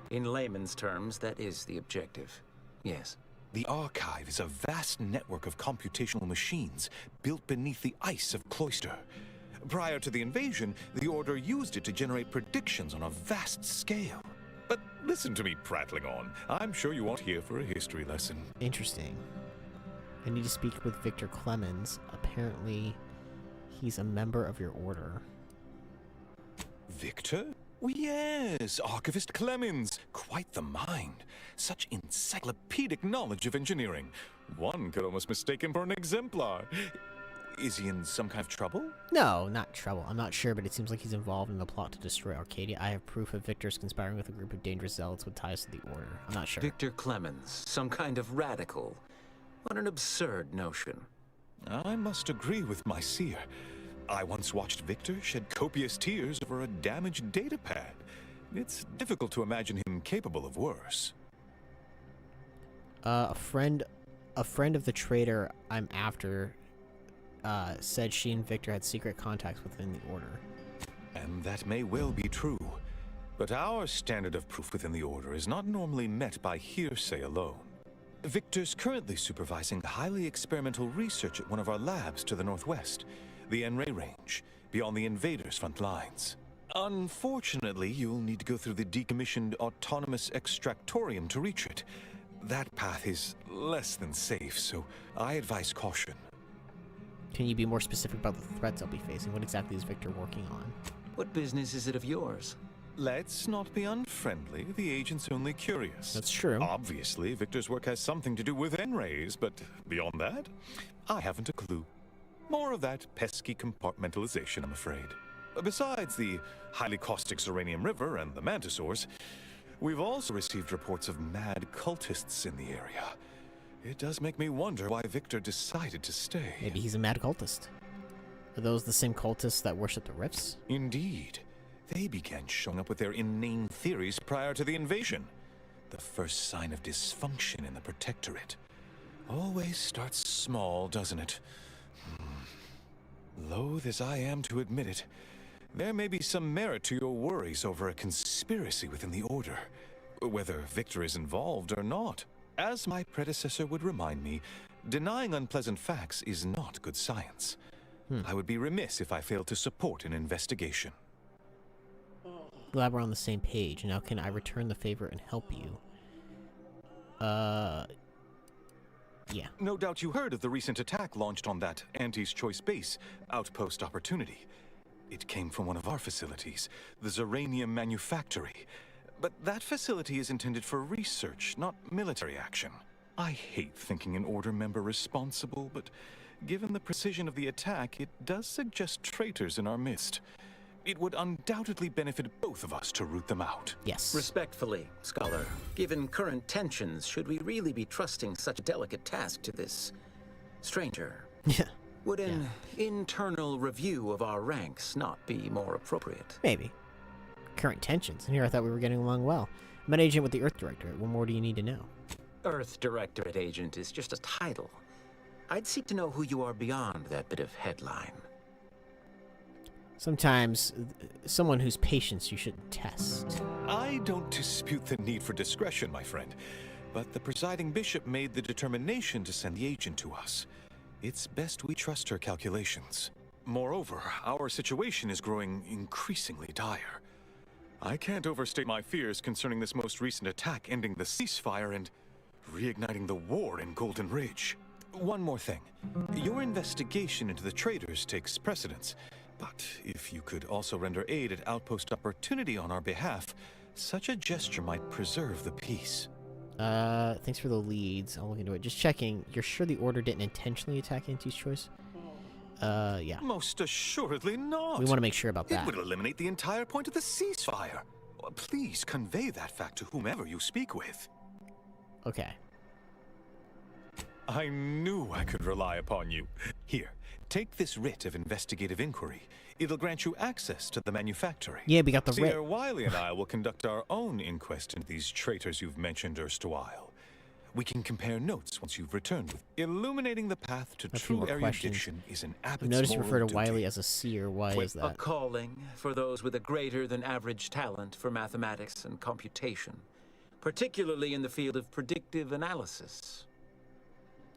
in layman's terms, that is the objective. Yes. The archive is a vast network of computational machines built beneath the ice of Cloister. Prior to the invasion, the Order used it to generate predictions on a vast scale. But listen to me prattling on. I'm sure you aren't here for a history lesson. Interesting. I need to speak with Victor Clemens. Apparently, he's a member of your order. Victor? Oh, yes, Archivist Clemens. Quite the mind. Such encyclopedic knowledge of engineering. One could almost mistake him for an exemplar. Is he in some kind of trouble? No, not trouble. I'm not sure, but it seems like he's involved in the plot to destroy Arcadia. I have proof of Victor's conspiring with a group of dangerous zealots with ties to the Order. I'm not sure. Victor Clemens, some kind of radical. What an absurd notion. I must agree with my seer. I once watched Victor shed copious tears over a damaged datapad. It's difficult to imagine him capable of worse. A friend of the traitor I'm after said she and Victor had secret contacts within the Order. And that may well be true. But our standard of proof within the Order is not normally met by hearsay alone. Victor's currently supervising highly experimental research at one of our labs to the northwest, the Enray Range, beyond the invaders' front lines. Unfortunately, you'll need to go through the decommissioned autonomous extractorium to reach it. That path is less than safe, so I advise caution. Can you be more specific about the threats I'll be facing? What exactly is Victor working on? What business is it of yours? Let's not be unfriendly. The agent's only curious. That's true. Obviously, Victor's work has something to do with N-rays, but beyond that, I haven't a clue. More of that pesky compartmentalization, I'm afraid. Besides the highly caustic Zeranium River and the Mantisaurs, we've also received reports of mad cultists in the area. It does make me wonder why Victor decided to stay. Maybe he's a mad cultist. Are those the same cultists that worship the Rifts? Indeed. They began showing up with their inane theories prior to the invasion. The first sign of dysfunction in the Protectorate. Always starts small, doesn't it? Loath as I am to admit it, there may be some merit to your worries over a conspiracy within the Order, whether Victor is involved or not. As my predecessor would remind me, denying unpleasant facts is not good science. I would be remiss if I failed to support an investigation. Glad we're on the same page. Now can I return the favor and help you? Yeah. No doubt you heard of the recent attack launched on that Auntie's Choice base, Outpost Opportunity. It came from one of our facilities, the Zeranium Manufactory. But that facility is intended for research, not military action. I hate thinking an Order member responsible, but given the precision of the attack, it does suggest traitors in our midst. It would undoubtedly benefit both of us to root them out. Yes. Respectfully, Scholar, given current tensions, should we really be trusting such a delicate task to this stranger? Yeah. Would an internal review of our ranks not be more appropriate? Maybe. Current tensions. And here I thought we were getting along well. I'm an agent with the Earth Directorate. What more do you need to know? Earth Directorate agent is just a title. I'd seek to know who you are beyond that bit of headline. Sometimes, someone whose patience you shouldn't test. I don't dispute the need for discretion, my friend. but the presiding bishop made the determination to send the agent to us. It's best we trust her calculations. Moreover, our situation is growing increasingly dire. I can't overstate my fears concerning this most recent attack ending the ceasefire and reigniting the war in Golden Ridge. One more thing. Your investigation into the traitors takes precedence, but if you could also render aid at Outpost Opportunity on our behalf, such a gesture might preserve the peace. Thanks for the leads. I'll look into it. Just checking. You're sure the Order didn't intentionally attack Auntie's Choice? Yeah. Most assuredly not. We want to make sure about that. It would eliminate the entire point of the ceasefire. Please convey that fact to whomever you speak with. Okay. I knew I could rely upon you. Here, take this writ of investigative inquiry. It'll grant you access to the manufactory. Yeah, we got the writ. Sir Wiley and I will conduct our own inquest into these traitors you've mentioned erstwhile. We can compare notes once you've returned with illuminating the path to true erudition is an abbot's Notice you moral refer to duty. Wiley as a seer. Why is A that? calling for those with a greater than average talent for mathematics and computation, particularly in the field of predictive analysis.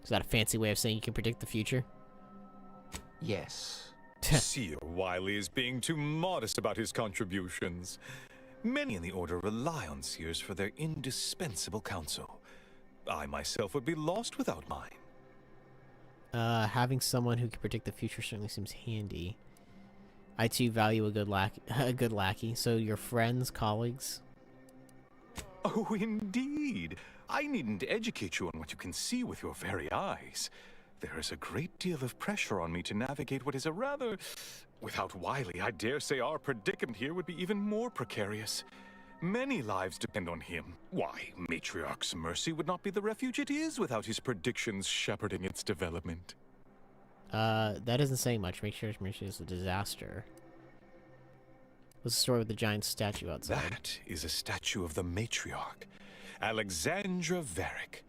Is that a fancy way of saying you can predict the future? Yes. Seer Wiley is being too modest about his contributions. Many in the Order rely on seers for their indispensable counsel. I myself would be lost without mine. Having someone who can predict the future certainly seems handy. I too value a good lackey. So your friends, colleagues? Oh, indeed. I needn't educate you on what you can see with your very eyes. There is a great deal of pressure on me to navigate what is a rather... Without Wiley, I dare say our predicament here would be even more precarious. Many lives depend on him. Why, Matriarch's Mercy would not be the refuge it is without his predictions shepherding its development. That doesn't say much. Matriarch's Mercy is a disaster. What's the story with the giant statue outside? That is a statue of the Matriarch, Alexandra Varick,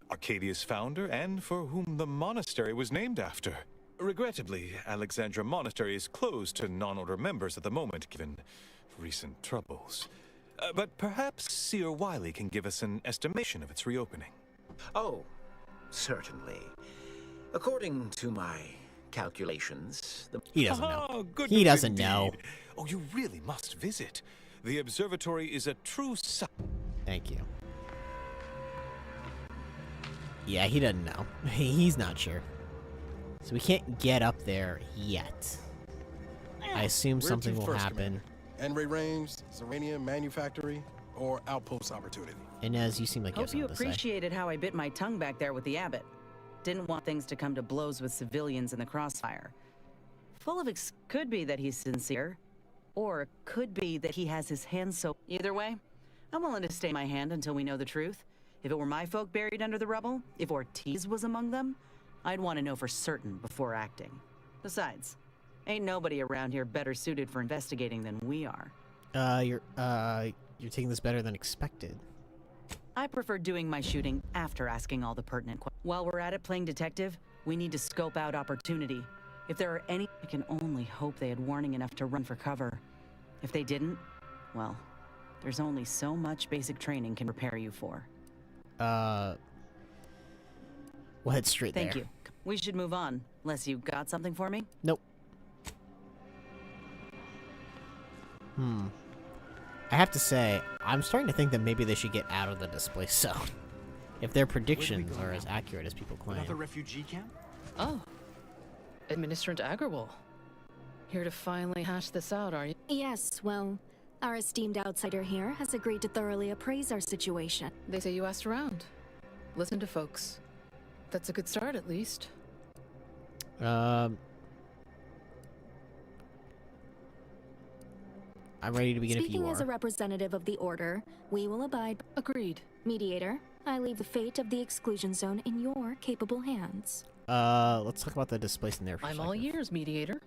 Arcadia's founder and for whom the monastery was named after. Regrettably, Alexandra Monastery is closed to non-order members at the moment, given recent troubles. But perhaps Seer Wiley can give us an estimation of its reopening. Oh, certainly. According to my calculations, He doesn't know. Good He doesn't know. indeed. Oh, you really must visit. The observatory is a true Thank you. Yeah, he doesn't know. He's not sure. So we can't get up there yet. I assume Where something to will first, happen. Commander? Enray Range, Serenium Manufactory, or Outpost Opportunity? Inez, you seem like you have Hope you something to say. appreciated how I bit my tongue back there with the abbot. Didn't want things to come to blows with civilians in the crossfire. Full of could be that he's sincere, or could be that he has his hands so... Either way, I'm willing to stay my hand until we know the truth. If it were my folk buried under the rubble, if Ortiz was among them, I'd want to know for certain before acting. Besides, ain't nobody around here better suited for investigating than we are. You're taking this better than expected. I prefer doing my shooting after asking all the pertinent questions. While we're at it playing detective, we need to scope out opportunity. If there are any, I can only hope they had warning enough to run for cover. If they didn't, well, there's only so much basic training can prepare you for. We'll head straight there. Thank you. We should move on, unless you got something for me? Nope. I have to say, I'm starting to think that maybe they should get out of the display zone. If their predictions are as accurate as people claim. Another refugee camp? Oh. Administrant Agrawal. Here to finally hash this out, are you? Yes, well, our esteemed outsider here has agreed to thoroughly appraise our situation. They say you asked around. Listen to folks. That's a good start, at least. I'm ready to begin if you Speaking are. as a representative of the Order, we will abide. Agreed. Mediator, I leave the fate of the exclusion zone in your capable hands. Let's talk about the displacement there for a I'm second. all ears, Mediator.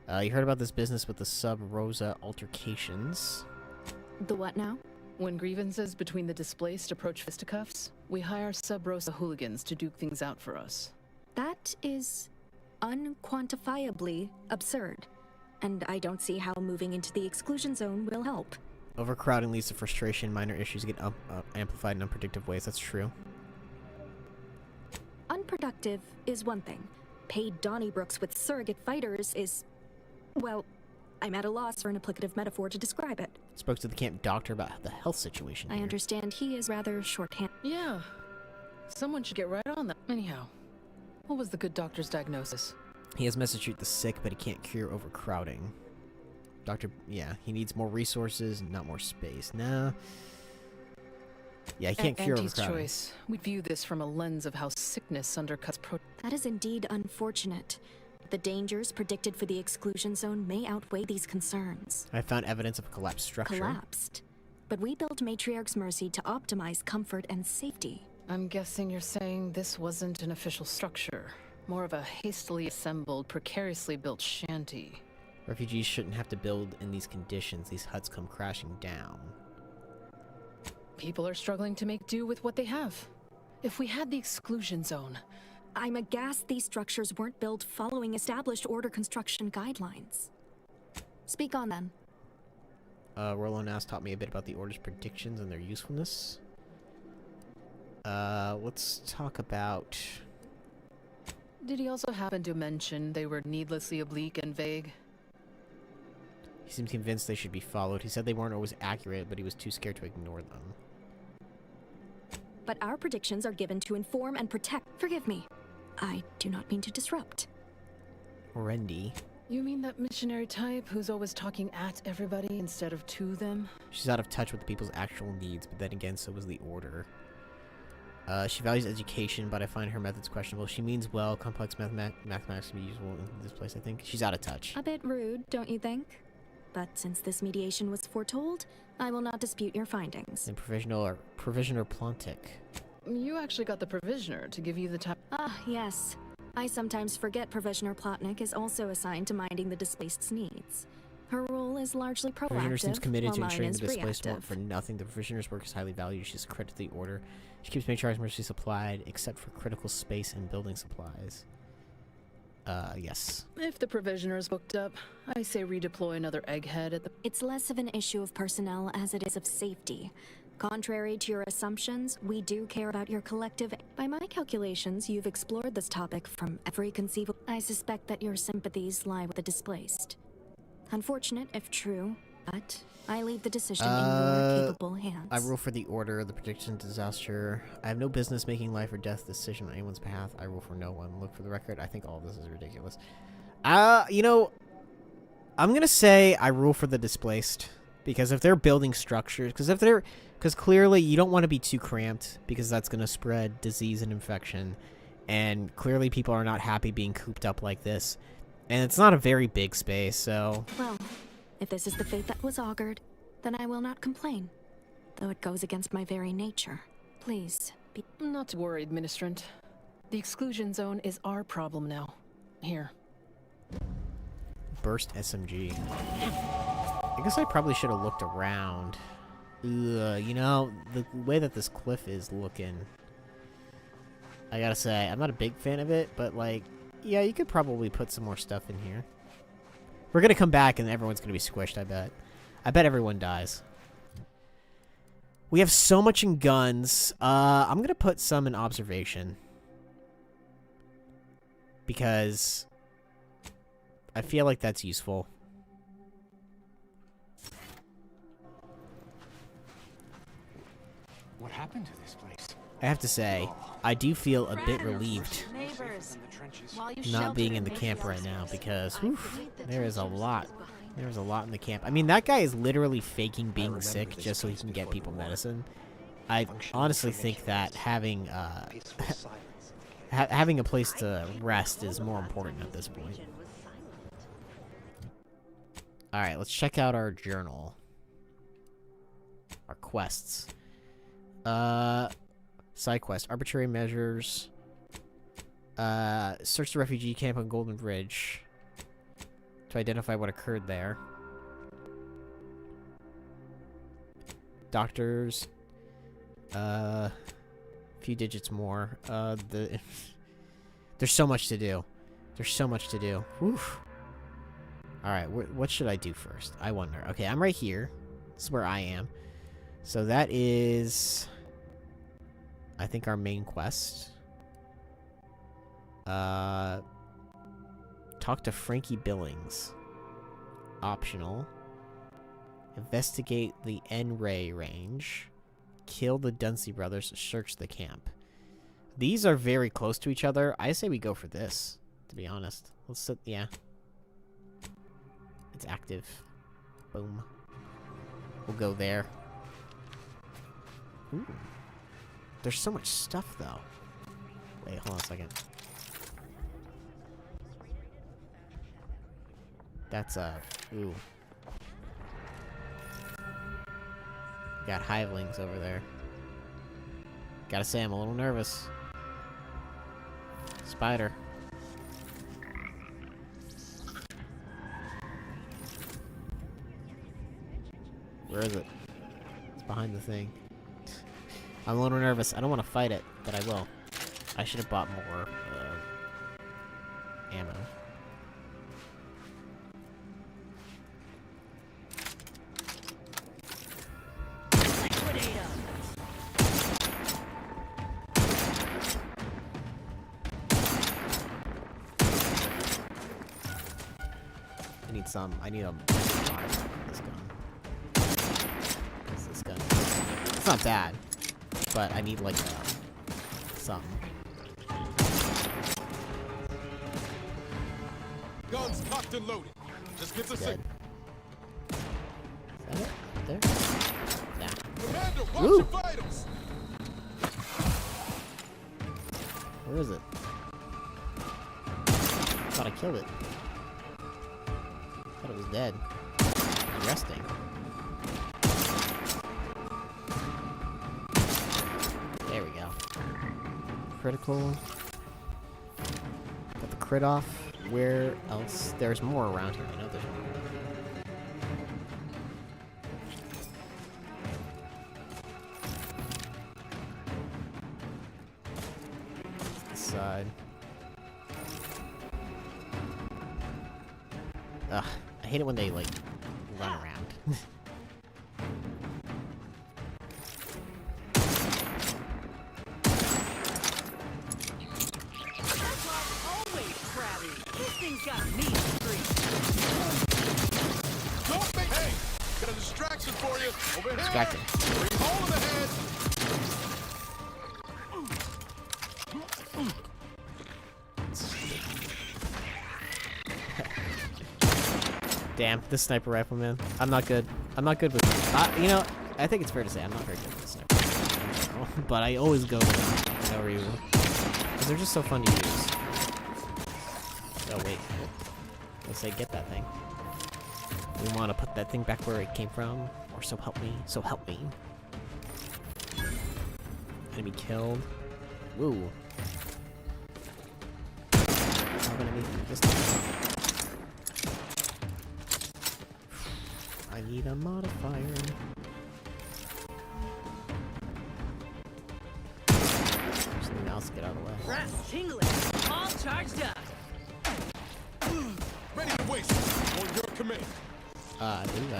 You heard about this business with the Sub Rosa altercations. The what now? When grievances between the displaced approach fisticuffs, we hire Sub Rosa hooligans to duke things out for us. That is unquantifiably absurd. And I don't see how moving into the exclusion zone will help. Overcrowding leads to frustration. Minor issues get amplified in unpredictable ways. That's true. Unproductive is one thing. Paid Donnybrooks with surrogate fighters is... well, I'm at a loss for an applicative metaphor to describe it. Spoke to the camp doctor about the health situation I here. understand he is rather shorthand. Yeah. Someone should get right on that. Anyhow, what was the good doctor's diagnosis? He has message to treat the sick, but he can't cure overcrowding. Doctor, yeah, he needs more resources, not more space. Nah. Yeah, he can't cure Auntie's overcrowding. choice. We view this from a lens of how sickness undercuts That is indeed unfortunate. The dangers predicted for the exclusion zone may outweigh these concerns. I found evidence of a collapsed structure. Collapsed? But we built Matriarch's Mercy to optimize comfort and safety. I'm guessing you're saying this wasn't an official structure. More of a hastily assembled, precariously built shanty. Refugees shouldn't have to build in these conditions. These huts come crashing down. People are struggling to make do with what they have. If we had the exclusion zone... I'm aghast these structures weren't built following established order construction guidelines. Speak on them. Roland Nass taught me a bit about the Order's predictions and their usefulness. Let's talk about... Did he also happen to mention they were needlessly oblique and vague? He seemed convinced they should be followed. He said they weren't always accurate, but he was too scared to ignore them. But our predictions are given to inform and protect. Forgive me. I do not mean to disrupt. Randy. You mean that missionary type who's always talking at everybody instead of to them? She's out of touch with the people's actual needs, but then again, so was the Order. She values education, but I find her methods questionable. She means well. Complex mathematics can be useful in this place, I think. She's out of touch. A bit rude, don't you think? But since this mediation was foretold, I will not dispute your findings. And Provisioner Plontic. You actually got the Provisioner to give you the time. Ah, yes. I sometimes forget Provisioner Plotnik is also assigned to minding the displaced's needs. Her role is largely proactive, Provisioner seems committed to while ensuring mine the is displaced reactive. work for nothing. The Provisioner's work is highly valued. She's a credit to the Order. She keeps Matriarch's Mercy supplied, except for critical space and building supplies. Yes. If the Provisioner's booked up, I say redeploy another egghead at the... It's less of an issue of personnel as it is of safety. Contrary to your assumptions, we do care about your collective... By my calculations, you've explored this topic from every conceivable... I suspect that your sympathies lie with the displaced. Unfortunate, if true, but I leave the decision in your capable hands. I rule for the Order, the prediction disaster. I have no business making life or death decision on anyone's behalf. I rule for no one. Look, for the record, I think all of this is ridiculous. You know, I'm gonna say I rule for the displaced. Because if they're building structures, because clearly you don't want to be too cramped, because that's gonna spread disease and infection. And clearly people are not happy being cooped up like this. And it's not a very big space, so... Well, if this is the fate that was augured, then I will not complain. Though it goes against my very nature. Please, be... Not to worry, Administrant. The exclusion zone is our problem now. Here. Burst SMG. I guess I probably should have looked around. Ugh, you know, the way that this cliff is looking... I gotta say, I'm not a big fan of it, but like... Yeah, you could probably put some more stuff in here. We're gonna come back and everyone's gonna be squished, I bet. I bet everyone dies. We have so much in guns. I'm gonna put some in observation. Because I feel like that's useful. What happened to this place? I have to say, I do feel a bit relieved not being in the camp right now, because whew, there is a lot. There's a lot in the camp. I mean, that guy is literally faking being sick just so he can get people medicine. I honestly think that having having a place to rest is more important at this point. Alright, let's check out our journal. Our quests. Side quest. Arbitrary measures. Search the refugee camp on Golden Ridge to identify what occurred there. Doctors. Few digits more. There's so much to do. There's so much to do. Whew. Alright, what should I do first? I wonder. Okay, I'm right here. This is where I am. So that is, I think, our main quest. Talk to Frankie Billings. Optional. Investigate the N-Ray range. Kill the Dunsey brothers. Search the camp. These are very close to each other. I say we go for this, to be honest. Let's sit, yeah. It's active. Boom. We'll go there. Ooh. There's so much stuff, though. Wait, hold on a second. That's, ooh. Got hivelings over there. Gotta say, I'm a little nervous. Spider. Where is it? It's behind the thing. I'm a little nervous. I don't want to fight it, but I will. I should have bought more ammo. I need some. I need a this gun. What's this gun? It's not bad, but I need like some. Guns cocked and loaded. Just get the signal. Is that it? There? Nah. Commander, watch Woo! your vitals. Where is it? I thought I killed it. I thought it was dead. It was resting. There we go. Critical. Got the crit off. Where else? There's more around here. I know there's more. This side. Ugh. I hate it when they, like, run around. Don't make. Hey, got a distraction for you. Over here. Distracting. Hole in the head. Damn, this sniper rifle, man. I'm not good. I'm not good with. You know, I think it's fair to say I'm not very good with sniper rifles in general, but I always go with them for no reason. Because they're just so fun to use. Oh wait, let's say get that thing. We want to put that thing back where it came from, or so help me. So help me. Enemy killed. Woo. Enemy this time. I need a modifier. Something else to get out of the way. Brass tingling, all charged up. Ready to waste. On your command. I believe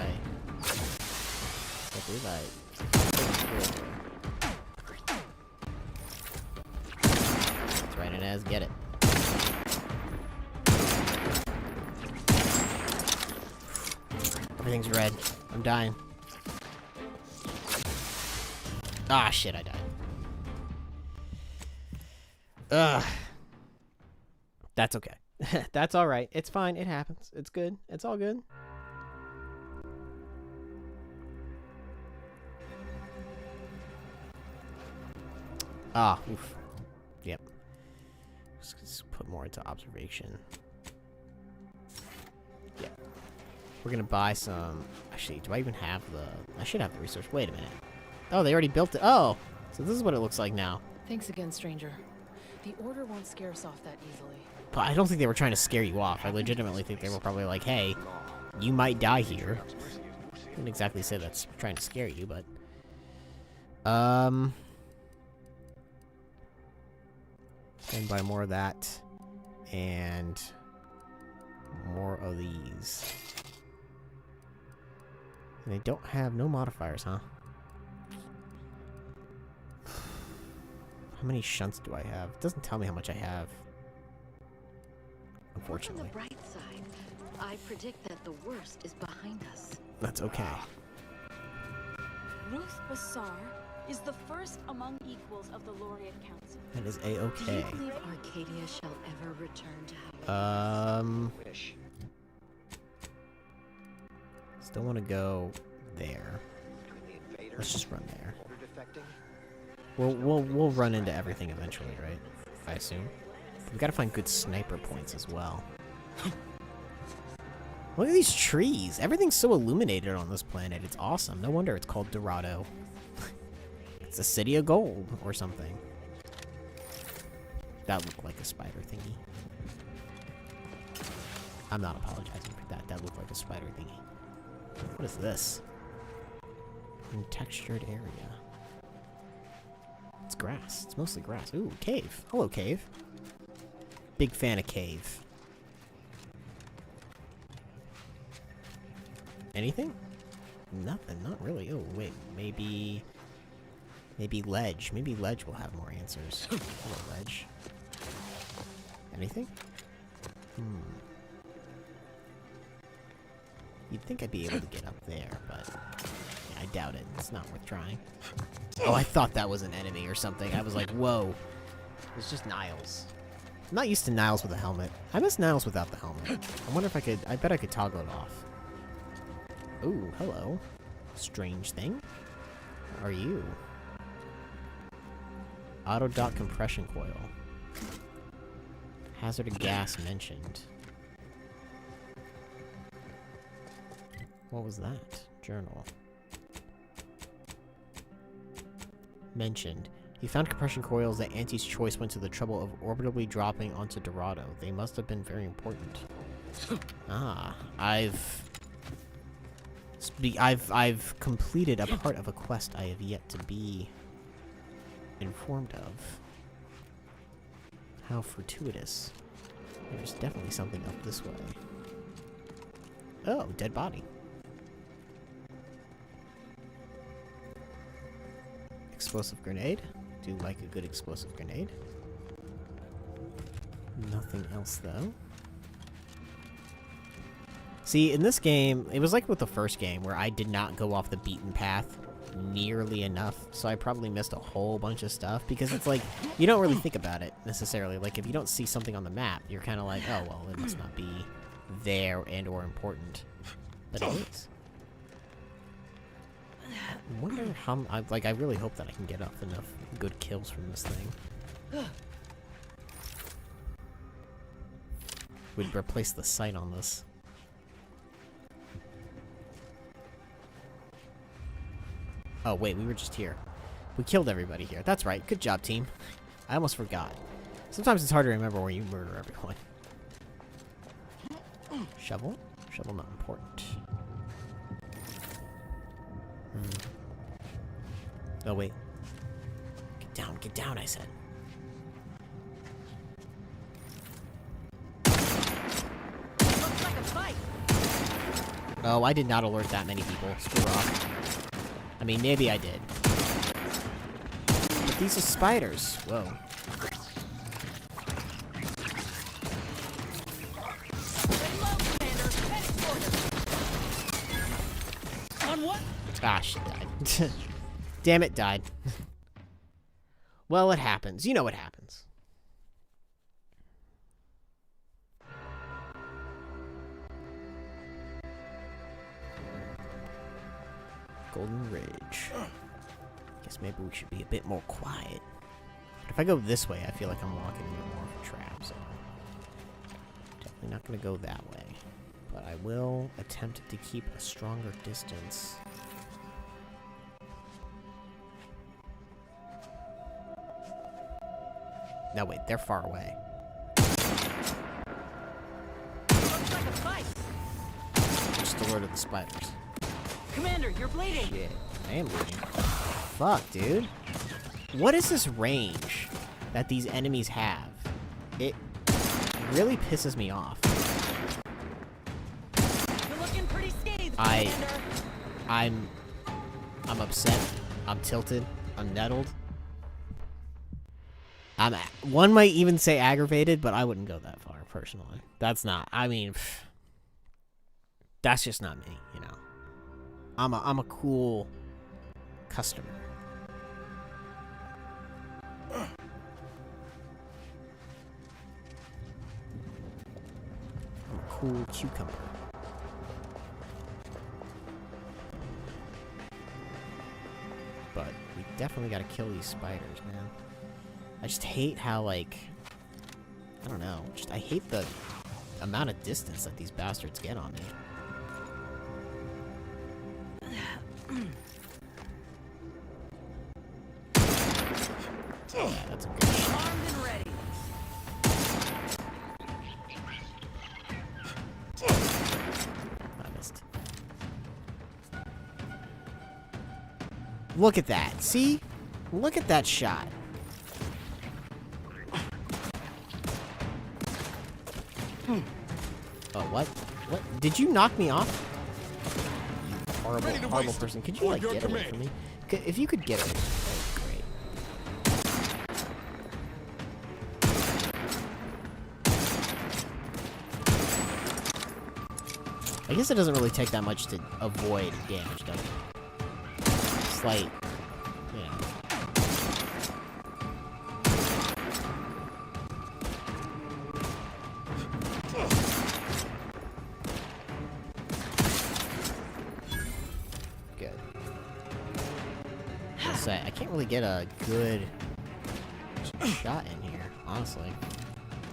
That's right, Inez, get it. Everything's red. I'm dying. Ah, shit, I died. Ugh. That's okay. That's alright. It's fine. It happens. It's good. It's all good. Ah, oof. Yep. Let's put more into observation. Yeah. We're gonna buy some... Actually, do I even have the... I should have the resource. Wait a minute. Oh, they already built it. Oh! So this is what it looks like now. Thanks again, stranger. The Order won't scare us off that easily. But I don't think they were trying to scare you off. I legitimately think they were probably like, hey, you might die here. I wouldn't exactly say that's trying to scare you, but... And buy more of that. And... more of these. They don't have no modifiers, huh? How many shunts do I have? It doesn't tell me how much I have. Unfortunately. On the bright side, I predict that the worst is behind us. That's okay. Ruth Bassar is the first among equals of the Laureate Council. That is Do you A-okay. believe Arcadia shall ever return to how Still want to go there. Let's just run there. We'll run into everything eventually, right? I assume. We gotta find good sniper points as well. Look at these trees. Everything's so illuminated on this planet. It's awesome. No wonder it's called Dorado. It's a city of gold or something. That looked like a spider thingy. I'm not apologizing for that. That looked like a spider thingy. What is this? Untextured area. It's grass. It's mostly grass. Ooh, cave. Hello, cave. Big fan of cave. Anything? Nothing. Not really. Oh, wait. Maybe ledge. Maybe ledge will have more answers. Hello, ledge. Anything? You'd think I'd be able to get up there, but yeah, I doubt it. It's not worth trying. Oh, I thought that was an enemy or something. I was like, whoa. It's just Niles. I'm not used to Niles with a helmet. I miss Niles without the helmet. I wonder if I could... I bet I could toggle it off. Ooh, hello. Strange thing. What are you? Auto dot compression coil. Hazard of gas mentioned. What was that? Journal. Mentioned. He found compression coils that Auntie's Choice went to the trouble of orbitably dropping onto Dorado. They must have been very important. I've completed a part of a quest I have yet to be informed of. How fortuitous. There's definitely something up this way. Oh, dead body. Explosive grenade. Do like a good explosive grenade. Nothing else, though. See, in this game, it was like with the first game, where I did not go off the beaten path nearly enough, so I probably missed a whole bunch of stuff, because it's like, you don't really think about it, necessarily. Like, if you don't see something on the map, you're kind of like, oh, well, it must not be there and or important. But it is. I wonder how... I really hope that I can get up enough good kills from this thing. We'd replace the sight on this. Oh, wait, we were just here. We killed everybody here. That's right. Good job, team. I almost forgot. Sometimes it's hard to remember where you murder everyone. Shovel? Shovel not important. Oh, wait. Get down, I said. Looks like a fight. Oh, I did not alert that many people. Screw off. I mean, maybe I did. But these are spiders. Whoa. On what? Ah, she died. Damn it, died. Well, it happens. You know what happens. Golden Ridge. Guess maybe we should be a bit more quiet. But if I go this way, I feel like I'm walking into more of a trap, so... Definitely not gonna go that way. But I will attempt to keep a stronger distance. No, wait, they're far away. Looks like a fight. Just alerted the spiders. Commander, you're bleeding. Shit, I am bleeding. Fuck, dude. What is this range that these enemies have? It really pisses me off. You're looking pretty scathed, I I'm upset. I'm tilted. I'm nettled. One might even say aggravated, but I wouldn't go that far, personally. That's not, I mean, that's just not me, you know. I'm a cool customer. I'm a cool cucumber. But we definitely gotta kill these spiders, man. I just hate how, like, I don't know. I hate the amount of distance that these bastards get on me. Yeah, that's a good shot. Armed and ready. I missed. Look at that. See? Look at that shot. Oh, what? What? Did you knock me off? You horrible, horrible person. Could you, like, get away from me? If you could get away from me, that would be great. I guess it doesn't really take that much to avoid damage, does it? It's like, you know. Good. I can't really get a good shot in here, honestly.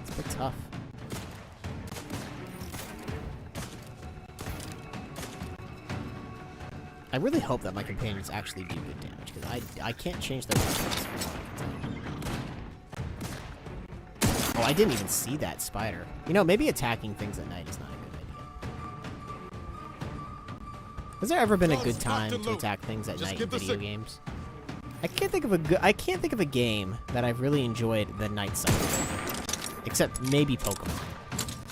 It's a bit tough. I really hope that my companions actually do good damage, because I can't change their weapons from what I can tell. Oh, I didn't even see that spider. You know, maybe attacking things at night is not a good idea. Has there ever been a good time to attack things at night in video games? I can't think of a game that I've really enjoyed the night cycle, except maybe Pokemon.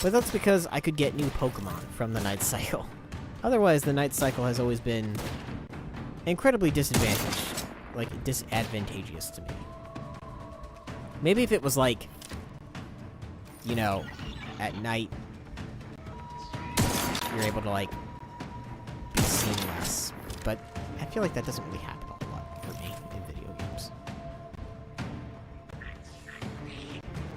But that's because I could get new Pokemon from the night cycle. Otherwise, the night cycle has always been incredibly disadvantageous to me. Maybe if it was like, you know, at night, you're able to, like, be seen less. But I feel like that doesn't really happen a lot for me in video games.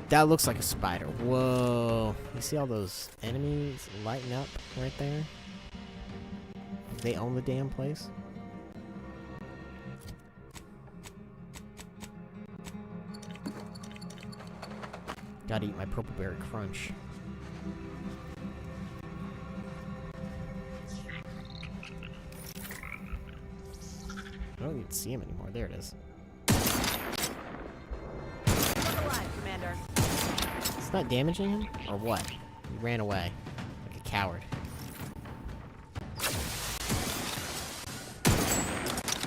That looks like a spider. Whoa. You see all those enemies lighting up right there? They own the damn place. Gotta eat my purple berry crunch. I don't even see him anymore. There it is. Look alive, Commander. It's not damaging him? Or what? He ran away. Like a coward.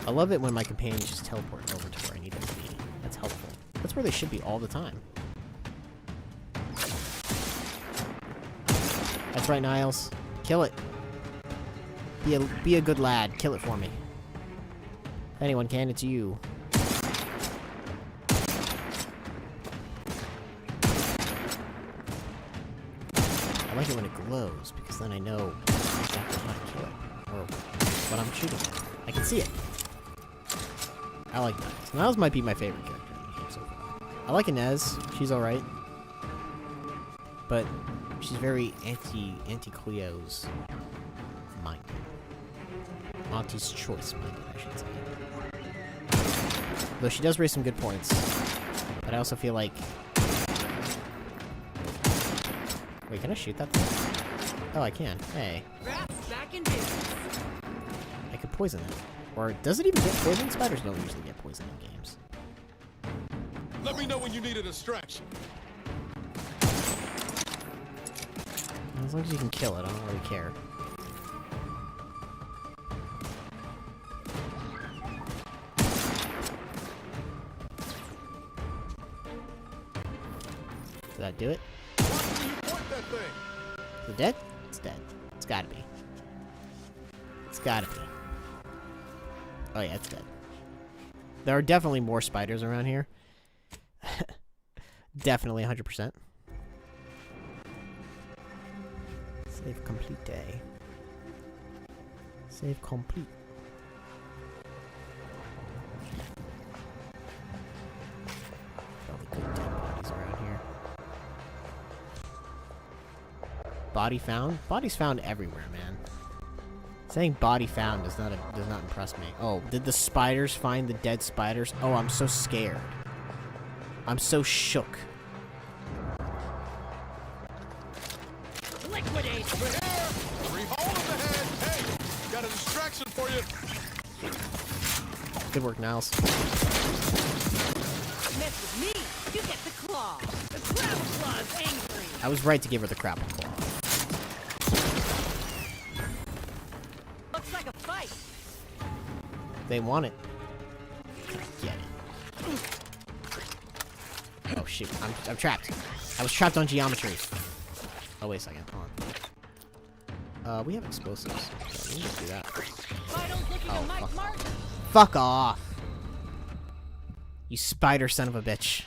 I love it when my companions just teleport over to where I need them to be. That's helpful. That's where they should be all the time. That's right, Niles. Kill it. Be a good lad. Kill it for me. If anyone can, it's you. I like it when it glows, because then I know exactly how to kill it. Or what I'm shooting at. I can see it. I like Niles. Niles might be my favorite character in the game so far. I like Inez. She's alright. But she's very anti-Cleo's minded. Monty's choice minded, I should say. Though she does raise some good points. But I also feel like... Wait, can I shoot that thing? Oh, I can. Hey. Back in business. I could poison it. Or does it even get poisoned? Spiders don't usually get poisoned in games. Let me know when you need a distraction. As long as you can kill it, I don't really care. Did that do it? Is it dead? It's dead. It's gotta be. It's gotta be. Oh yeah, it's dead. There are definitely more spiders around here. Definitely 100%. Save complete day. Save complete. All the good dead bodies around here. Body found? Bodies found everywhere, man. Saying body found does not impress me. Oh, did the spiders find the dead spiders? Oh, I'm so scared. I'm so shook. Liquidate! Over here! 3 hole in the head! Hey! Got a distraction for you! Good work, Niles. Mess with me, you get the claw. The crab claw's angry. I was right to give her the crapple claw. Looks like a fight. They want it. Get it. Oh shoot, I'm trapped. I was trapped on geometry. Oh wait a second, hold on. We have explosives, so we can just do that. Oh, fuck. Fuck off! You spider son of a bitch.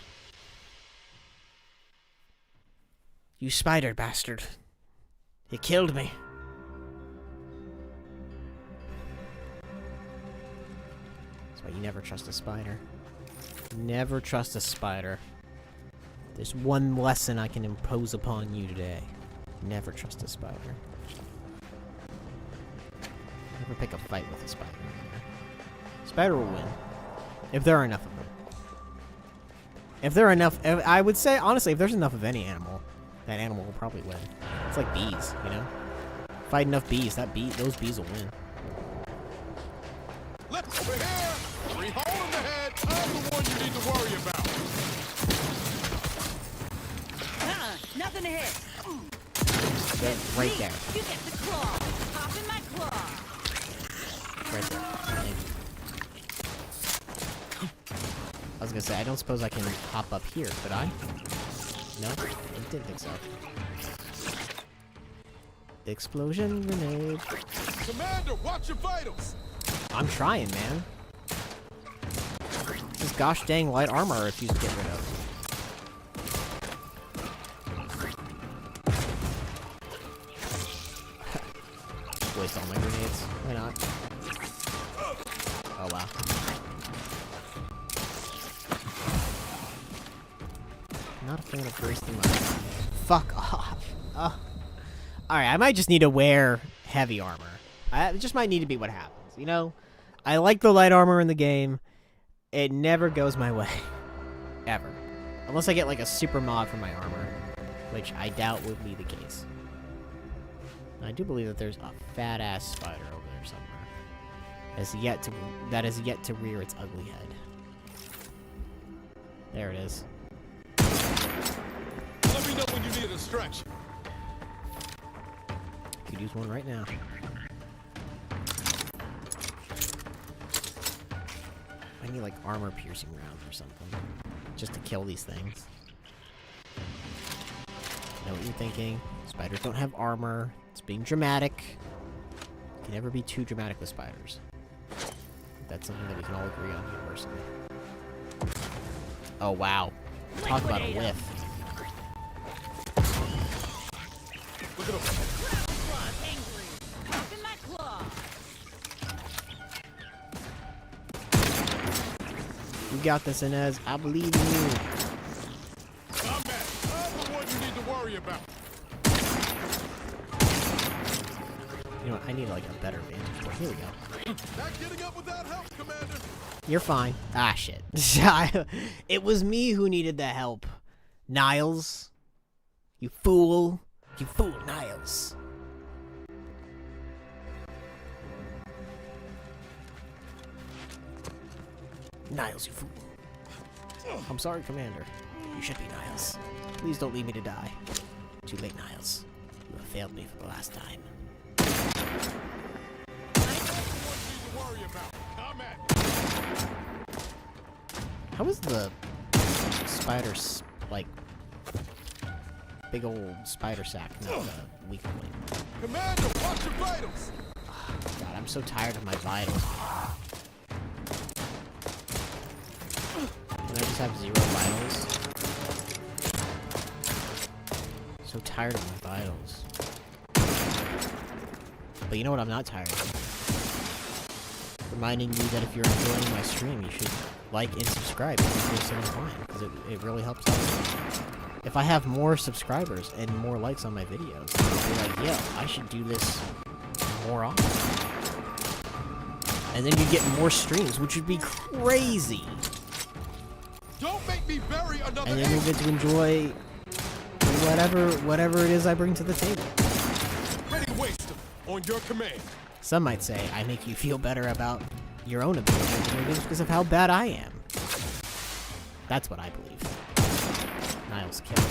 You spider bastard. You killed me. That's why you never trust a spider. Never trust a spider. There's one lesson I can impose upon you today. Never trust a spider. Never pick a fight with a spider. Spider will win. If there are enough of them. If there are enough... I would say, honestly, if there's enough of any animal, that animal will probably win. It's like bees, you know? Fight enough bees, those bees will win. Let's over here! 3 hole in the head! I'm the one you need to worry about! Nothing to hit. They're right there. You get the claw. Pop in my claw. Right there. Thank you. I was gonna say, I don't suppose I can hop up here, could I? No? I didn't think so. Explosion grenade. Commander, watch your vitals! I'm trying, man. This gosh dang light armor I refuse to get rid of. Waste all my grenades. Why not? Oh wow. Not a fan of wasting my... Fuck off. Alright, I might just need to wear heavy armor. It just might need to be what happens, you know? I like the light armor in the game. It never goes my way. Ever. Unless I get like a super mod for my armor. Which I doubt would be the case. I do believe that there's a fat-ass spider over there somewhere. That has yet to rear its ugly head. There it is. Let me know when you need a distraction. Could use one right now. I need like armor-piercing rounds or something. Just to kill these things. Know what you're thinking. Spiders don't have armor. It's being dramatic. You can never be too dramatic with spiders. That's something that we can all agree on universally. Oh, wow. Talk about a whiff. Look at him. You got this, Inez. I believe in you. I'm the one you need to worry about. You know what? I need like a better vantage point. Here we go. Not getting up without help, Commander. You're fine. Ah, shit. It was me who needed the help. Niles. You fool. You fool, Niles. Niles, you fool. I'm sorry, Commander. You should be Niles. Please don't leave me to die. Too late, Niles. You have failed me for the last time. How is the spider's, like, big old spider sack not a weak point? Commander, watch your vitals! God, I'm so tired of my vitals. just have 0 vitals. So tired of my vitals. But you know what I'm not tired of? Reminding you that if you're enjoying my stream, you should like and subscribe if you're so inclined, because it really helps out. If I have more subscribers and more likes on my videos, I'll be like, yo, I should do this more often. And then you get more streams, which would be crazy. Don't make me bury another. And then you'll get to enjoy whatever it is I bring to the table. Ready to waste them on your command. Some might say I make you feel better about your own abilities because of how bad I am. That's what I believe. Niles killed.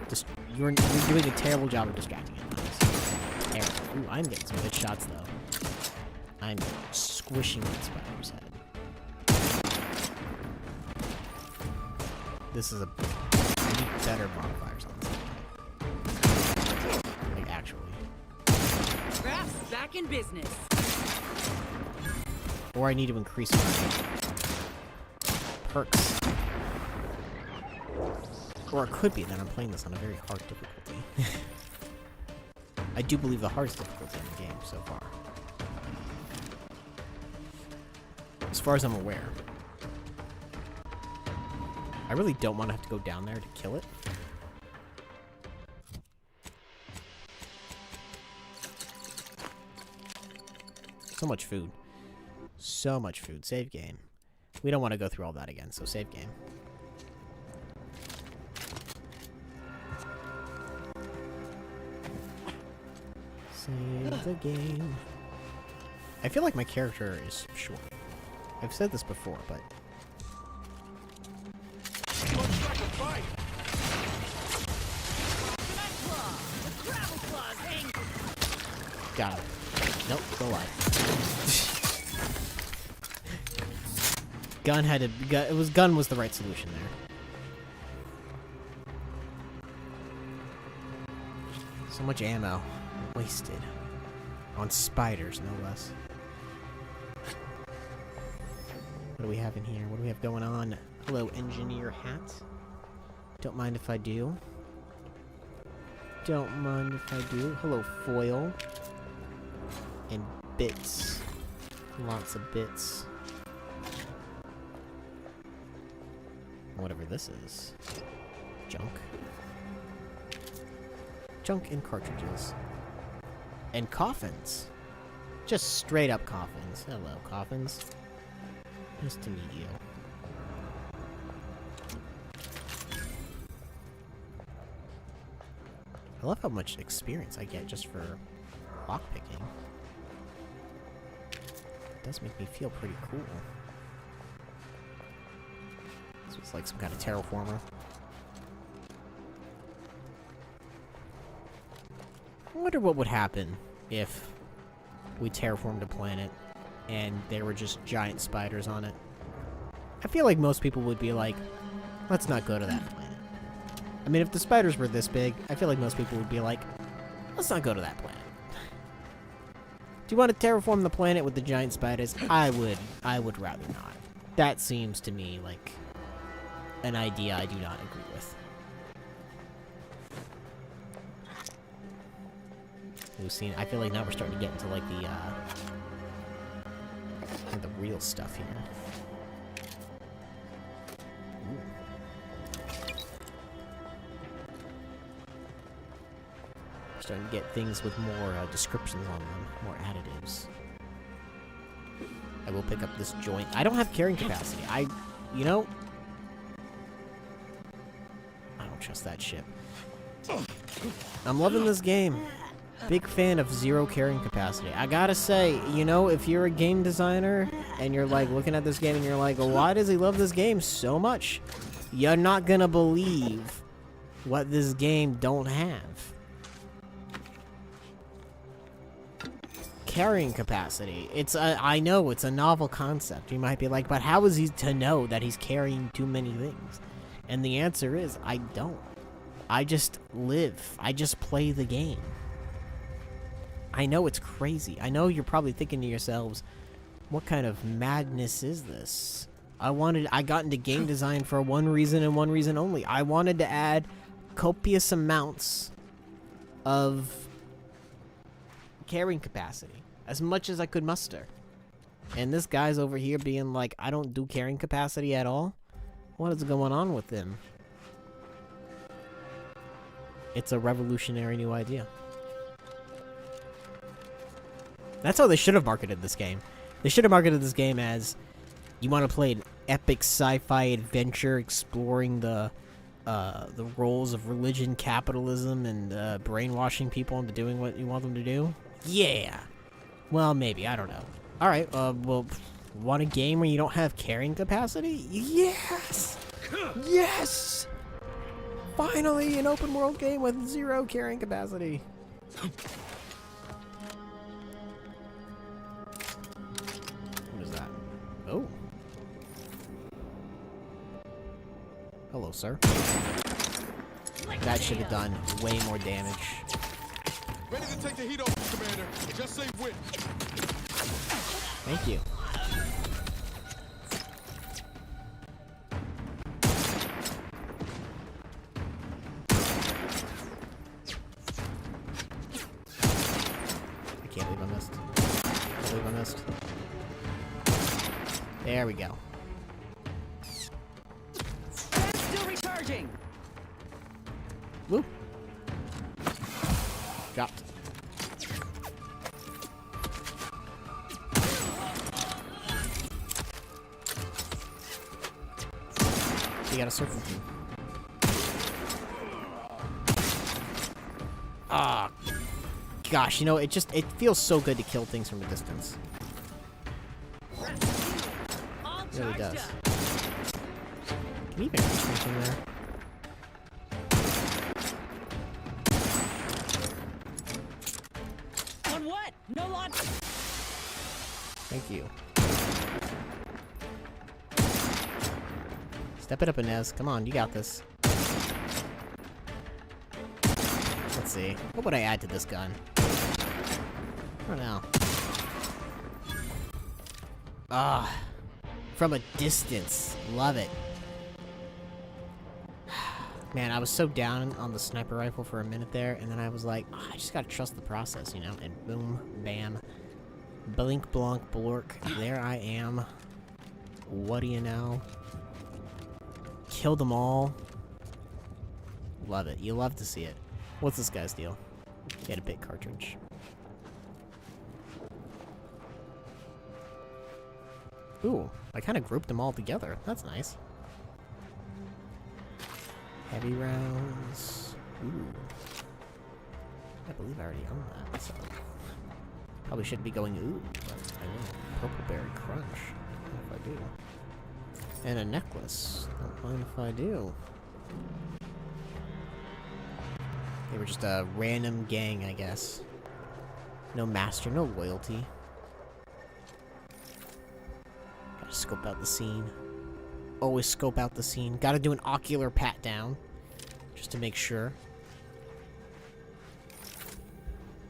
Just you're doing a terrible job of distracting him. Terrible. Ooh, I'm getting some good shots though. I'm squishing that spider's head. This is a better bonfires on this. Like actually. Crafts back in business. Or I need to increase my perks. Or it could be that I'm playing this on a very hard difficulty. I do believe the hardest difficulty in the game so far. As far as I'm aware. I really don't want to have to go down there to kill it. So much food. So much food. Save game. We don't want to go through all that again, so save game. Save the game. I feel like my character is short. I've said this before, but... Got him. Nope, still alive. Gun had to... Gun was the right solution there. So much ammo. Wasted. On spiders, no less. What do we have in here? What do we have going on? Hello, engineer hat. Don't mind if I do. Don't mind if I do. Hello, foil. And bits. Lots of bits. Whatever this is. Junk. Junk and cartridges. And coffins. Just straight up coffins. Hello, coffins. Nice to meet you. I love how much experience I get just for lockpicking. It does make me feel pretty cool. So it's like some kind of terraformer. I wonder what would happen if we terraformed a planet and there were just giant spiders on it. I feel like most people would be like, let's not go to that planet. I mean, if the spiders were this big, I feel like most people would be like, let's not go to that planet. Do you want to terraform the planet with the giant spiders? I would rather not. That seems to me like an idea I do not agree with. We've seen, I feel like now we're starting to get into like the real stuff here. Ooh. Starting to get things with more descriptions on them, more additives. I will pick up this joint. I don't have carrying capacity. You know, I don't trust that ship. I'm loving this game. Big fan of 0 carrying capacity. I gotta say, you know, if you're a game designer and you're like looking at this game and you're like, why does he love this game so much? You're not gonna believe what this game don't have. Carrying capacity. I know it's a novel concept. You might be like, but how is he to know that he's carrying too many things? And the answer is, I don't. I just live. I just play the game. I know it's crazy. I know you're probably thinking to yourselves, what kind of madness is this? I got into game design for one reason and one reason only. I wanted to add copious amounts of carrying capacity, as much as I could muster. And this guy's over here being like, I don't do carrying capacity at all? What is going on with him? It's a revolutionary new idea. That's how they should have marketed this game. They should have marketed this game as, you want to play an epic sci-fi adventure exploring the roles of religion, capitalism, and brainwashing people into doing what you want them to do? Yeah. Well, maybe. I don't know. Alright, well, want a game where you don't have carrying capacity? Yes! Yes! Finally, an open world game with 0 carrying capacity. What is that? Oh. Hello, sir. That should have done way more damage. Ready to take the heat off, Commander. Just say when. Thank you. I can't believe I missed. I can't believe I missed. There we go. Still recharging. Woo. Dropped. You got a circle team. Ah, gosh, you know, it feels so good to kill things from a distance. It really does. Can you even reach something there? On what? No launch. Thank you. Step it up, Inez. Come on, you got this. Let's see. What would I add to this gun? I don't know. Ah. From a distance. Love it. Man, I was so down on the sniper rifle for a minute there, and then I was like, oh, I just gotta trust the process, you know? And boom, bam. Blink, blonk, blork. There I am. What do you know? Kill them all. Love it. You love to see it. What's this guy's deal? Get a bit cartridge. Ooh, I kind of grouped them all together. That's nice. Heavy rounds. Ooh. I believe I already own that, so... Probably shouldn't be going ooh, but I will. Purple berry crunch. I don't know if I do. And a necklace. Don't mind if I do. They were just a random gang, I guess. No master, no loyalty. Gotta scope out the scene. Always scope out the scene. Gotta do an ocular pat down. Just to make sure.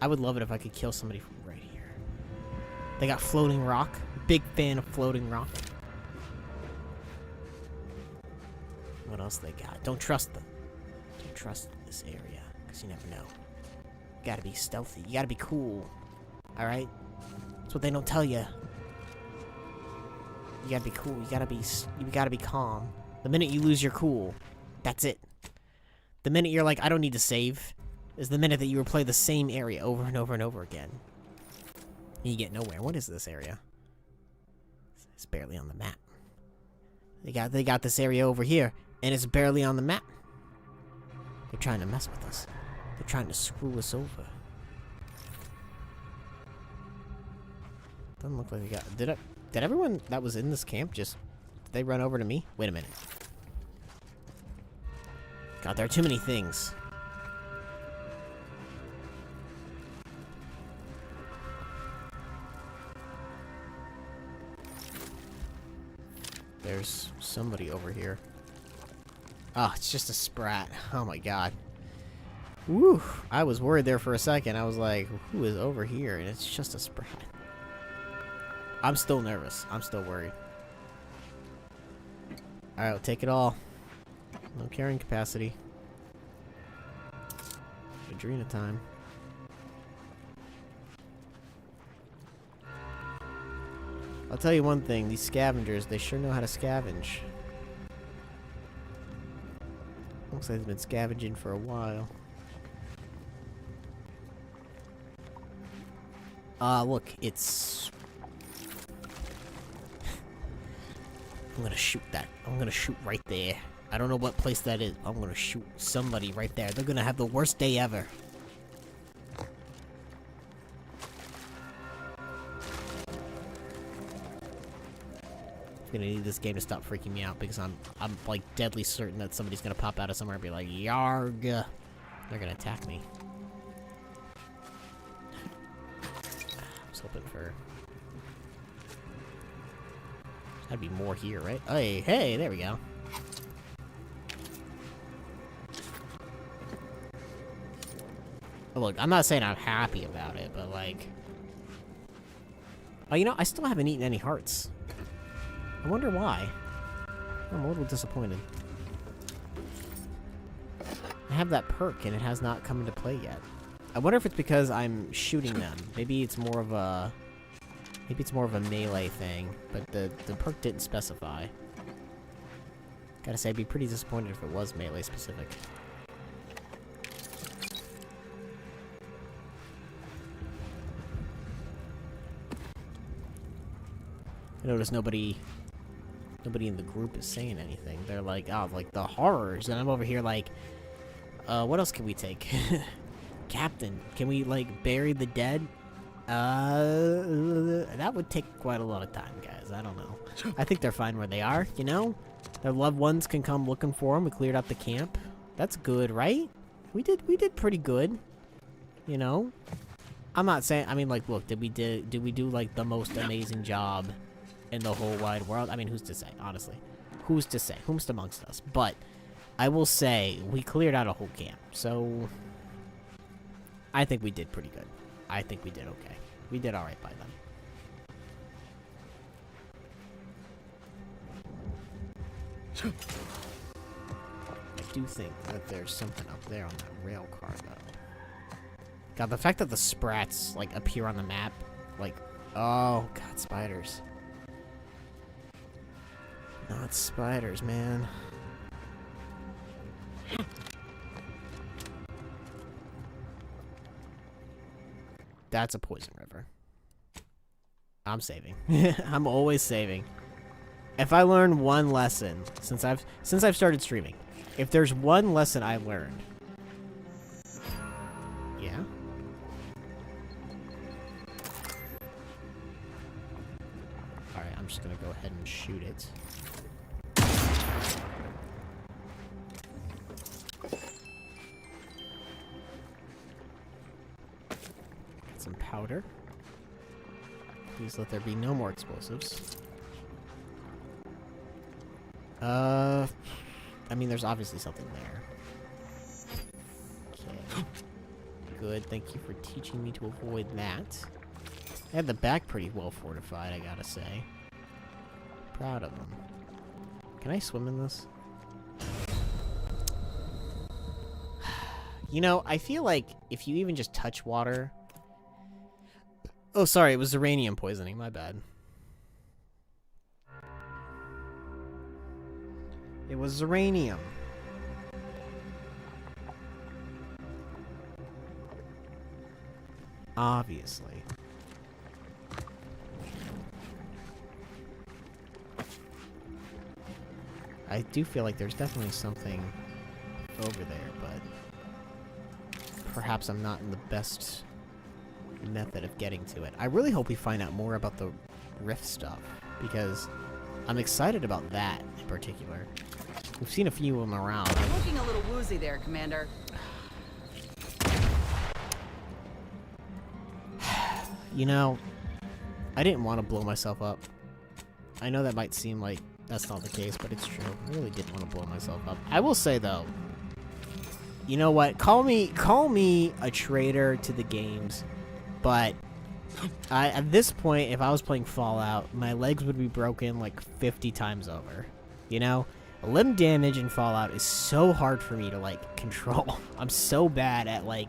I would love it if I could kill somebody from right here. They got floating rock. Big fan of floating rock. What else they got? Don't trust them. Don't trust this area, because you never know. You gotta be stealthy. You gotta be cool. Alright? That's what they don't tell you. You gotta be cool. You gotta be calm. The minute you lose your cool, that's it. The minute you're like, I don't need to save, is the minute that you replay the same area over and over and over again. And you get nowhere. What is this area? It's barely on the map. They got this area over here, and it's barely on the map. They're trying to mess with us. They're trying to screw us over. Doesn't look like they got... Did everyone that was in this camp just... Did they run over to me? Wait a minute. God, there are too many things. There's somebody over here. Oh, it's just a sprat. Oh my god. Woo! I was worried there for a second. I was like, who is over here? And it's just a sprat. I'm still nervous. I'm still worried. Alright, we'll take it all. No carrying capacity. Adrena time. I'll tell you one thing, these scavengers, they sure know how to scavenge. Looks like they've been scavenging for a while. Look, it's... I'm gonna shoot that. I'm gonna shoot right there. I don't know what place that is. I'm gonna shoot somebody right there. They're gonna have the worst day ever. I'm gonna need this game to stop freaking me out because I'm like deadly certain that somebody's gonna pop out of somewhere and be like, "Yarg!" They're gonna attack me. I was hoping for. There's gotta be more here, right? Hey, there we go. Look, I'm not saying I'm happy about it, but like, oh, you know, I still haven't eaten any hearts. I wonder why. I'm a little disappointed. I have that perk and it has not come into play yet. I wonder if it's because I'm shooting them. Maybe it's more of a melee thing, but the perk didn't specify. Gotta say, I'd be pretty disappointed if it was melee specific. I notice nobody in the group is saying anything. They're like, oh, like the horrors, and I'm over here like, what else can we take? Captain, can we like bury the dead? That would take quite a lot of time, guys. I don't know. I think they're fine where they are, you know? Their loved ones can come looking for them. We cleared out the camp. That's good, right? We did pretty good. You know? I'm not saying, I mean, like, look, did we do like the most amazing job in the whole wide world? I mean, who's to say, honestly? Who's to say? Whomst amongst us? But I will say we cleared out a whole camp, so I think we did pretty good. I think we did okay. We did all right by them. I do think that there's something up there on that rail car, though. God, the fact that the sprats like appear on the map, like, oh god, spiders. Not spiders, man. That's a poison river. I'm saving. I'm always saving. If I learn one lesson since I've started streaming, if there's one lesson I learned, yeah. All right, I'm just gonna go ahead and shoot it. Some powder. Please let there be no more explosives. I mean, there's obviously something there. Okay. Good, thank you for teaching me to avoid that. I had the back pretty well fortified, I gotta say. Proud of them. Can I swim in this? You know, I feel like if you even just touch water... Oh, sorry, it was uranium poisoning, my bad. It was uranium. Obviously. I do feel like there's definitely something over there, but perhaps I'm not in the best method of getting to it. I really hope we find out more about the rift stuff, because I'm excited about that in particular. We've seen a few of them around. You're looking a little woozy there, Commander. You know, I didn't want to blow myself up. I know that might seem like that's not the case, but it's true. I really didn't want to blow myself up. I will say though, you know what? Call me a traitor to the games, but at this point, if I was playing Fallout, my legs would be broken like 50 times over. You know? Limb damage in Fallout is so hard for me to, like, control. I'm so bad at, like,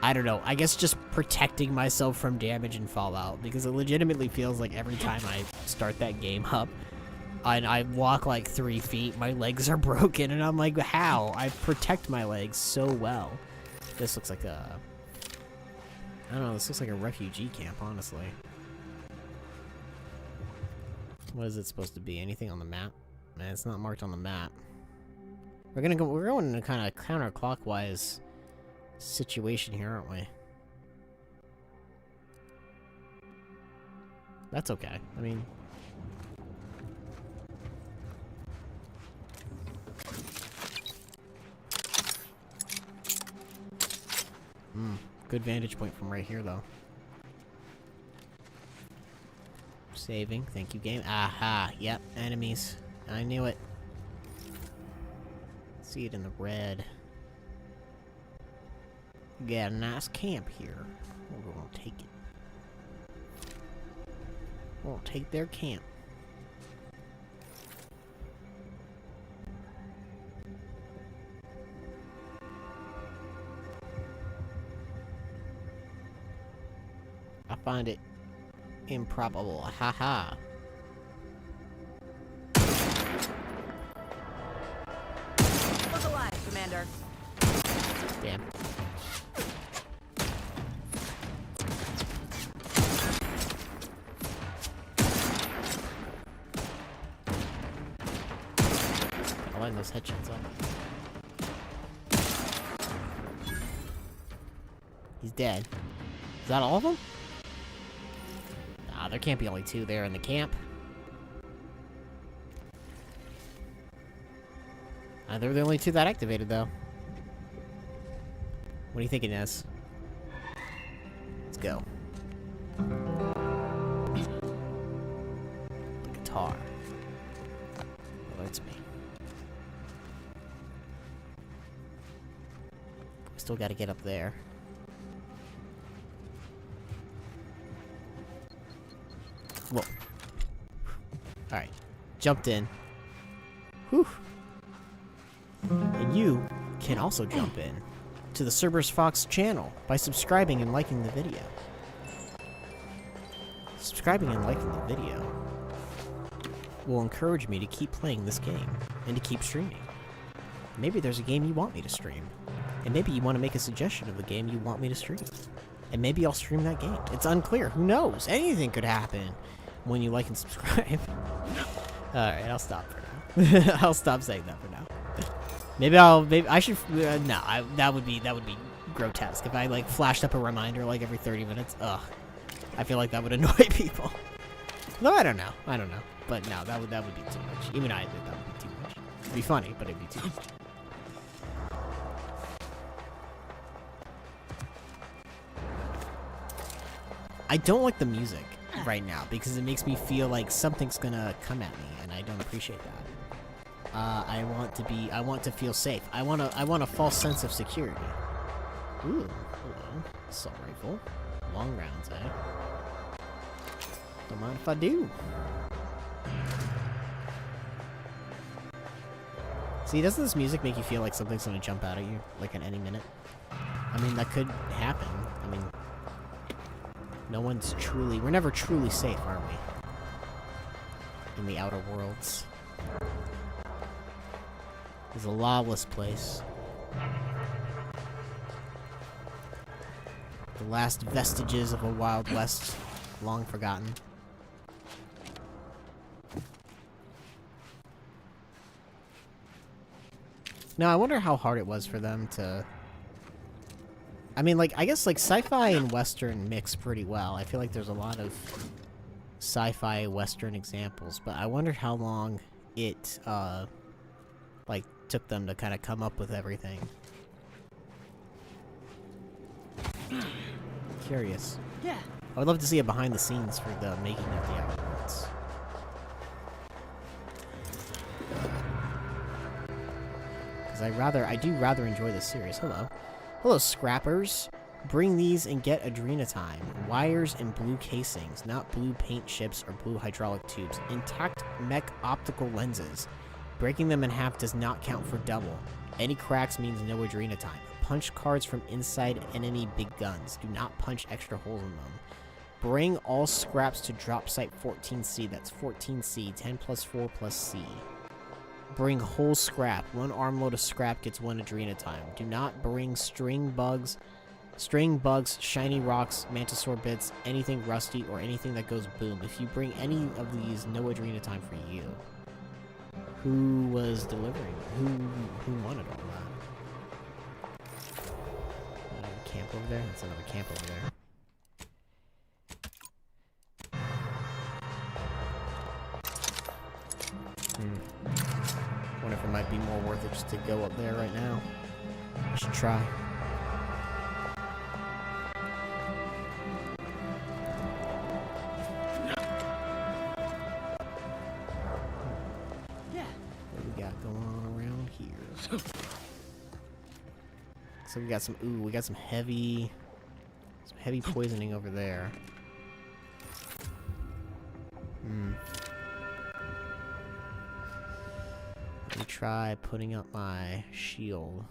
I don't know, I guess just protecting myself from damage in Fallout, because it legitimately feels like every time I start that game up, and I walk like 3 feet, my legs are broken, and I'm like, how? I protect my legs so well. This looks like a, I don't know, this looks like a refugee camp, honestly. What is it supposed to be? Anything on the map? Man, it's not marked on the map. We're going in a kind of counterclockwise situation here, aren't we? That's okay. I mean, good vantage point from right here, though. Saving. Thank you, game. Aha. Yep. Enemies. I knew it. See it in the red. We got a nice camp here. We're gonna take it. We'll take their camp. I find it improbable. Haha. Look alive, Commander. Damn. I line those headshots up. He's dead. Is that all of them? Nah, there can't be only 2 there in the camp. They're the only 2 that activated, though. What are you thinking, Nez? Let's go. The guitar. Alerts me. We still gotta get up there. Whoa. Alright. Jumped in. Whew. And you can also jump in to the CerberusFox channel by subscribing and liking the video. Subscribing and liking the video will encourage me to keep playing this game and to keep streaming. Maybe there's a game you want me to stream, and maybe you want to make a suggestion of a game you want me to stream, and maybe I'll stream that game. It's unclear. Who knows? Anything could happen when you like and subscribe. Alright, I'll stop for now. I'll stop saying that for now. Maybe I should, no, that would be grotesque. If I, like, flashed up a reminder, like, every 30 minutes, ugh. I feel like that would annoy people. No, I don't know. But no, that would be too much. Even I think that would be too much. It'd be funny, but it'd be too much. I don't like the music right now because it makes me feel like something's gonna come at me, and I don't appreciate that. I want to feel safe. I want a false sense of security. Ooh, hello. Assault rifle. Long rounds, eh? Don't mind if I do. See, doesn't this music make you feel like something's gonna jump out at you, like at any minute? I mean, that could happen. I mean, we're never truly safe, are we? In the outer worlds. It's a lawless place. The last vestiges of a Wild West, long forgotten. Now, I wonder how hard it was for them to... I mean, like, I guess, like, sci-fi and Western mix pretty well. I feel like there's a lot of sci-fi Western examples, but I wondered how long it, like, took them to kind of come up with everything. Curious. Yeah. I would love to see a behind the scenes for the making of the Outer Worlds. Because I do rather enjoy this series. Hello. Hello, scrappers. Bring these and get Adrena time. Wires and blue casings, not blue paint chips or blue hydraulic tubes. Intact mech optical lenses. Breaking them in half does not count for double. Any cracks means no Adrena time. Punch cards from inside enemy big guns. Do not punch extra holes in them. Bring all scraps to drop site 14C. That's 14C. 10 plus 4 plus C. Bring whole scrap. 1 armload of scrap gets 1 Adrena time. Do not bring string bugs, shiny rocks, mantisaur bits, anything rusty, or anything that goes boom. If you bring any of these, no Adrena time for you. Who was delivering? Who wanted all that? Another camp over there? That's another camp over there. Wonder if it might be more worth it just to go up there right now. I should try. What do we got going on around here? So we got some, we got some heavy poisoning over there. Let me try putting up my shield.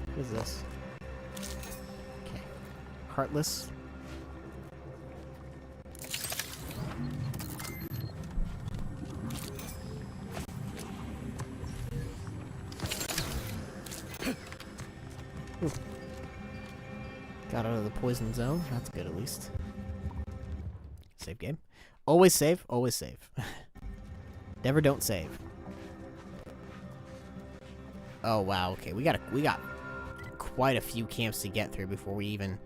What is this? Okay. Heartless. Ooh. Got out of the poison zone. That's good at least. Save game. Always save. Always save. Never don't save. Oh wow. Okay, we got quite a few camps to get through before we even,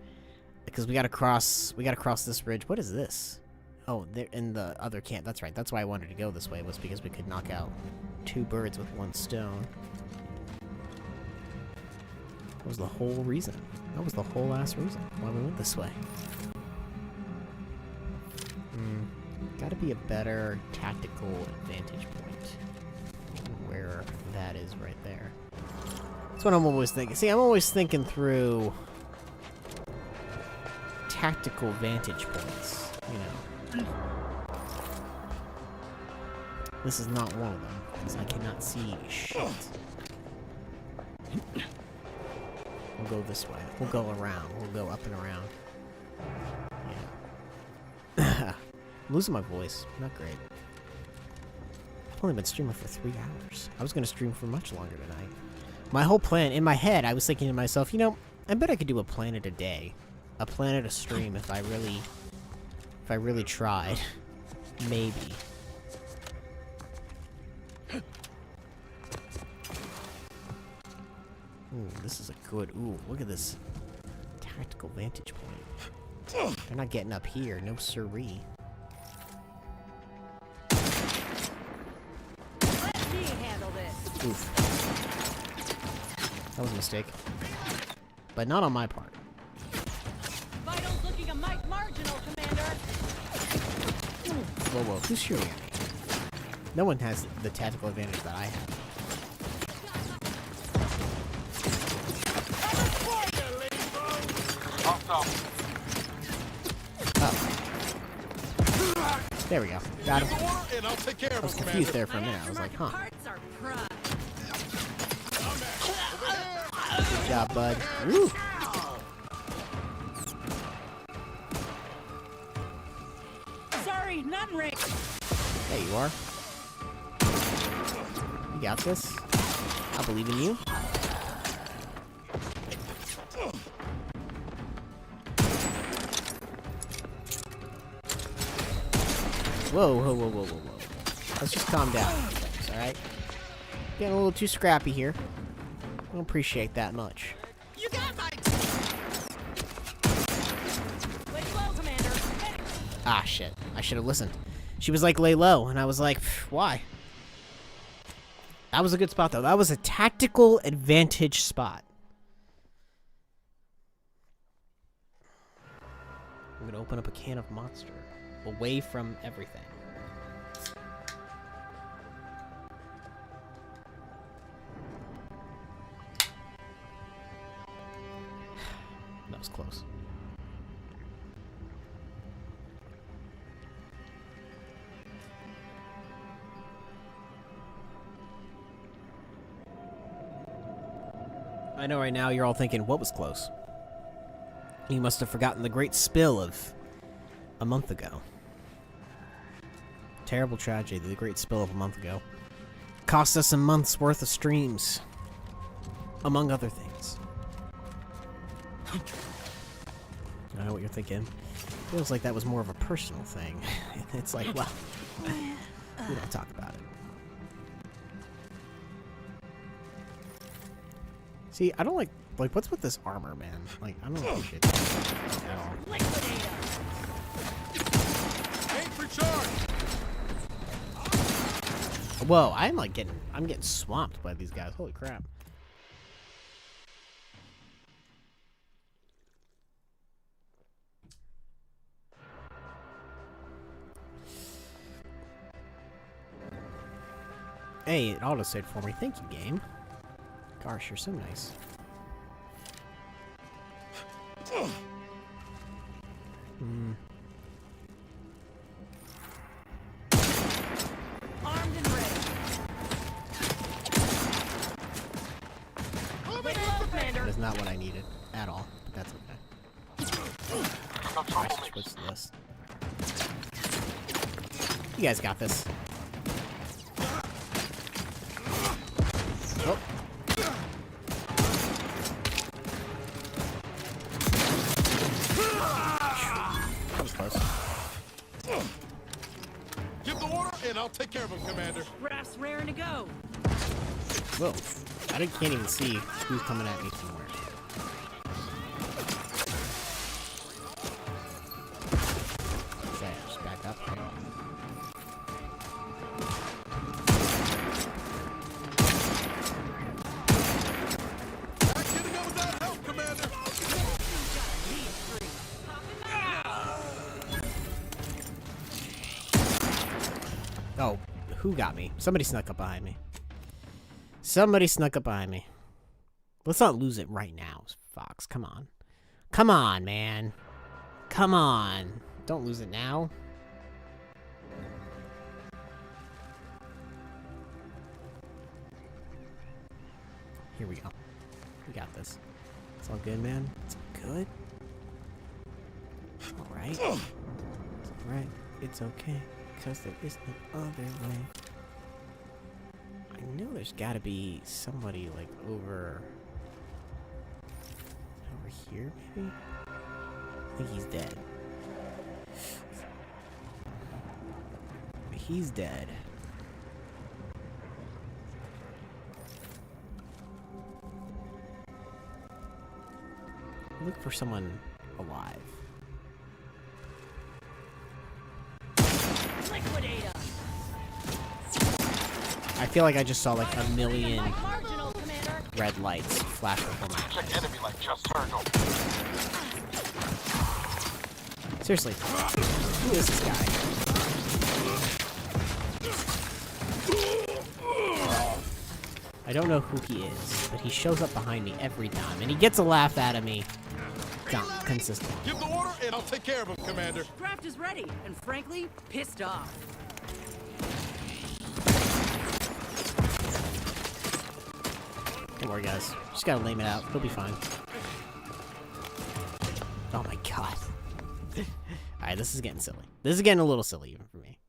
because we gotta cross this bridge. What is this? Oh, they're in the other camp. That's right. That's why I wanted to go this way, was because we could knock out 2 birds with 1 stone. That was the whole reason. That was the whole last reason why we went this way. Gotta be a better tactical advantage point. Where that is right there. That's what I'm always thinking. See, I'm always thinking through tactical vantage points, you know. This is not one of them, because I cannot see shit. We'll go this way. We'll go around. We'll go up and around. Yeah. I'm losing my voice. Not great. I've only been streaming for 3 hours. I was going to stream for much longer tonight. My whole plan, in my head, I was thinking to myself, you know, I bet I could do a planet a day. A planet a stream if I really tried. Maybe. Ooh, this is a good... Ooh, look at this tactical vantage point. They're not getting up here. No siree. Let me handle this. Oof. That was a mistake. But not on my part. Vitals looking a mite marginal, Commander. Whoa, whoa. Who's shooting at me? No one has the tactical advantage that I have. There we go. Got him. I was confused there for a minute. I was like, huh. Good job, bud. Woo! Sorry, not rigged. There you are. You got this. I believe in you. Whoa, whoa, whoa, whoa, whoa, whoa. Let's just calm down, folks, alright? Getting a little too scrappy here. I don't appreciate that much. You got my... Lay low, Commander. Ah, shit. I should have listened. She was like, lay low, and I was like, why? That was a good spot, though. That was a tactical advantage spot. I'm gonna open up a can of Monster. Away from everything. close. I know right now you're all thinking, what was close? You must have forgotten the great spill of a month ago. Terrible tragedy, the great spill of a month ago. Cost us a month's worth of streams. Among other things. I know what you're thinking. Feels like that was more of a personal thing. It's like, well, we don't talk about it. See, I don't like what's with this armor, man? Like, I don't appreciate that at all. Aim for charge. Whoa, I'm getting swamped by these guys. Holy crap. Hey, it auto-saved for me. Thank you, game. Gosh, you're so nice. Armed and ready. That is not what I needed at all, but that's okay. Alright, switch to this. You guys got this. Oh. That was close. Give the order, and I'll take care of him, Commander. Raft's raring to go. Whoa. I can't even see who's coming at me from where. Okay, just back up. Right. Oh, who got me? Somebody snuck up behind me. Somebody snuck up behind me. Let's not lose it right now, Fox. Come on. Come on, man. Come on. Don't lose it now. Here we go. We got this. It's all good, man. It's all good. Alright. It's alright. It's okay. Because there is no other way. I know there's gotta be somebody, like, over here, maybe? I think he's dead. He's dead. Look for someone alive. Liquidator. I feel like I just saw like a million red lights flash before my eyes. Enemy like just circle. Seriously, who is this guy? I don't know who he is, but he shows up behind me every time, and he gets a laugh out of me. Consistent. Give the order, and I'll take care of him, Commander. Draft is ready, and frankly, pissed off. Don't worry, guys. Just gotta lame it out. He'll be fine. Oh my god. Alright, this is getting silly. This is getting a little silly even for me.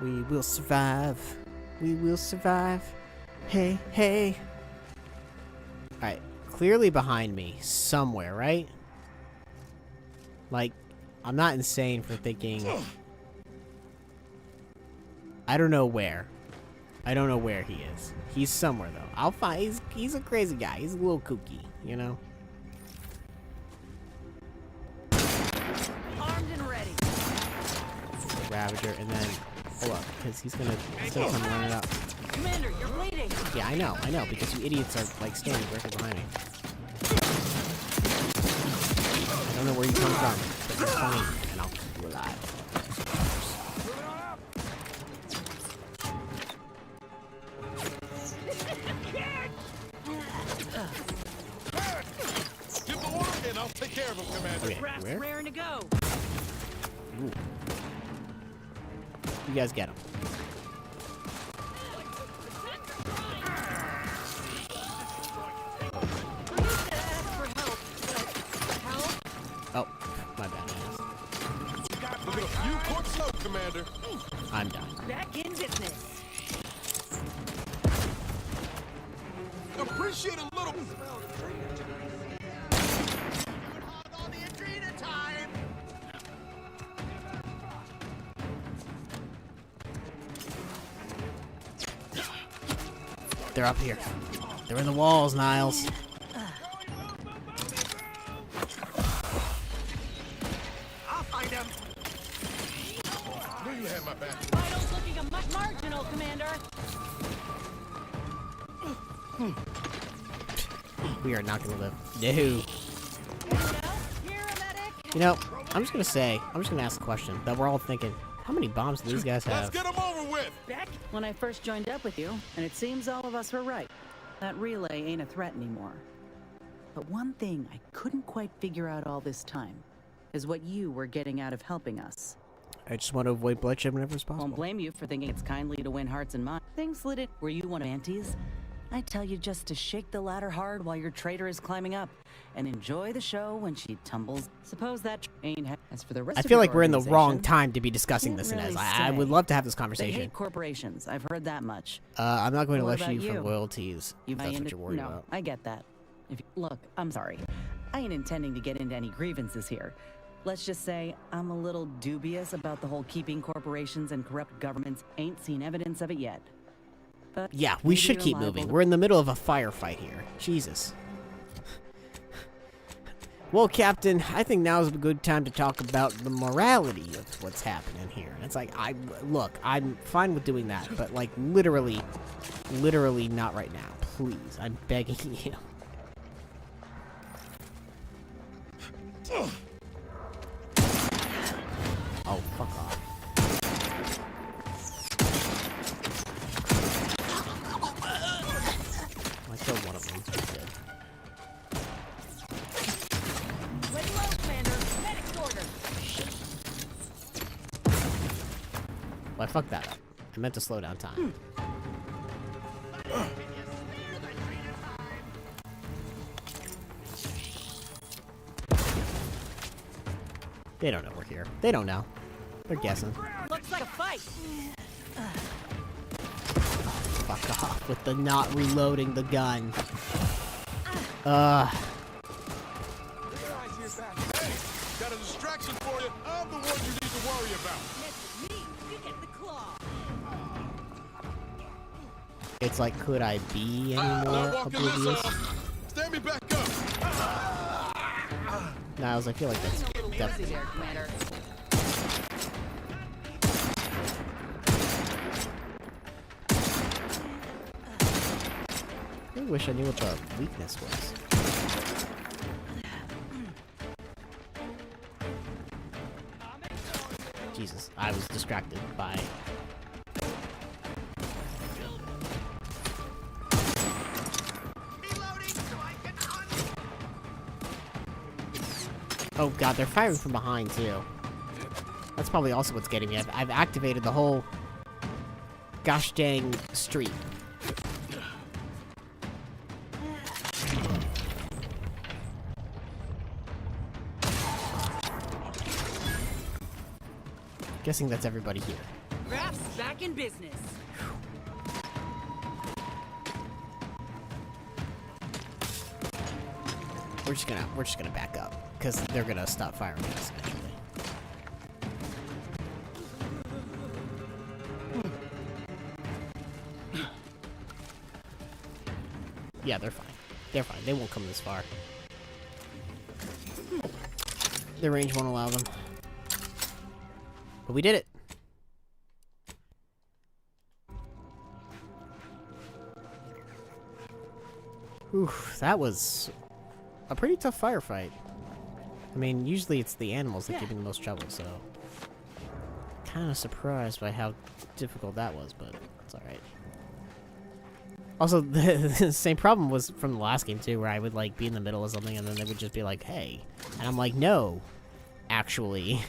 We will survive. We will survive. Hey, hey. Alright, clearly behind me, somewhere, right? Like, I'm not insane for thinking... I don't know where. I don't know where he is. He's somewhere, though. I'll find... He's a crazy guy. He's a little kooky, you know? Armed and ready. Ravager, and then... Hold up, because he's gonna come running up. Commander, you're bleeding. Yeah, I know, because you idiots are, like, standing directly behind me. I don't know where you come from, but you're funny, and I'll keep you alive. Commander. Okay, Craft's where? raring to go. Ooh. You guys get him. Oh, my bad. Look at a few court slow, Commander. I'm done. Back in business. Appreciate a little. They're up here. They're in the walls, Niles. I'll find him. Knew you had my back. Vitals looking a marginal, Commander. We are not gonna live. No. You know, I'm just gonna ask a question that we're all thinking. How many bombs do these guys have? Let's get them over with. Back when I first joined up with you, and it seems all of us were right. That relay ain't a threat anymore. But one thing I couldn't quite figure out all this time is what you were getting out of helping us. I just want to avoid bloodshed whenever it's possible. Won't blame you for thinking it's kindly to win hearts and minds. Things slid it. Were you one of Auntie's? I tell you just to shake the ladder hard while your traitor is climbing up, and enjoy the show when she tumbles. Suppose that ain't. As for the rest, I of feel your like we're in the wrong organization, time to be discussing can't this, really Inez. I would say. love to have this They conversation. hate corporations. I've heard that much. I'm not going to What let you about for you? royalties, if that's what you're worried no, about. I get that. Look, I'm sorry. I ain't intending to get into any grievances here. Let's just say I'm a little dubious about the whole keeping corporations and corrupt governments. Ain't seen evidence of it yet. But Yeah, we maybe should you're keep liable moving. to- We're in the middle of a firefight here. Jesus. Well, Captain, I think now is a good time to talk about the morality of what's happening here. And it's like, look, I'm fine with doing that, but like literally not right now. Please, I'm begging you. Oh, fuck off. I killed one of them. That's good. Ready low, Commander. Medic's order. Well, I fucked that up. I meant to slow down time. They don't know we're here. They don't know. They're guessing. Looks like a fight. Fuck off with the not reloading the gun. Hey, got a distraction for you. I'm the one you need to worry about. Me, you get the claw. It's like, could I be any more Not walking this oblivious? off. Stand me back up. Niles, I feel like that's Easy there, Commander. I really wish I knew what the weakness was. Jesus, I was distracted by... Oh god, they're firing from behind too. That's probably also what's getting me. I've activated the whole gosh dang street. Guessing that's everybody here. Raph's back in business. We're just gonna back up because they're gonna stop firing at us eventually. Yeah, they're fine. They're fine. They won't come this far. Their range won't allow them. But we did it. Oof, that was a pretty tough firefight. I mean, usually it's the animals that give me the most trouble, so... Kind of surprised by how difficult that was, but it's alright. Also, the same problem was from the last game, too, where I would, like, be in the middle of something, and then they would just be like, hey. And I'm like, no, actually,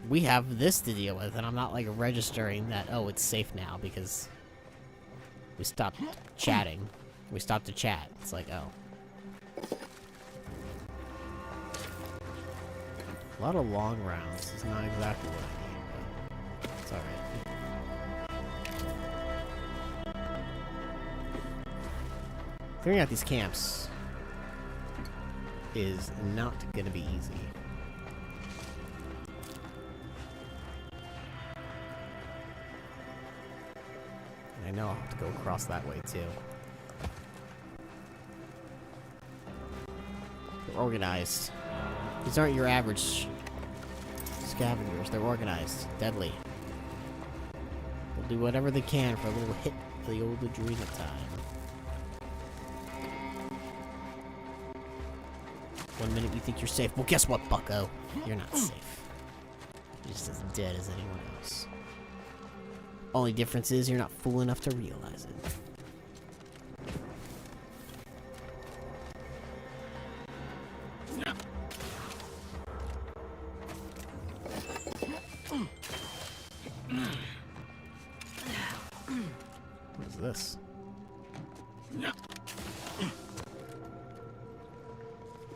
we have this to deal with, and I'm not, like, registering that, oh, it's safe now, because we stopped chatting. We stopped to chat. It's like, oh. A lot of long rounds is not exactly what I need, but it's alright. Clearing out these camps is not gonna be easy. And I know I'll have to go across that way too. They're organized. These aren't your average scavengers. They're organized. Deadly. They'll do whatever they can for a little hit of the old Adrena time. 1 minute you think you're safe. Well, guess what, bucko? You're not safe. You're just as dead as anyone else. Only difference is you're not fool enough to realize it. What is this?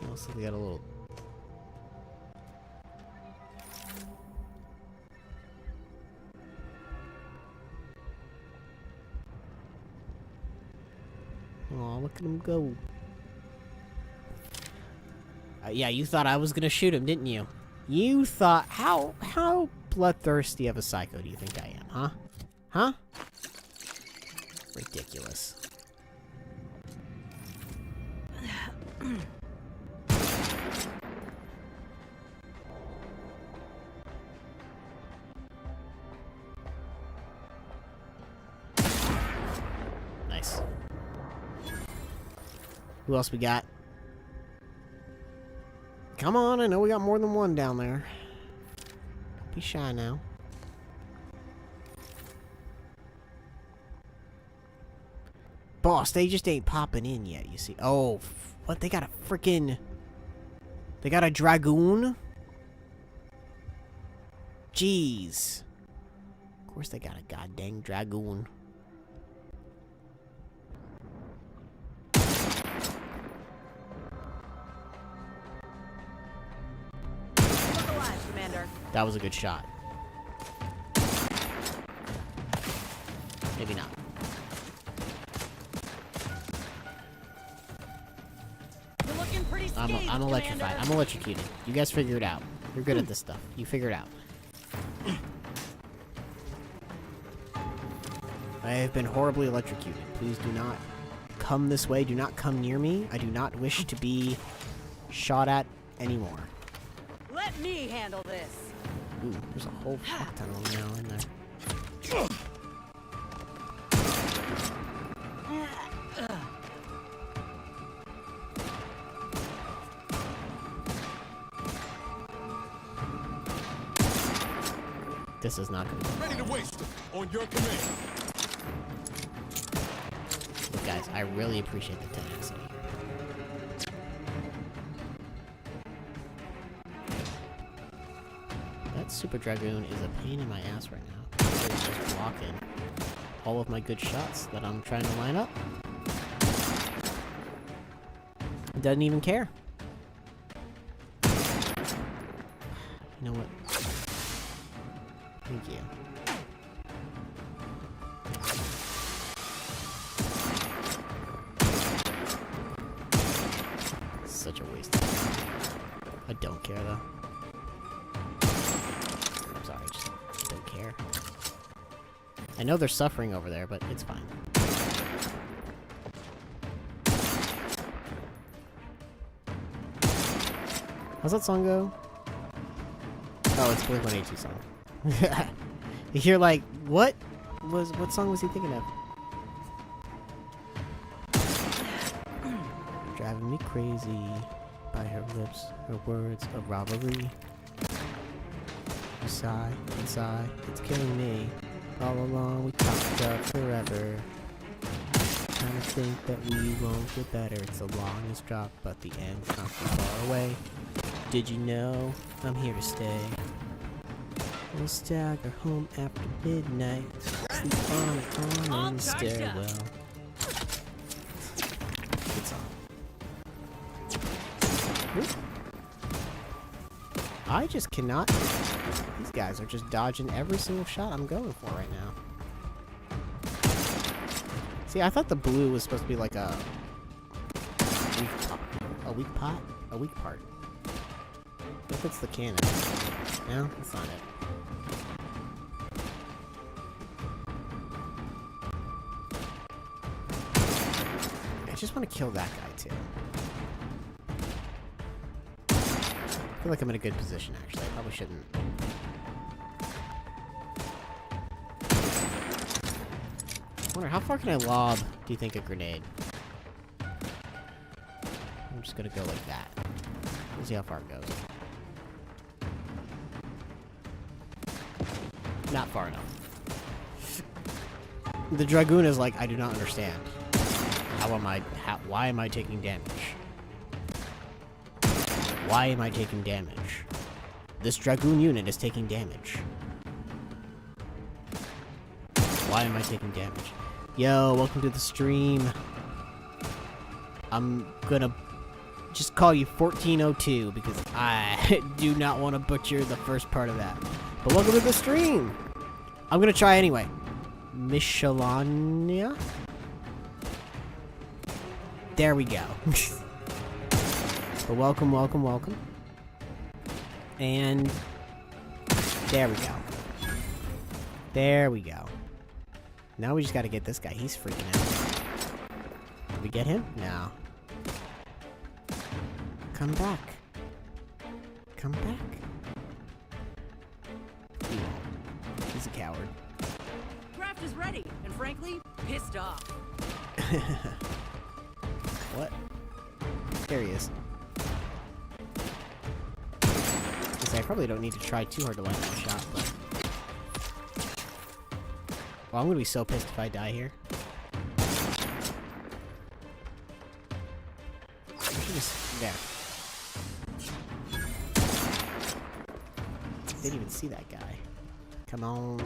Also, they got a little... Oh, look at him go. Yeah, you thought I was gonna shoot him, didn't you? You thought... How bloodthirsty of a psycho do you think I am, huh? Huh? Ridiculous. Nice. Who else we got? Come on, I know we got more than one down there. Don't be shy now. Boss, they just ain't popping in yet, you see. Oh, what? They got a freaking... They got a dragoon? Jeez. Of course they got a goddamn dragoon. Look alive, Commander. That was a good shot. Maybe not. I'm electrified. I'm electrocuted. You guys figure it out. You're good at this stuff. You figure it out. I have been horribly electrocuted. Please do not come this way. Do not come near me. I do not wish to be shot at anymore. Let me handle this. Ooh, there's a whole fuck ton of them now in there. This is not going to be ready to waste on your command. Look, guys, I really appreciate the tenacity. That Super Dragoon is a pain in my ass right now. It's just blocking all of my good shots that I'm trying to line up. It doesn't even care. You know what? Thank you. Such a waste of time. I don't care though. I'm sorry, I just don't care. I know they're suffering over there, but it's fine. How's that song go? Oh, it's Blink-182 song. You're like, what song was he thinking of? Driving me crazy by her lips, her words of robbery. You sigh and sigh, it's killing me. All along we talked up forever. Kinda think that we won't get better. It's the longest drop, but the end's not too far away. Did you know I'm here to stay? We'll stagger home after midnight. Sleep on a corner in the stairwell. It's on. Oop. I just cannot. These guys are just dodging every single shot I'm going for right now. See, I thought the blue was supposed to be like a weak pot? A weak part. If it's the cannon. No, that's not it. I just want to kill that guy too. I feel like I'm in a good position actually. I probably shouldn't. I wonder how far can I lob, do you think, a grenade? I'm just gonna go like that. We'll see how far it goes. Not far enough. The Dragoon is like, I do not understand. Why am I taking damage? Why am I taking damage? This Dragoon unit is taking damage. Why am I taking damage? Yo, welcome to the stream. I'm gonna just call you 1402 because I do not want to butcher the first part of that. But welcome to the stream. I'm gonna try anyway. Michelania? There we go. But welcome, welcome, welcome. And there we go. There we go. Now we just gotta get this guy. He's freaking out. Did we get him? No. Come back. Come back. He's a coward. Craft is ready, and frankly, pissed off. What? There he is. I probably don't need to try too hard to land that shot, but... Well, I'm gonna be so pissed if I die here. I should just... There. Didn't even see that guy. Come on.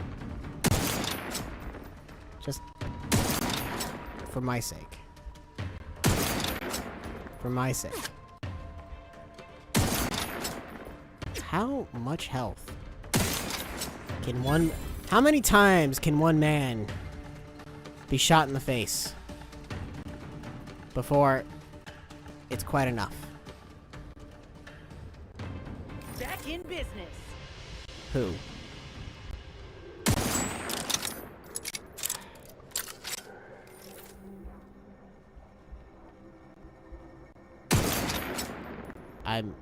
Just... For my sake. For my sake. How much health can one... How many times can one man be shot in the face before it's quite enough? Back in business. Who? I'm...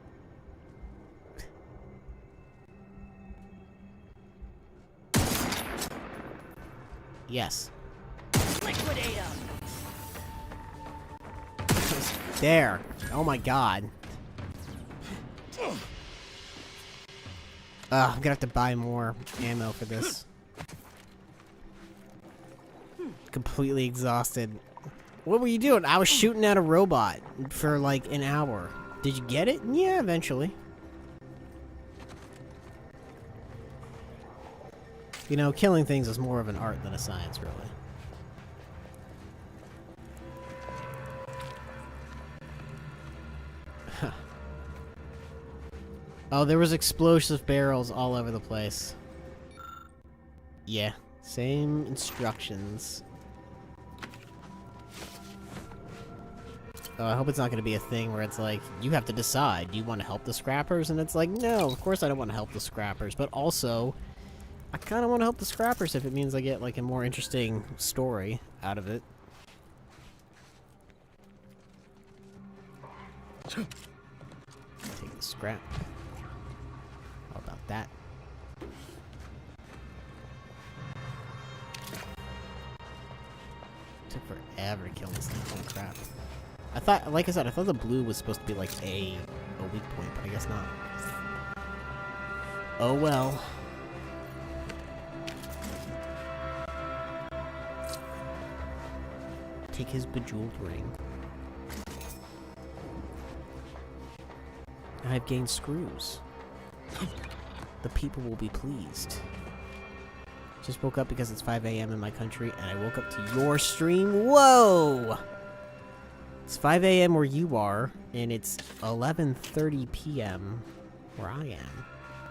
Yes. Liquidate him. There. Oh my god. I'm gonna have to buy more ammo for this. Completely exhausted. What were you doing? I was shooting at a robot for like an hour. Did you get it? Yeah, eventually. You know, killing things is more of an art than a science, really. Huh. Oh, there was explosive barrels all over the place. Yeah, same instructions. Oh, I hope it's not going to be a thing where it's like, you have to decide, do you want to help the scrappers? And it's like, no, of course I don't want to help the scrappers, but also... I kind of want to help the scrappers if it means I get, like, a more interesting story out of it. Take the scrap. How about that? Took forever to kill this thing. Holy crap. I thought, like I said, I thought the blue was supposed to be, like, a weak point, but I guess not. Oh well. Take his bejeweled ring. I have gained screws. The people will be pleased. Just woke up because it's 5 a.m. in my country, and I woke up to your stream. Whoa! It's 5 a.m. where you are, and it's 11:30 p.m. where I am.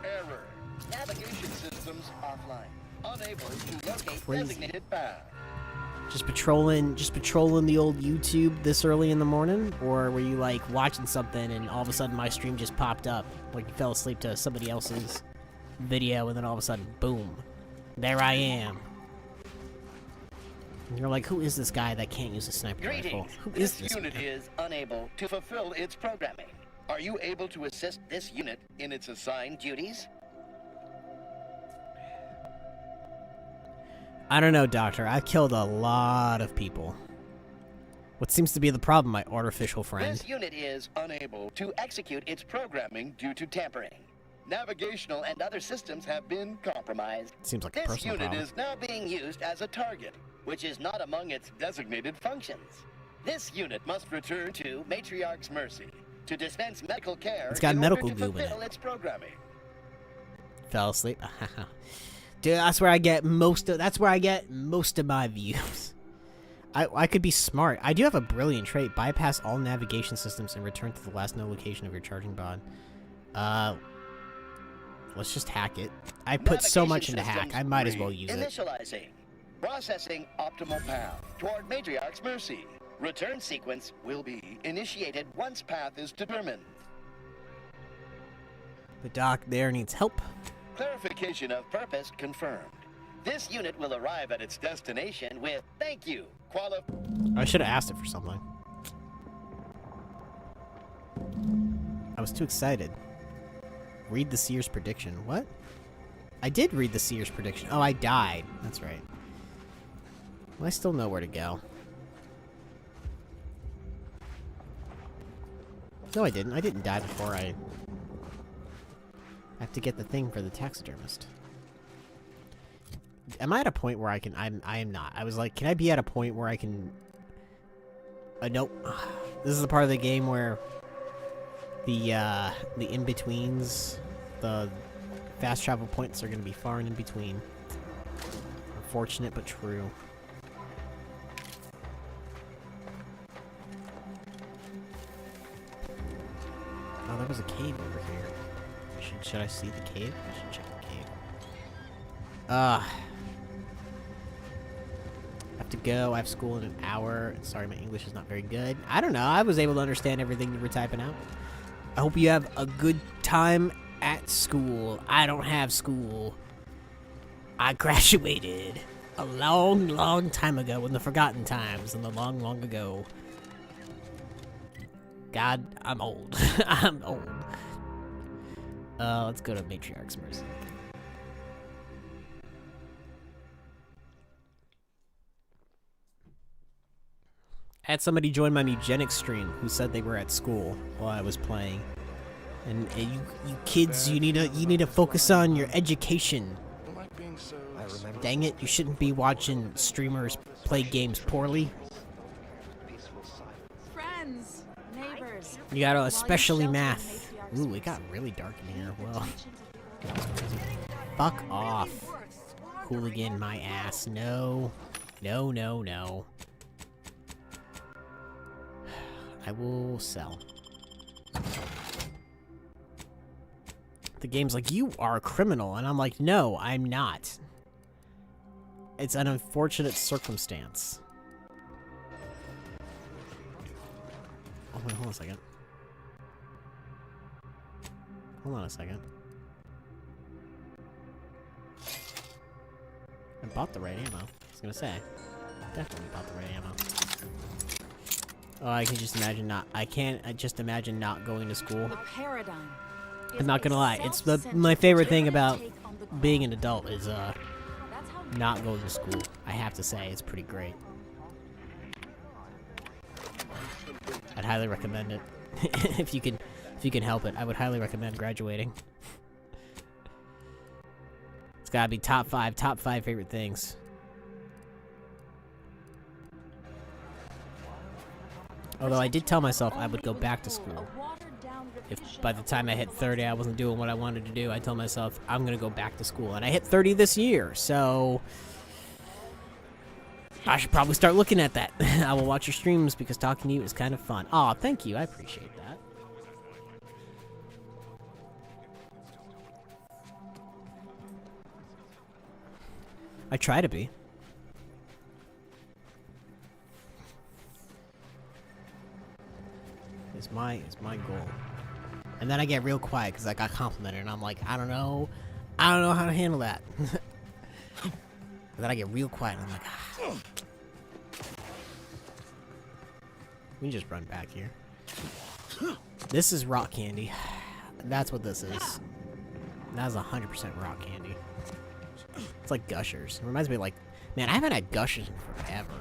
Error. Navigation systems offline. Unable to locate Crazy. designated path. Just patrolling the old YouTube this early in the morning? Or were you, like, watching something and all of a sudden my stream just popped up? Like you fell asleep to somebody else's video and then all of a sudden, boom. There I am. And you're like, who is this guy that can't use a sniper rifle? Who is this unit man? is unable to fulfill its programming. Are you able to assist this unit in its assigned duties? I don't know, Doctor. I've killed a lot of people. What seems to be the problem, my artificial friend? This unit is unable to execute its programming due to tampering. Navigational and other systems have been compromised. Seems like a this personal unit problem. is now being used as a target, which is not among its designated functions. This unit must return to Matriarch's mercy to dispense medical care It's got in medical order to goo in fulfill its programming. Fell asleep. Dude, that's where I get most of my views. I could be smart. I do have a brilliant trait. Bypass all navigation systems and return to the last known location of your charging pod. Let's just hack it. I put so much into hack. I might as well use it. Initializing. Processing optimal path toward Matriarch's mercy. Return sequence will be initiated once path is determined. The doc there needs help. Clarification of purpose confirmed. This unit will arrive at its destination with thank you. I should have asked it for something. I was too excited. Read the Seer's prediction. What? I did read the Seer's prediction. Oh, I died. That's right. Well, I still know where to go. No, I didn't. I didn't die before I have to get the thing for the taxidermist. Am I at a point where I can... I am not. I was like, can I be at a point where I can... nope. This is the part of the game where the in-betweens, the fast travel points are going to be far and in between. Unfortunate, but true. Oh, there was a cave over here. Should I see the cave? I should check the cave. I have to go. I have school in an hour. Sorry, my English is not very good. I don't know. I was able to understand everything you were typing out. I hope you have a good time at school. I don't have school. I graduated a long, long time ago in the forgotten times, in the long, long ago. God, I'm old. I'm old. Let's go to Matriarch's Mercy. I had somebody join my Mugenics stream who said they were at school while I was playing. And you kids, you need to focus on your education. Dang it, you shouldn't be watching streamers play games poorly. Friends, neighbors. You gotta, especially math. Ooh, it got really dark in here. Well, fuck off. Hooligan my ass. No. No, no, no. I will sell. The game's like, you are a criminal. And I'm like, no, I'm not. It's an unfortunate circumstance. Oh, wait, hold on a second. Hold on a second. I bought the right ammo. I was gonna say. Definitely bought the right ammo. Oh, I can just imagine not. I just imagine not going to school. The paradigm. I'm not gonna lie. It's my favorite thing about being an adult is not going to school. I have to say, it's pretty great. I'd highly recommend it. if you can help it, I would highly recommend graduating. It's gotta be top five favorite things. Although I did tell myself I would go back to school. If by the time I hit 30 I wasn't doing what I wanted to do, I told myself I'm gonna go back to school. And I hit 30 this year, so I should probably start looking at that. I will watch your streams because talking to you is kind of fun. Aw, thank you. I appreciate that. I try to be. Is my goal. And then I get real quiet because I got complimented and I'm like, I don't know how to handle that. And then I get real quiet and I'm like, ah. We can just run back here. This is rock candy. That's what this is. That's 100% rock candy. It's like Gushers. It reminds me of like, man, I haven't had Gushers in forever.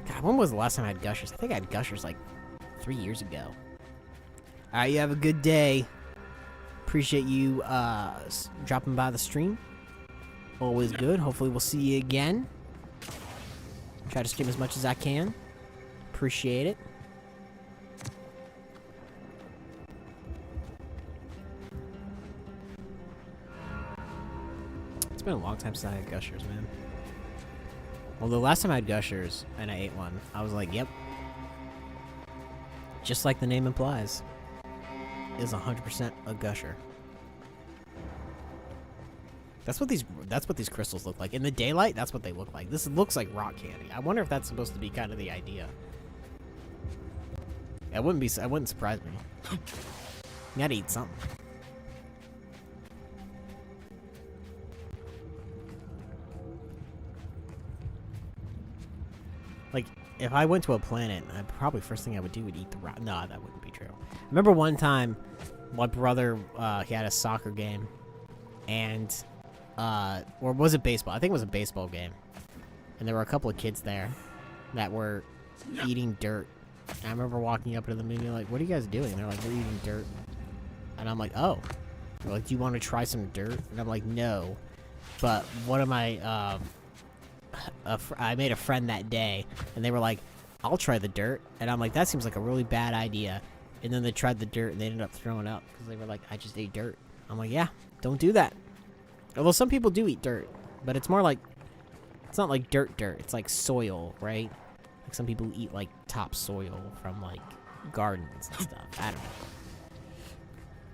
God, when was the last time I had Gushers? I think I had Gushers like 3 years ago. Alright, you have a good day. Appreciate you dropping by the stream. Always good. Hopefully we'll see you again. Try to stream as much as I can. Appreciate it. It's been a long time since I had Gushers, man. Well, the last time I had Gushers and I ate one, I was like, yep. Just like the name implies. Is 100% a Gusher. That's what these crystals look like. In the daylight, that's what they look like. This looks like rock candy. I wonder if that's supposed to be kind of the idea. It wouldn't surprise me. You gotta eat something. Like, if I went to a planet, probably first thing I would do would eat the rock. No, that wouldn't be true. I remember one time, my brother, he had a soccer game, and, or was it baseball? I think it was a baseball game. And there were a couple of kids there that were eating dirt. And I remember walking up to them and being like, what are you guys doing? And they're like, we're eating dirt. And I'm like, oh. They're like, do you want to try some dirt? And I'm like, no. But one of my, I made a friend that day, and they were like, I'll try the dirt. And I'm like, that seems like a really bad idea. And then they tried the dirt, and they ended up throwing up, because they were like, I just ate dirt. I'm like, yeah, don't do that. Although some people do eat dirt, but it's more like, it's not like dirt, it's like soil, right? Like some people eat like topsoil from like gardens and stuff. I don't know.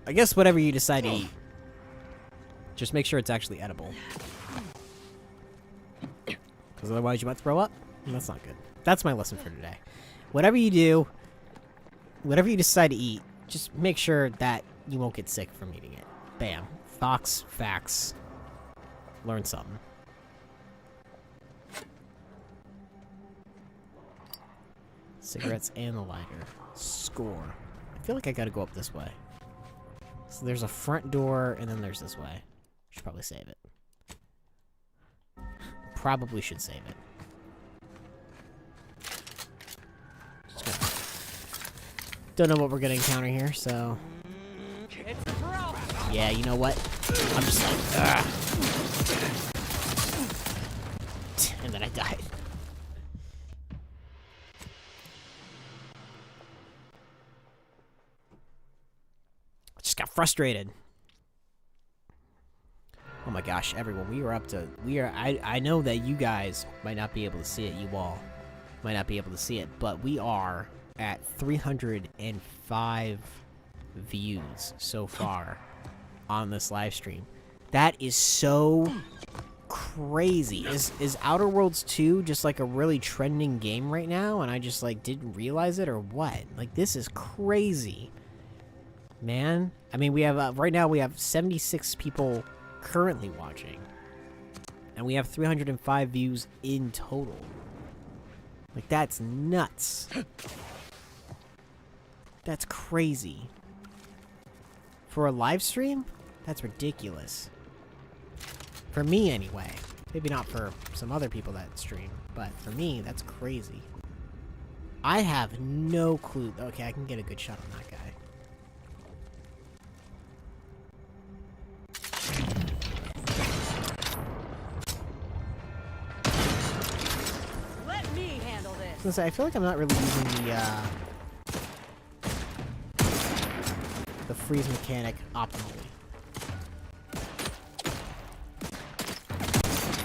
I guess whatever you decide to eat, just make sure it's actually edible. Because otherwise you might throw up, and that's not good. That's my lesson for today. Whatever you do, whatever you decide to eat, just make sure that you won't get sick from eating it. Bam. Fox facts. Learn something. Cigarettes and the lighter. Score. I feel like I gotta go up this way. So there's a front door, and then there's this way. Should probably save it. Probably should save it. Don't know what we're gonna encounter here, so... Yeah, you know what? I'm just like, ugh. And then I died. I just got frustrated. Oh my gosh, everyone, I know that you guys might not be able to see it, you all might not be able to see it, but we are at 305 views so far on this live stream. That is so crazy. Is Outer Worlds 2 just like a really trending game right now and I just like didn't realize it or what? Like this is crazy. Man, I mean we have right now we have 76 people currently watching. And we have 305 views in total. Like that's nuts. That's crazy. For a live stream? That's ridiculous. For me, anyway. Maybe not for some other people that stream, but for me, that's crazy. I have no clue. Okay, I can get a good shot on that guy. Let me handle this. was gonna say, I feel like I'm not really using the freeze mechanic optimally.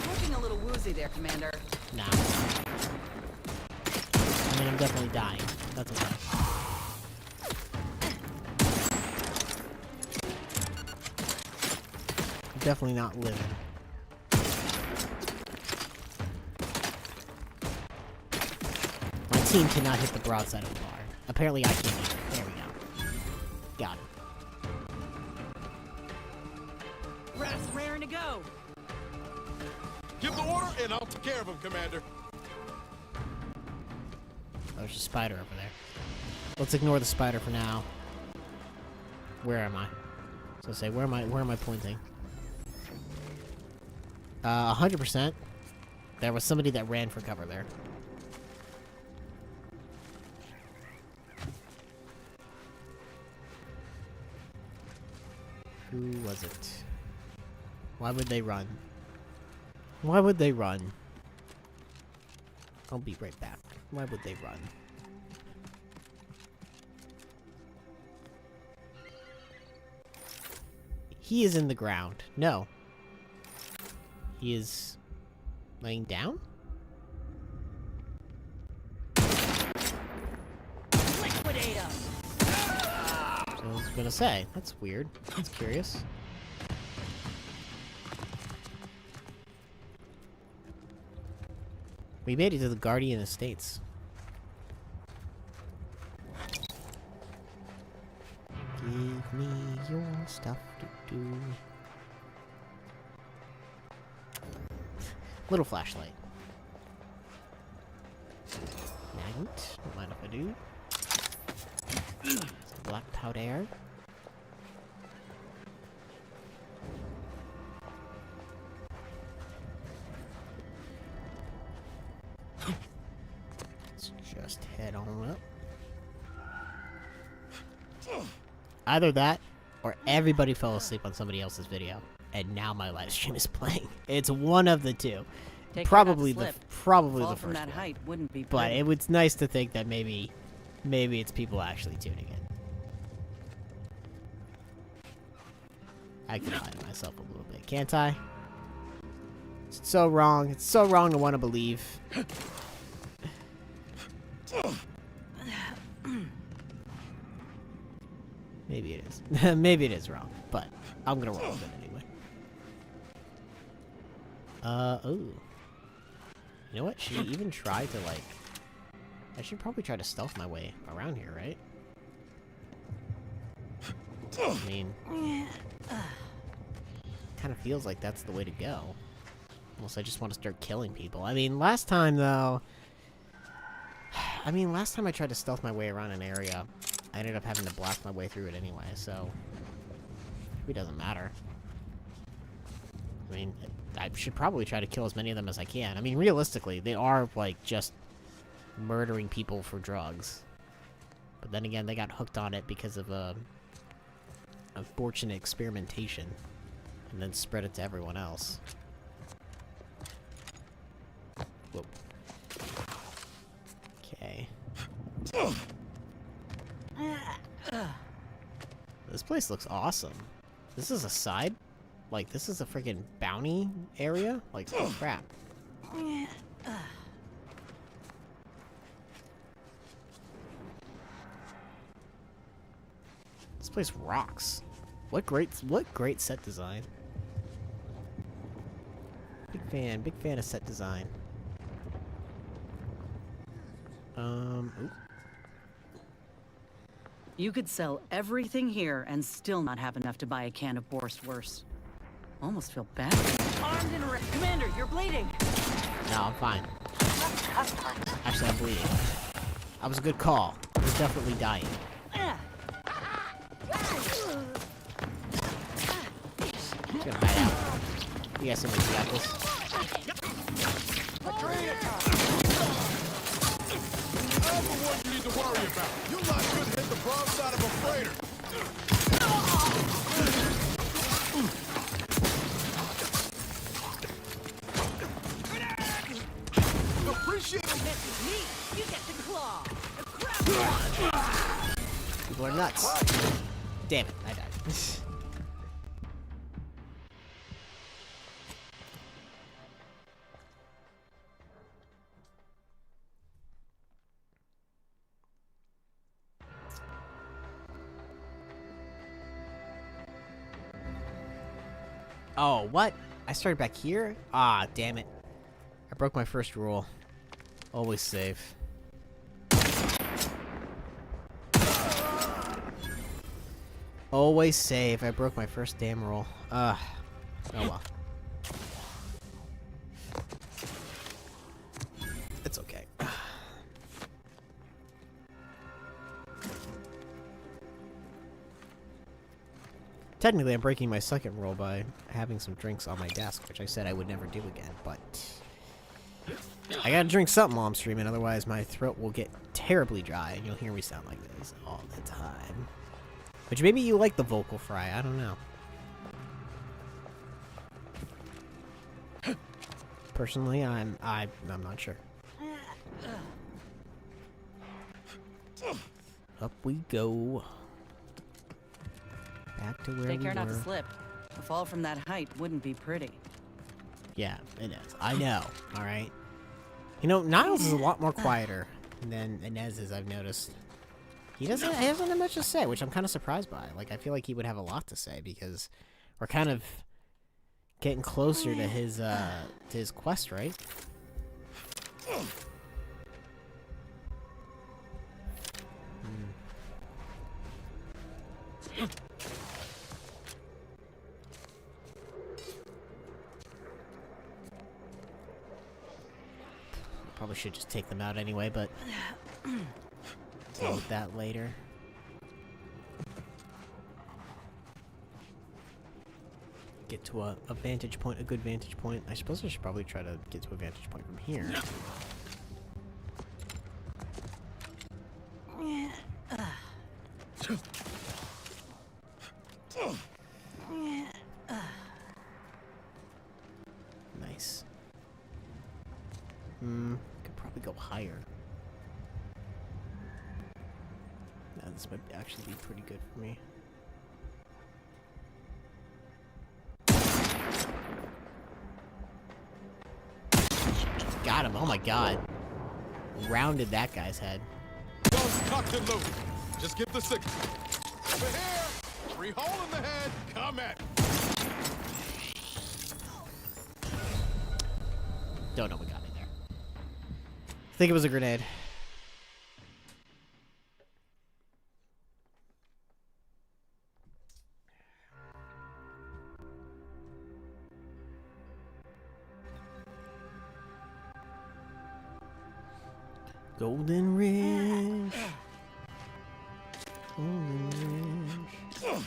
Looking a little woozy there, Commander. Nah. I mean, I'm definitely dying. That's okay. I'm definitely not living. My team cannot hit the broadside of the bar. Apparently I can either. There we go. Got it. Rats raring to go. Give the order, and I'll take care of him, Commander. Oh, there's a spider over there. Let's ignore the spider for now. Where am I? So say, where am I pointing? 100%. There was somebody that ran for cover there. Who was it? Why would they run? Why would they run? I'll be right back. Why would they run? He is in the ground. No. He is laying down? Liquidate him. So I was gonna say, that's weird. That's curious. We made it to the Guardian Estates. Give me your stuff to do. Little flashlight. Magnet. Don't mind if I do. Some black powder. Let's just head on up. Either that, or everybody fell asleep on somebody else's video, and now my live stream is playing. It's one of the two. Probably the first from that one. height wouldn't be But pretty. it was nice to think that maybe it's people actually tuning in. I can lie to myself a little bit, can't I? It's so wrong. It's so wrong to want to believe. Maybe it is. Maybe it is wrong, but I'm gonna roll with it anyway. Oh. You know what? Should we even try to, like... I should probably try to stealth my way around here, right? I mean... kind of feels like that's the way to go. Unless I just want to start killing people. I mean, last time, though... last time I tried to stealth my way around an area, I ended up having to blast my way through it anyway, so... It doesn't matter. I mean, I should probably try to kill as many of them as I can. I mean, realistically, they are, like, just murdering people for drugs. But then again, they got hooked on it because of, unfortunate experimentation. And then spread it to everyone else. Whoa. Okay. This place looks awesome. This is a side? Like, this is a freaking bounty area? Like, oh crap. This place rocks. What great set design. Big fan of set design. Ooh. You could sell everything here and still not have enough to buy a can of Borstwurst. Almost feel bad. Armed and ready. Commander, you're bleeding. No, I'm fine. Actually, I'm bleeding. That was a good call. I was definitely dying. Just gonna hide out. You guys somebody got this. I'm the one you need to worry about. You lot could hit the broadside of a freighter. The Appreciate it. Mess with me, you get the claw. The crap. People are nuts. Damn it, I died. Oh, what? I started back here? Ah, damn it. I broke my first rule. Always save. Always save. I broke my first damn rule. Oh well. It's okay. Technically, I'm breaking my second rule by having some drinks on my desk, which I said I would never do again, but I gotta drink something while I'm streaming, otherwise my throat will get terribly dry, and you'll hear me sound like this all the time. Which maybe you like the vocal fry, I don't know. Personally, I'm not sure. Up we go. Back to where we were. Take care not to slip. A fall from that height wouldn't be pretty. Yeah, it is. I know. All right. You know, Niles is a lot more quieter than Inez is, I've noticed. He hasn't have much to say, which I'm kind of surprised by. Like, I feel like he would have a lot to say because we're kind of getting closer to his quest, right? Probably should just take them out anyway, but deal with that later. Get to a vantage point, a good vantage point. I suppose I should probably try to get to a vantage point from here. Nice. Could probably go higher. Now this might actually be pretty good for me. Got him, oh my god. Rounded that guy's head. Guns cocked and loaded. Just get the signal. Over here! 3 hole in the head. Come at me. Don't know what got me there. I think it was a grenade. Golden Ridge. Golden Ridge.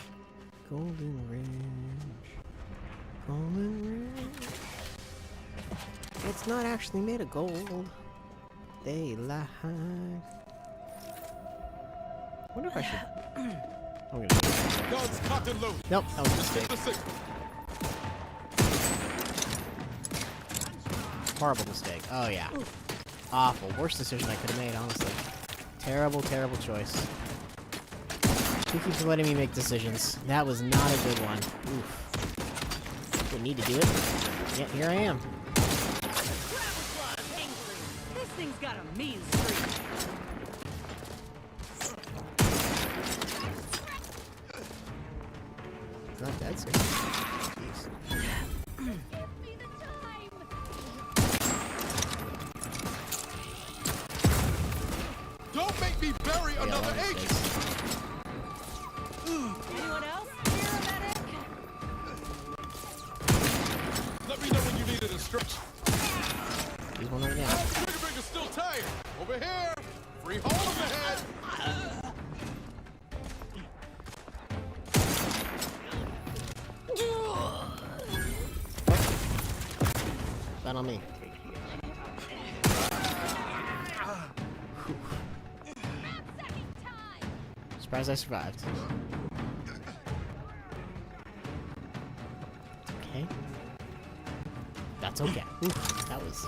Golden Ridge. Golden Ridge. It's not actually made of gold. They lie. I wonder if I should. I'm gonna. Guns cocked and loaded. Nope, that was a mistake. Horrible mistake. Oh yeah. Awful. Worst decision I could have made, honestly. Terrible, terrible choice. Who keeps letting me make decisions? That was not a good one. Oof. Didn't need to do it. Yeah, here I am. This thing's got a mean streak. It's not dead, sir. Jeez. Don't make me bury another agent. Anyone else? Here, a medic? Let me know when you needed a stretch. He's one right now. Triggerfinger's still tired. Over here. 3 hole in the head. That on me. Surprised I survived. Okay. That's okay. Ooh, that was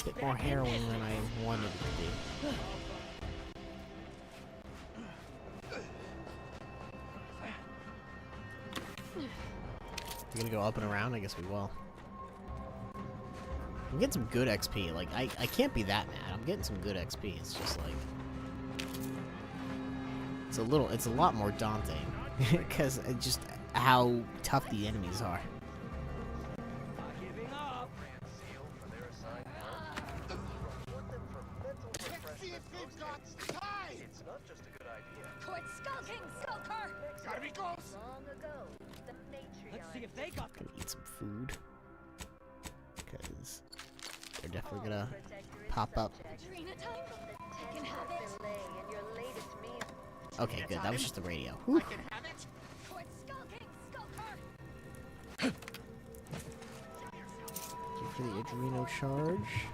bit more harrowing than I wanted it to be. We're gonna go up and around? I guess we will. I'm getting some good XP. Like, I can't be that mad. I'm getting some good XP. It's just like... It's a lot more daunting. Because just how tough the enemies are. Gonna eat some food. Because they're definitely gonna pop up. Okay, good. That was just the radio. Whew. For the Adreno charge.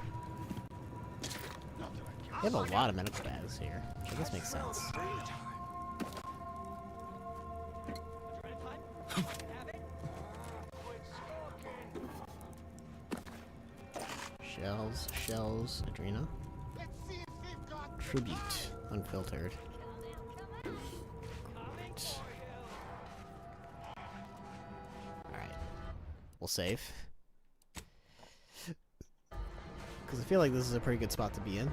They have a lot of medical bags here. I guess makes sense. Shells, Adrena. Tribute, unfiltered. Alright. We'll save. Because I feel like this is a pretty good spot to be in.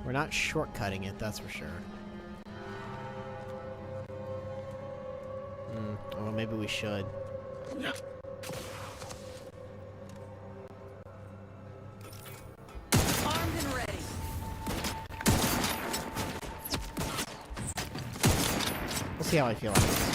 We're not shortcutting it, that's for sure. Well, maybe we should. Armed and ready. We'll see how I feel after this.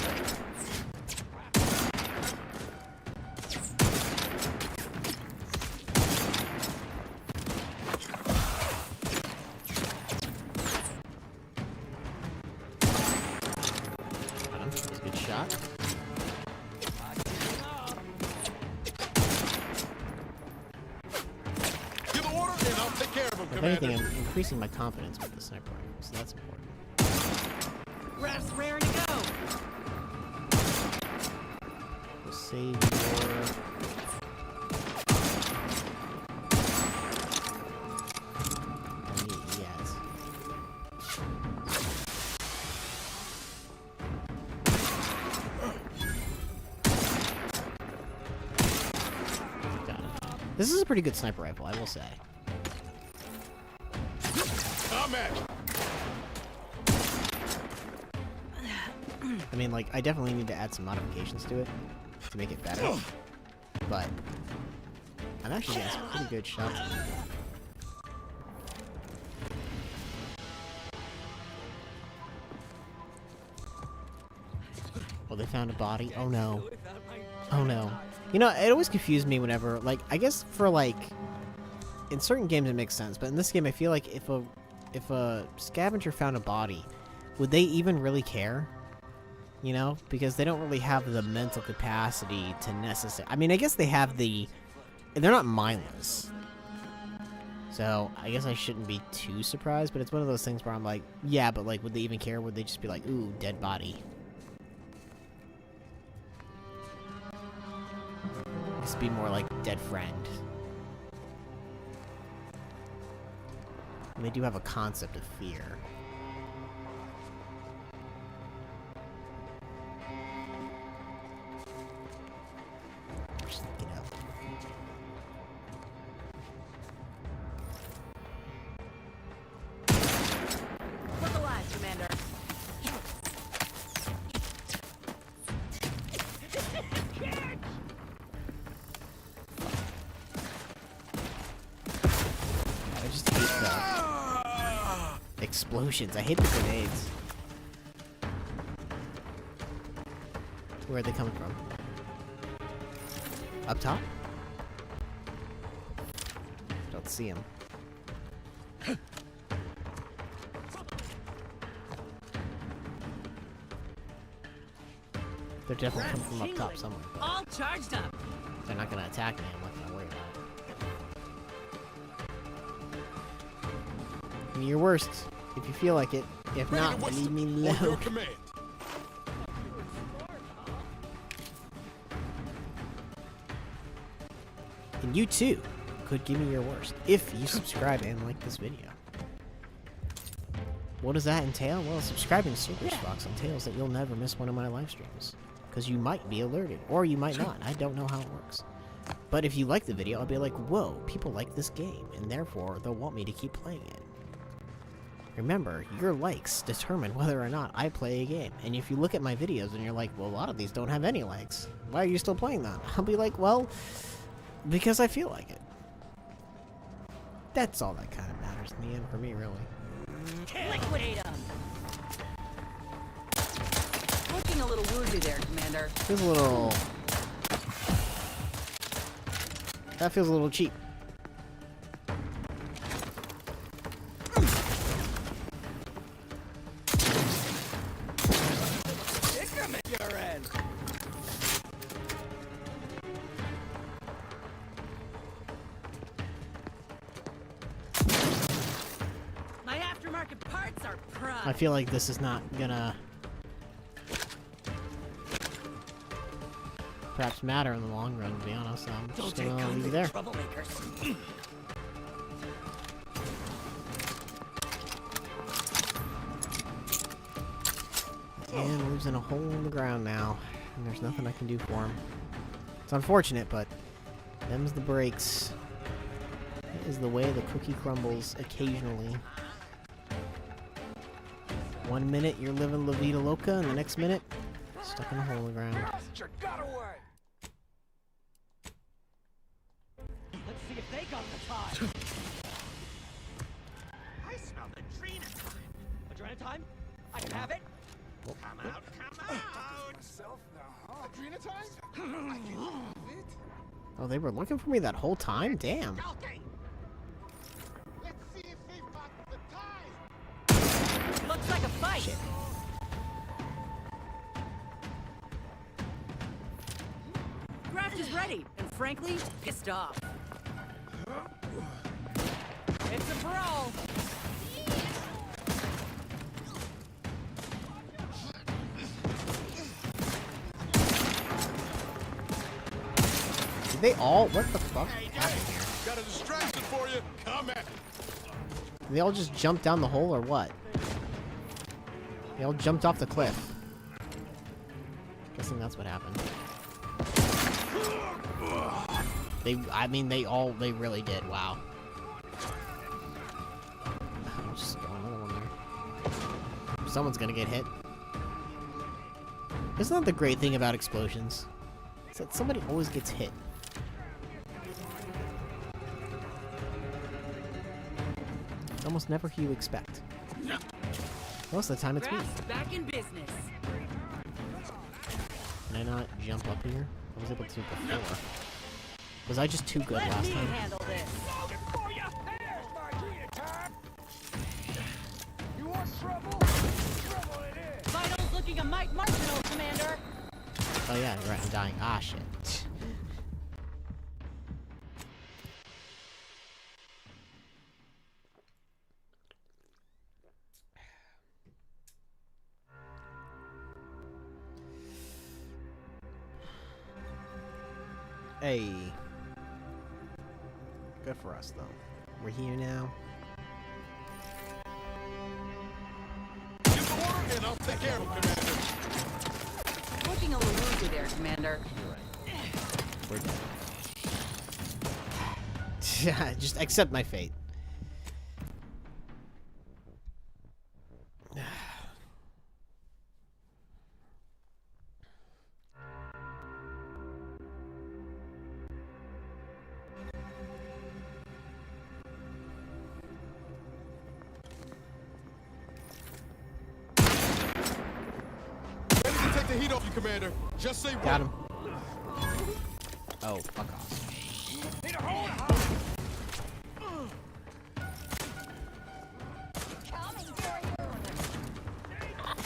If anything, I'm increasing my confidence with the sniper rifle, so that's important. Ref's raring to go. We'll save your... Yes. Got it. This is a pretty good sniper rifle, I will say. I mean, like, I definitely need to add some modifications to it to make it better, but I'm actually getting some pretty good shots. Oh, they found a body? Oh no. Oh no. You know, it always confused me whenever, like, I guess for, like, in certain games it makes sense, but in this game I feel like if a scavenger found a body, would they even really care? You know? Because they don't really have the mental capacity to necessarily... I mean, I guess they have the... They're not mindless. So, I guess I shouldn't be too surprised, but it's one of those things where I'm like, yeah, but, like, would they even care? Would they just be like, ooh, dead body? Just be more like dead friend. And they do have a concept of fear. Just get out. Put the line, Commander. I just hate the explosions. I hate the grenades. Where are they coming from? Up top? Don't see them. They're definitely coming from up top somewhere. All charged up. They're not gonna attack me. I'm not gonna worry about it. Give me your worst, if you feel like it. If not, then leave me alone. And you too could give me your worst if you subscribe and like this video. What does that entail? Well, subscribing to CerberusFox entails that you'll never miss one of my live streams. Because you might be alerted, or you might not. I don't know how it works. But if you like the video, I'll be like, whoa, people like this game, and therefore they'll want me to keep playing it. Remember, your likes determine whether or not I play a game. And if you look at my videos and you're like, well, a lot of these don't have any likes. Why are you still playing them? I'll be like, well, because I feel like it. That's all that kind of matters in the end for me, really. Liquidate him! Looking a little woozy there, Commander. Feels a little... That feels a little cheap. My aftermarket parts are prime. I feel like this is not gonna perhaps matter in the long run, to be honest. I'm just gonna leave you there. Troublemakers. And lives in a hole in the ground now, and there's nothing I can do for him. It's unfortunate, but them's the breaks. That is the way the cookie crumbles occasionally. 1 minute you're living La Vida Loca, and the next minute, stuck in a hole in the ground. Let's see if they got the time. I smell adrenochrome. Adrenochrome? I can have it. Come out, come out! Myself now, adrenochrome? Oh, they were looking for me that whole time? Damn. Let's see if they've got the time. Looks like a fight. Shit. Graft is ready, and frankly, pissed off. It's a brawl. Did they all? What the fuck happened here? Got a distraction for you. Come at. Did they all just jump down the hole or what? They all jumped off the cliff. Guessing that's what happened. I mean, they really did. Wow. I'm just going another one there. Someone's gonna get hit. Isn't that the great thing about explosions? Is that somebody always gets hit. It's almost never who you expect. Most of the time it's me. Back in business. Can I not jump up here? I was able to before. Was I just too good last time? Handle this. You want trouble? Trouble it is. Vitals looking a mite marginal, Commander. Oh yeah, you're right. I'm dying. Ah, shit. Hey. Good for us, though. We're here now. Give the order and I'll take care of him, Commander. Looking a little woozy there, Commander. We're dead. Just accept my fate. Ready to take the heat off you, Commander. Just say Got what. him. Oh, fuck off.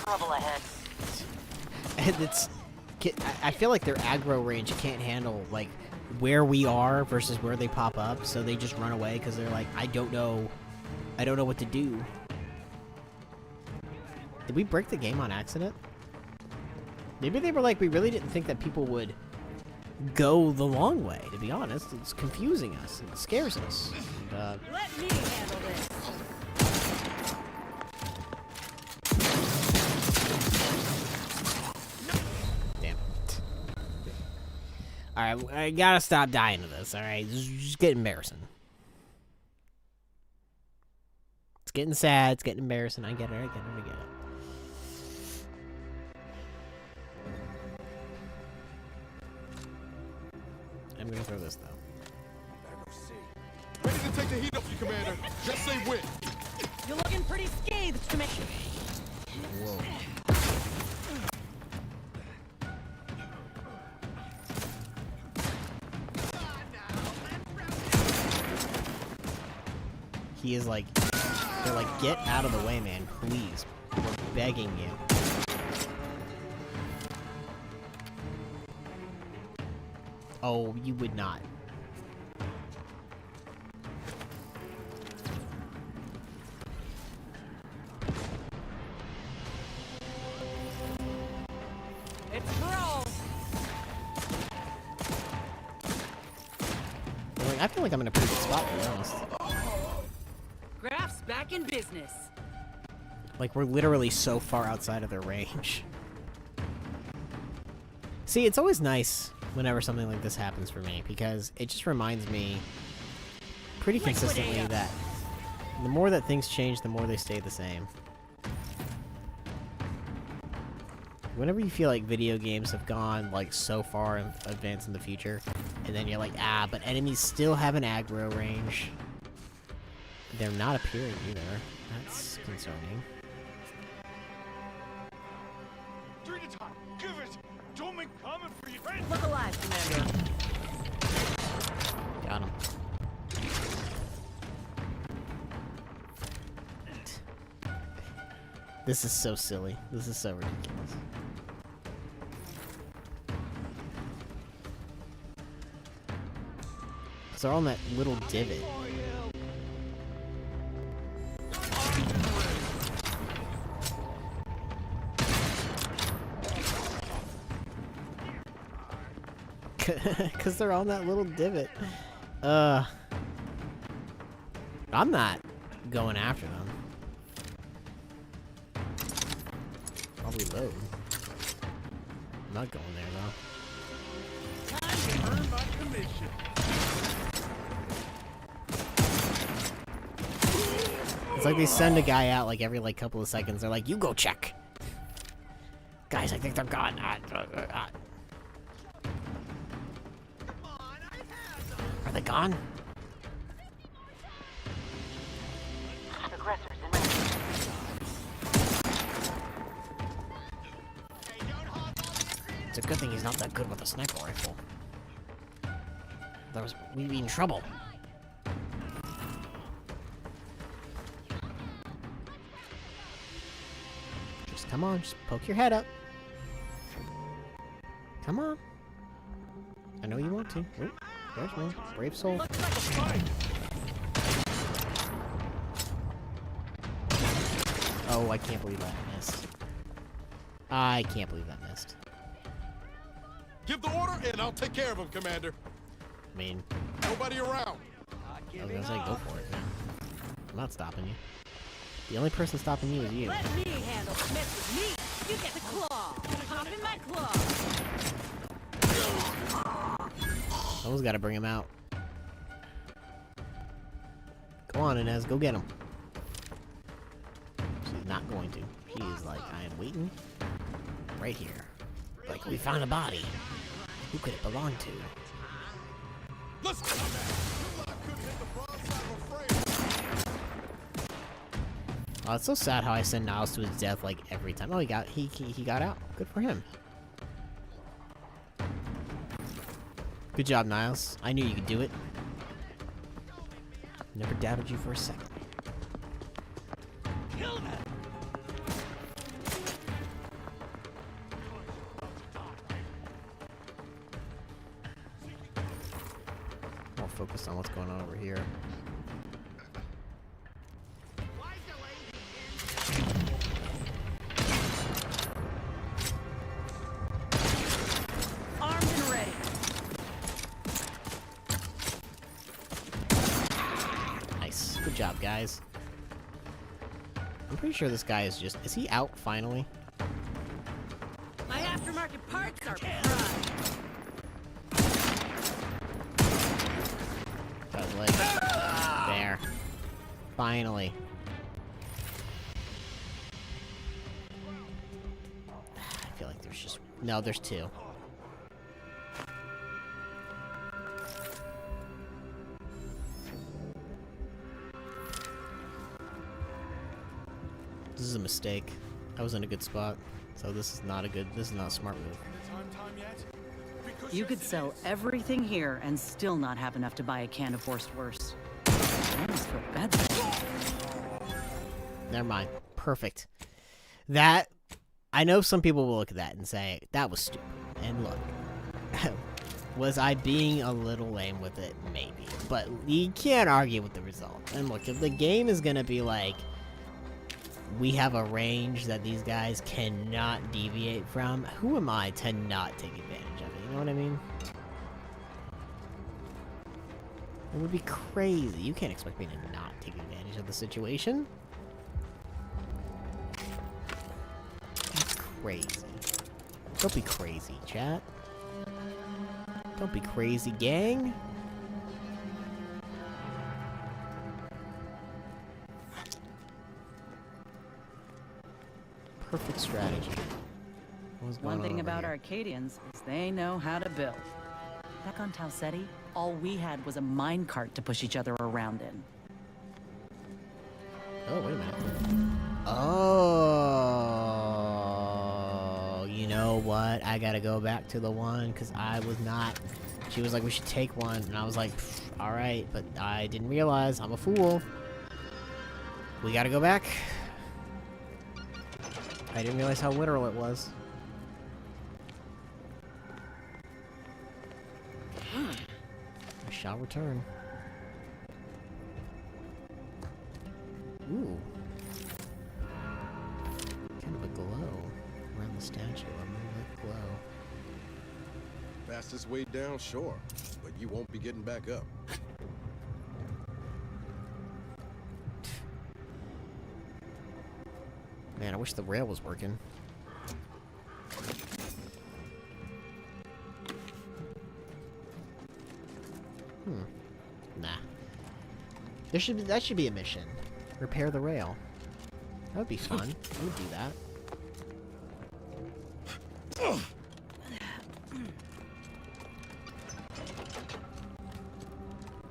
Trouble ahead. And I feel like their aggro range can't handle, like, where we are versus where they pop up, so they just run away because they're like, I don't know what to do. Did we break the game on accident? Maybe they were like, we really didn't think that people would go the long way, to be honest. It's confusing us. It scares us. And, Let me handle this. damn it. Alright, I gotta stop dying to this, alright? This is just getting embarrassing. It's getting sad, it's getting embarrassing. I get it, I get it, I get it. I'm gonna throw this, though. Ready to take the heat off you, Commander. Just say when. You're looking pretty scathed, Commissioner. Whoa. He is like, they're like, get out of the way, man, please. We're begging you. Oh, you would not. It's Brawl. I feel like I'm in a pretty good spot, to be honest. Graph's back in business. Like, we're literally so far outside of their range. See, it's always nice whenever something like this happens for me, because it just reminds me pretty consistently that the more that things change, the more they stay the same. Whenever you feel like video games have gone, like, so far advanced in the future, and then you're like, ah, but enemies still have an aggro range. They're not appearing either. That's concerning. Give it! Don't make comment for your friend! Look alive, Commander. Got him. This is so silly. This is so ridiculous. Because they're all in that little divot. Because they're on that little divot. I'm not going after them. I'll reload. I'm not going there, though. Time to earn my commission. It's like they send a guy out like every like couple of seconds. They're like, you go check. Guys, I think they're gone. Are they gone? It's a good thing he's not that good with a sniper rifle. We'd be in trouble. Just come on, just poke your head up. Come on. I know you want to. Ooh, there's one. Brave soul. Oh, I can't believe that missed. I can't believe that missed. Give the order, and I'll take care of him, Commander. I mean, nobody around. I was gonna say, go for it, man. I'm not stopping you. The only person stopping you is you. Let me handle Smith with me. You get the claw. Hop in my claw. Someone's got to bring him out. Go on, Inez, go get him. She's not going to. She is like, I am waiting right here. Like, we found a body. Who could it belong to? Let's go. Oh, it's so sad how I send Niles to his death like every time. Oh, he got out. Good for him. Good job, Niles. I knew you could do it. Never doubted you for a second. Kill them. More focused on what's going on over here. Armed and ready. job, guys. I'm pretty sure this guy is just... Is he out, finally? My aftermarket parts are Got his leg. There. Finally. I feel like there's just... No, there's two. This is a mistake. I was in a good spot. So this is not a smart move. You could sell everything here and still not have enough to buy a can of worst worst. I almost feel bad for you. Never mind. Perfect. That, I know some people will look at that and say, that was stupid. And look, was I being a little lame with it? Maybe. But you can't argue with the result. And look, if the game is gonna be like, we have a range that these guys cannot deviate from, who am I to not take advantage of it? You know what I mean? It would be crazy. You can't expect me to not take advantage of the situation. That's crazy. Don't be crazy, chat. Don't be crazy, gang. Perfect strategy. One thing about Arcadians is they know how to build. Back on Tau Ceti, all we had was a minecart to push each other around in. Oh, wait a minute. Oh, you know what? I gotta go back to the one, because I was not... She was like, we should take one, and I was like, alright, but I didn't realize. I'm a fool. We gotta go back. I didn't realize how literal it was. I shall return. Ooh. Kind of a glow around the statue. A moonlit glow. Fastest way down, sure. But you won't be getting back up. Man, I wish the rail was working. Nah. That should be a mission. Repair the rail. That would be fun. I would do that.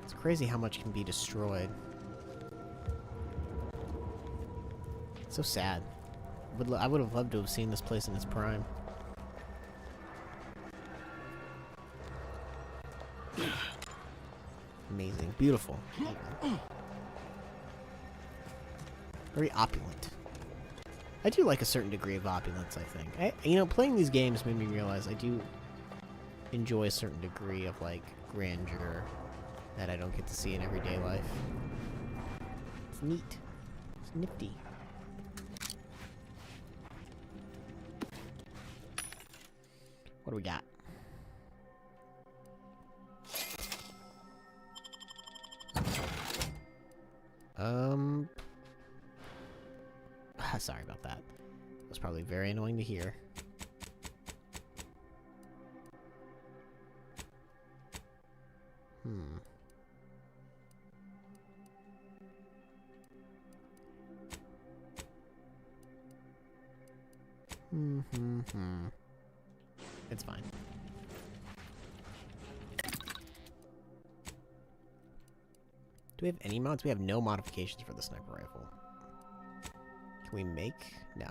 It's crazy how much can be destroyed. It's so sad. I would have loved to have seen this place in its prime. Amazing. Beautiful. Very opulent. I do like a certain degree of opulence, I think. You know, playing these games made me realize I do enjoy a certain degree of, like, grandeur that I don't get to see in everyday life. It's neat. It's nifty. What do we got? Sorry about that. It was probably very annoying to hear. It's fine. Do we have any mods? We have no modifications for the sniper rifle. Can we make? No.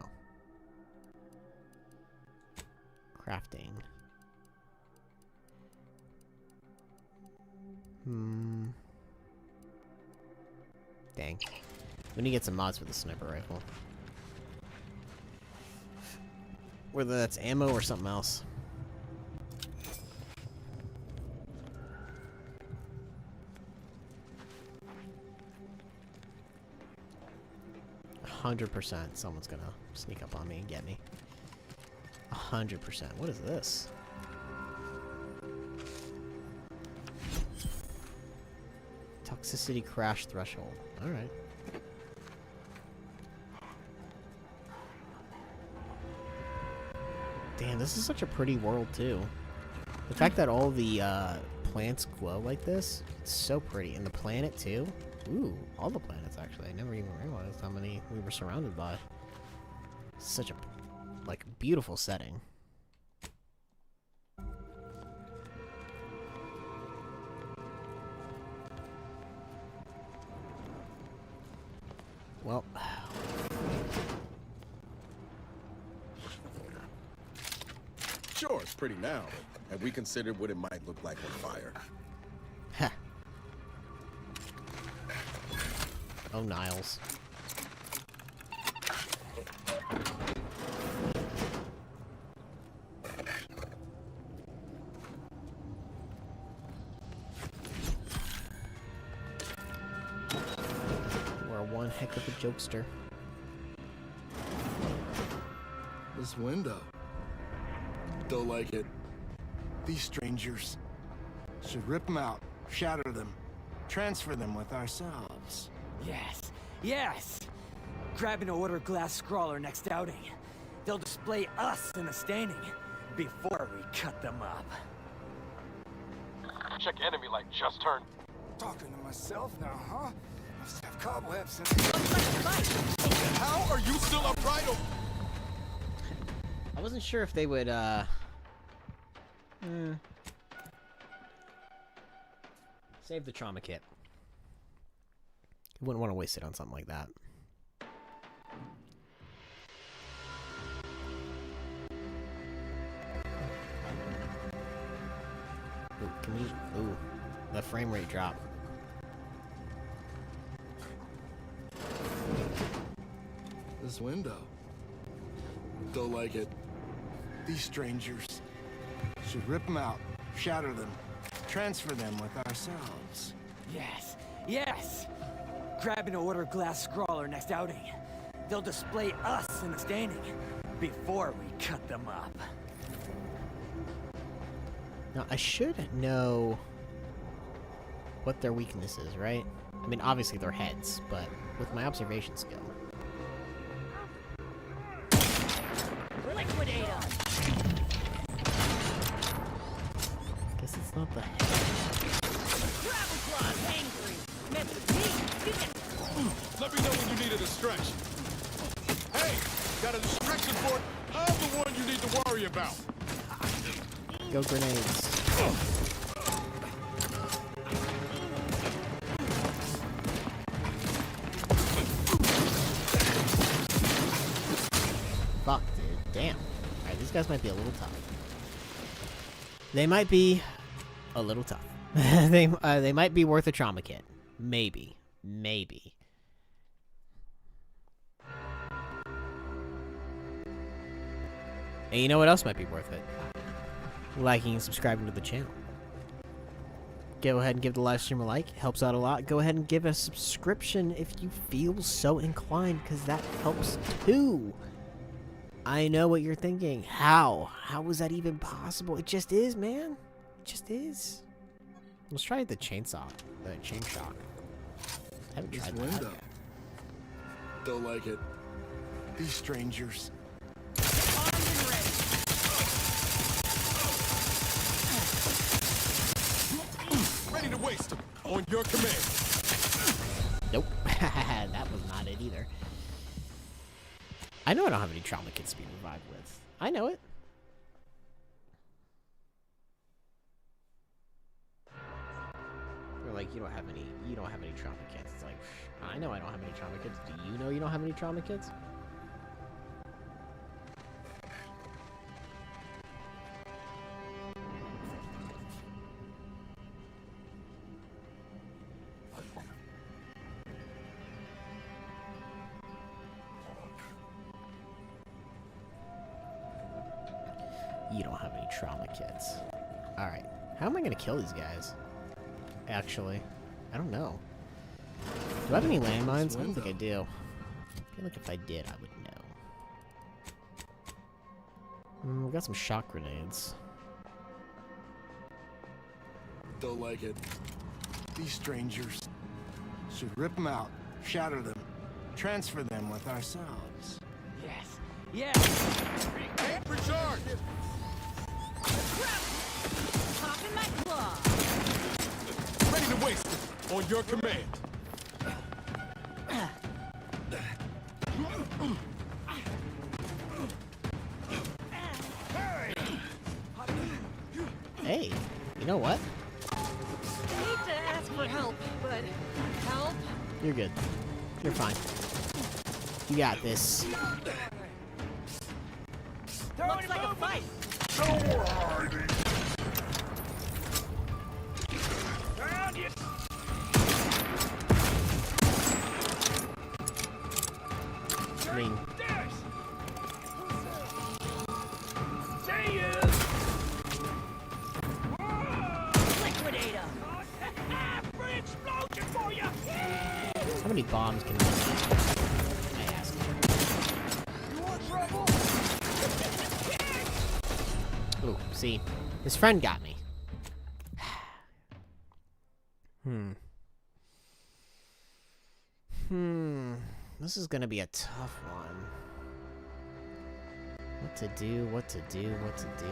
Crafting. Dang. We need to get some mods for the sniper rifle. Whether that's ammo or something else. 100% someone's gonna sneak up on me and get me. 100%. What is this? Tau Toxicity crash threshold. Alright. Damn, this is such a pretty world, too. The fact that all the plants glow like this, it's so pretty. And the planet, too. Ooh, all the planets, actually. I never even realized how many we were surrounded by. Such a, like, beautiful setting. Well... Sure, it's pretty now. Have we considered what it might look like on fire? Heh. Oh, Niles. We're one heck of a jokester. This window. Don't like it. These strangers should rip them out, shatter them, transfer them with ourselves. Yes, yes! Grab an order glass scrawler next outing. They'll display us in the standing before we cut them up. Check enemy light just turned. Talking to myself now, huh? Must have cobwebs in How are you still upright? I wasn't sure if they would, save the trauma kit. You wouldn't want to waste it on something like that. Ooh, can we... Ooh, the frame rate drop. This window. Don't like it. These strangers should rip them out, shatter them, transfer them with ourselves. Yes, yes! Grab an order glass scrawler next outing. They'll display us in the standing before we cut them up. Now, I should know what their weakness is, right? I mean, obviously they're heads, but with my observation skill. Liquidate us! Guess it's not the head. Gravel claws angry! Meant to be! You can... Let me know when you needed a stretch. Hey, got a distraction board. I'm the one you need to worry about. Go grenades. Fuck, dude. Damn. Alright, these guys might be a little tough. They might be a little tough. They might be worth a trauma kit. Maybe. Maybe. And you know what else might be worth it? Liking and subscribing to the channel. Go ahead and give the live stream a like. It helps out a lot. Go ahead and give a subscription if you feel so inclined, because that helps too. I know what you're thinking. How? How was that even possible? It just is, man. It just is. Let's try the chainsaw. The chain shock. I haven't tried that window. yet. Don't like it. These strangers. Ready to waste them. On your command. Nope. That was not it either. I know I don't have any trauma kits to be revived with. I know it. You're like, you don't have any trauma kits. It's like, I know I don't have any trauma kits. Do you know you don't have any trauma kits? You don't have any trauma kits. Alright. How am I going to kill these guys? Actually. I don't know. Do I have any landmines? I don't think I do. I feel like if I did, I would know. We got some shock grenades. Don't like it. These strangers should rip them out, shatter them, transfer them with ourselves. Yes. Yes. Recharge. Pop in my claw. Ready to waste it. On your command. Hey, you know what? I hate to ask for help, but help? You're good. You're fine. You got this. Looks like a fight. I mean, Liquidator. Free explosion for you. how many bombs can I ask? You want trouble? Ooh, see, his friend got me. This is gonna be a tough one. What to do, what to do, what to do.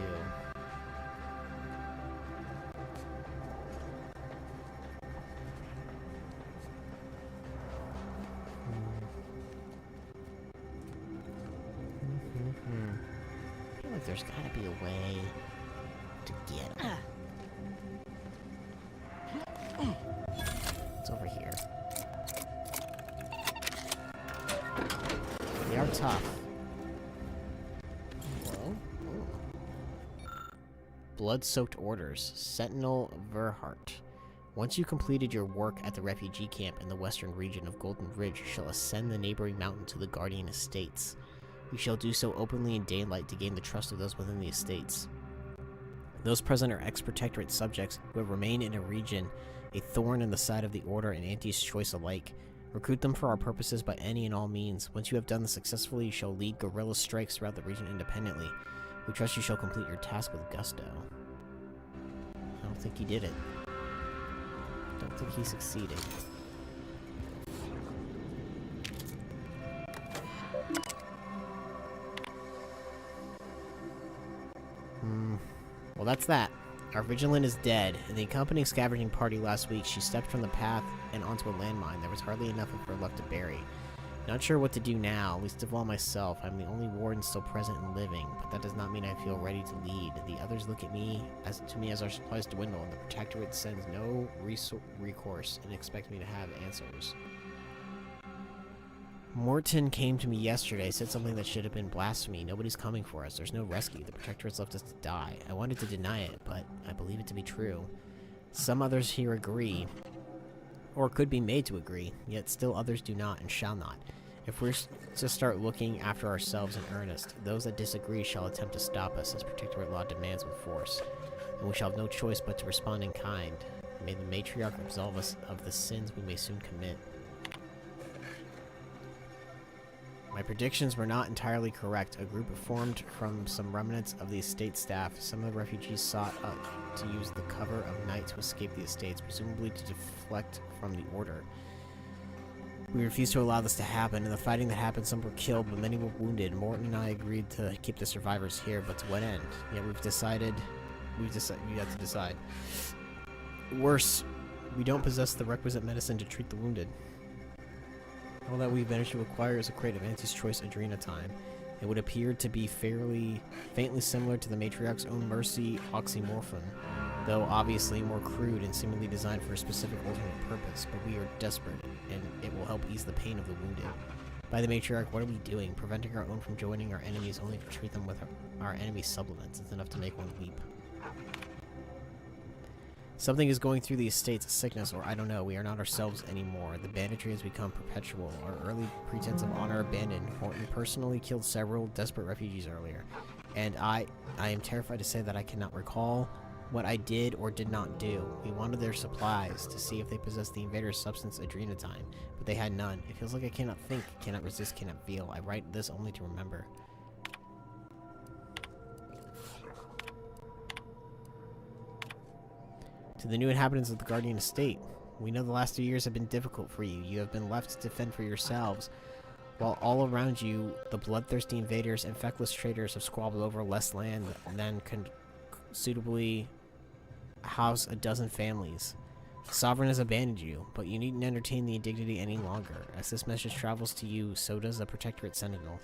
I feel like there's gotta be a way to get him. It's over here. They are tough. Whoa. Blood-soaked orders. Sentinel Verhart. Once you completed your work at the refugee camp in the western region of Golden Ridge, you shall ascend the neighboring mountain to the Guardian Estates. You shall do so openly in daylight to gain the trust of those within the estates. Those present are ex-protectorate subjects who have remained in a region, a thorn in the side of the Order and Auntie's choice alike. Recruit them for our purposes by any and all means. Once you have done this successfully, you shall lead guerrilla strikes throughout the region independently. We trust you shall complete your task with gusto. I don't think he did it. I don't think he succeeded. Well, that's that. Our vigilant is dead. In the accompanying scavenging party last week, she stepped from the path and onto a landmine. There was hardly enough of her left to bury. Not sure what to do now, least of all myself. I'm the only warden still present and living, but that does not mean I feel ready to lead. The others look at me as our supplies dwindle, and the Protectorate sends no recourse and expects me to have answers. Morton came to me yesterday, said something that should have been blasphemy. Nobody's coming for us. There's no rescue. The Protectorate's left us to die. I wanted to deny it, but I believe it to be true. Some others here agree, or could be made to agree, yet still others do not and shall not. If we're to start looking after ourselves in earnest, those that disagree shall attempt to stop us, as Protectorate law demands with force, and we shall have no choice but to respond in kind. May the Matriarch absolve us of the sins we may soon commit. My predictions were not entirely correct. A group formed from some remnants of the estate staff. Some of the refugees sought to use the cover of night to escape the estates, presumably to deflect from the Order. We refused to allow this to happen. In the fighting that happened, some were killed, but many were wounded. Morton and I agreed to keep the survivors here, but to what end? Yet we have to decide. Worse, we don't possess the requisite medicine to treat the wounded. All that we've managed to acquire is a crate of Auntie's Choice Adrenatime. It would appear to be faintly similar to the Matriarch's own Mercy oxymorphone, though obviously more crude and seemingly designed for a specific alternate purpose, but we are desperate, and it will help ease the pain of the wounded. By the Matriarch, what are we doing? Preventing our own from joining our enemies only to treat them with our enemy's supplements is enough to make one weep. Something is going through the estates, a sickness, or I don't know. We are not ourselves anymore. The banditry has become perpetual. Our early pretense of honor abandoned. Morton personally killed several desperate refugees earlier. And I am terrified to say that I cannot recall what I did or did not do. We wanted their supplies to see if they possessed the invader's substance Adrenatime, but they had none. It feels like I cannot think, cannot resist, cannot feel. I write this only to remember. To the new inhabitants of the Guardian Estate, We know the last 2 years have been difficult for you. You have been left to fend for yourselves, while all around you, the bloodthirsty invaders and feckless traders have squabbled over less land than can suitably house a dozen families. Sovereign has abandoned you, but you needn't entertain the indignity any longer. As this message travels to you, so does the Protectorate Sentinel.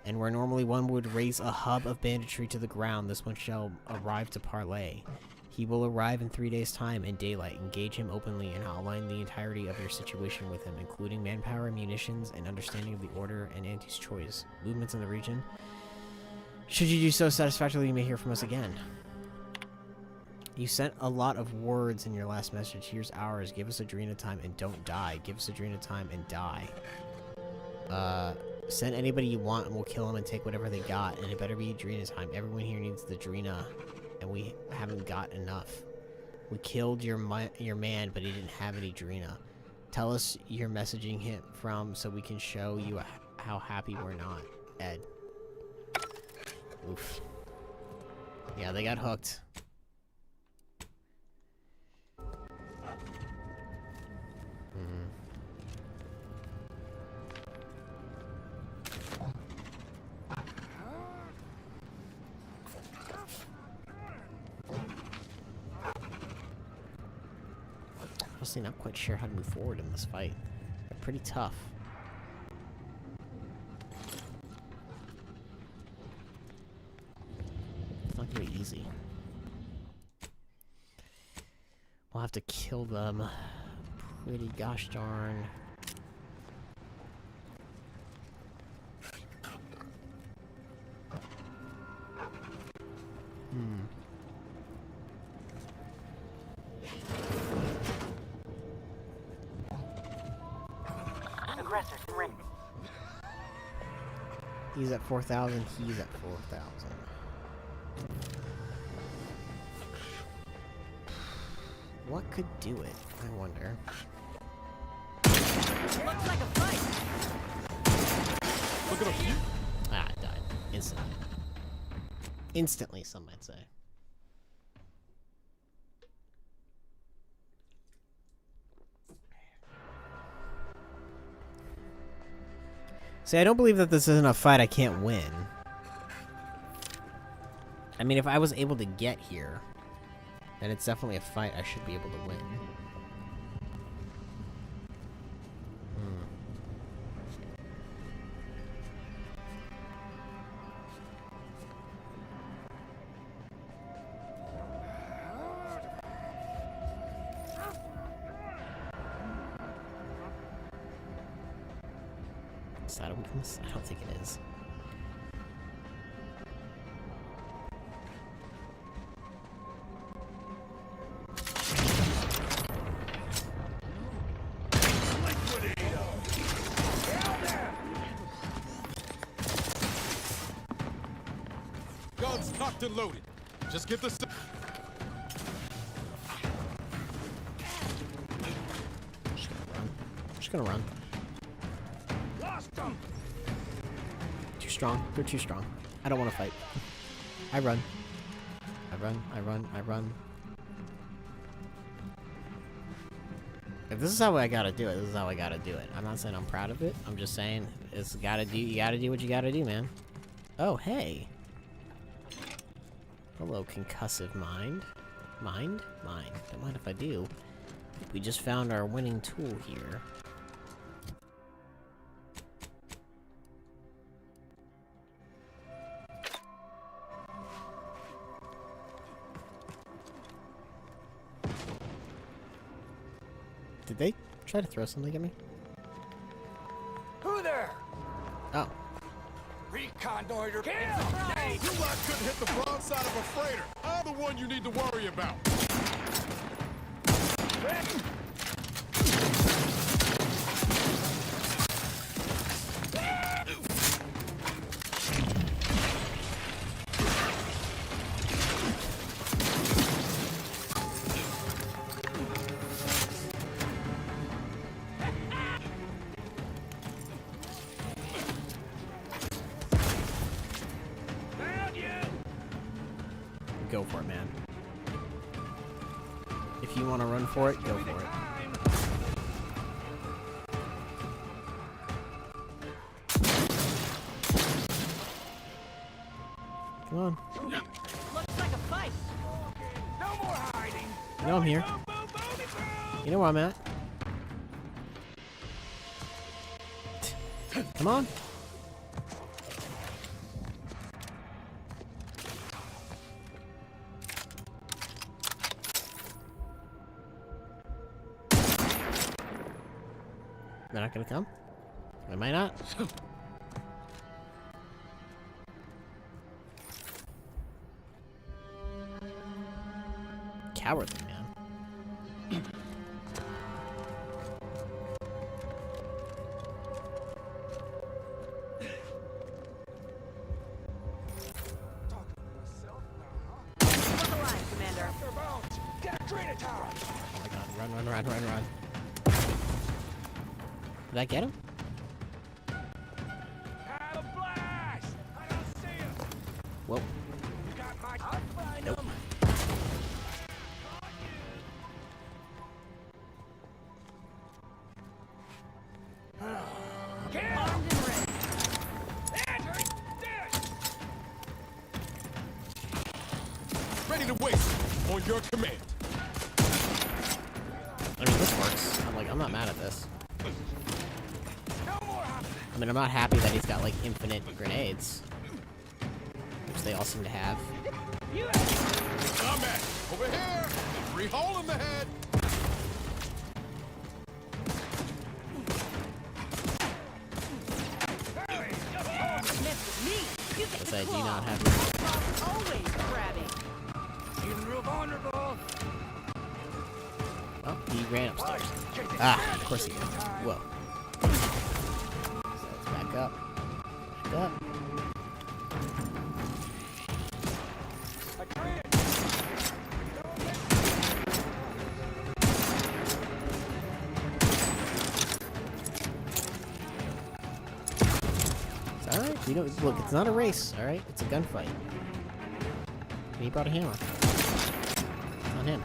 And where normally one would raise a hub of banditry to the ground, this one shall arrive to parley. He will arrive in 3 days' time in daylight. Engage him openly and outline the entirety of your situation with him, including manpower, munitions, and understanding of the Order and Auntie's choice. Movements in the region. Should you do so satisfactorily, you may hear from us again. You sent a lot of words in your last message. Here's ours. Give us Adrena time and don't die. Give us Adrena time and die. Send anybody you want and we'll kill them and take whatever they got. And it better be Adrena time. Everyone here needs the Adrena. And we haven't got enough. We killed your man, but he didn't have any Adrena. Tell us you're messaging him from so we can show you how happy we're not. Ed. Oof. Yeah, they got hooked. Honestly, not quite sure how to move forward in this fight. They're pretty tough. It's not gonna be easy. We'll have to kill them. Pretty gosh darn. He's at 4,000, he's at 4,000. What could do it, I wonder? Looks like a fight. Look at him. Ah, I died. Instantly. Instantly, some might say. See, I don't believe that this isn't a fight I can't win. I mean, if I was able to get here, then it's definitely a fight I should be able to win. Is that a weakness? I don't think it is. Guns cocked and loaded. Just get the. Just gonna run. Too strong. They're too strong. I don't want to fight. I run. I run. I run. I run. If this is how I gotta do it, this is how I gotta do it. I'm not saying I'm proud of it. I'm just saying it's gotta do. You gotta do what you gotta do, man. Oh, hey. Hello, concussive mind. Mind? Mind. Don't mind if I do. We just found our winning tool here. Did they try to throw something at me? Who there? Oh. Reconnoiter. You lot couldn't hit the broadside of a freighter. I'm the one you need to worry about. Go for it, man. If you want to run for it, go for it. on. Looks like a fight. No more hiding. You know I'm here. You know where I'm at. Come on. They're not gonna come? Am I not? Cowardly, man. Oh my god, run. Did I get him? Whoa. Nope. Ready to waste on your command. I mean, this works. I'm not mad at this. I mean, I'm not happy that he's got, like, infinite grenades. Which they all seem to have. Combat! Over here! Every hole in the head! Yes, I do not have... Always grabbing. Feeling real vulnerable. Oh, he ran upstairs. Ah, of course he did. Whoa. So let's back up. Back up. It's alright. Look, it's not a race, alright? It's a gunfight. He brought a hammer. It's on him.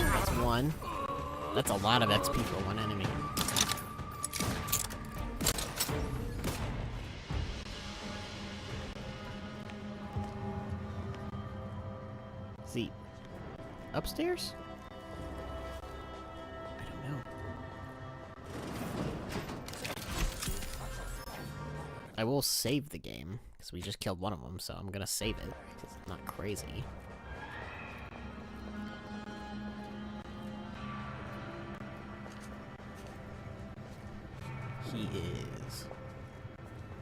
That's one. That's a lot of XP for one enemy. See, upstairs? I don't know. I will save the game, because we just killed one of them, so I'm gonna save it. It's not crazy. He is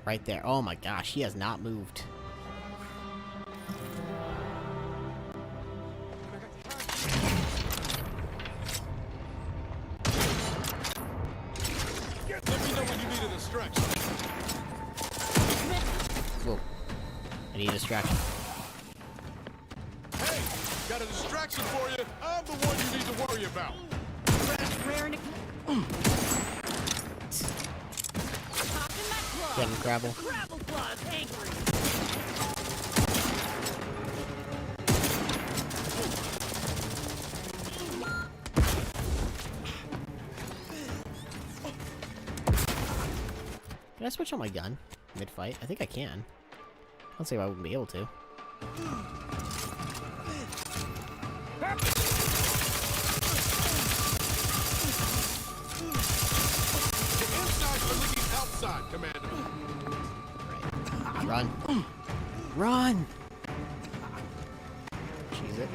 right there. Oh my gosh, he has not moved. Let me know when you need a distraction. Whoa. I need a distraction. Hey, got a distraction for you. I'm the one you need to worry about. Get him, Crabble. Can I switch on my gun mid-fight? I think I can. I don't see why I wouldn't be able to. Outside, Commander. Right. Run. Run! Cheese it.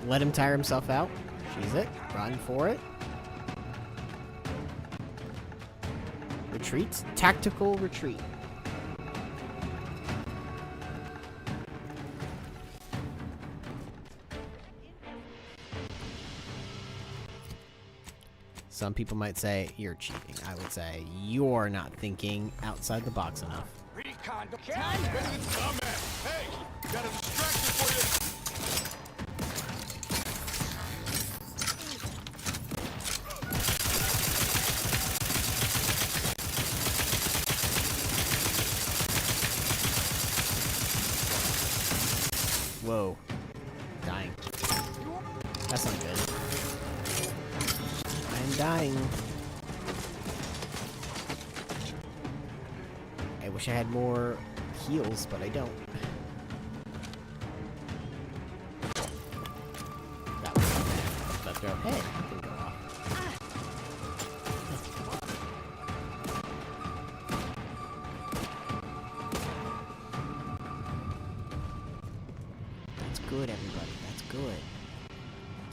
Let him tire himself out. Cheese it. Run for it. Retreat. Tactical retreat. Some people might say you're cheating. I would say you're not thinking outside the box enough. Recon, hey, got a distraction for you. Whoa. That's not good. I'm dying. I wish I had more heals, but I don't. That was not bad. Let's go. Hey, I can go off. That's good, everybody. That's good.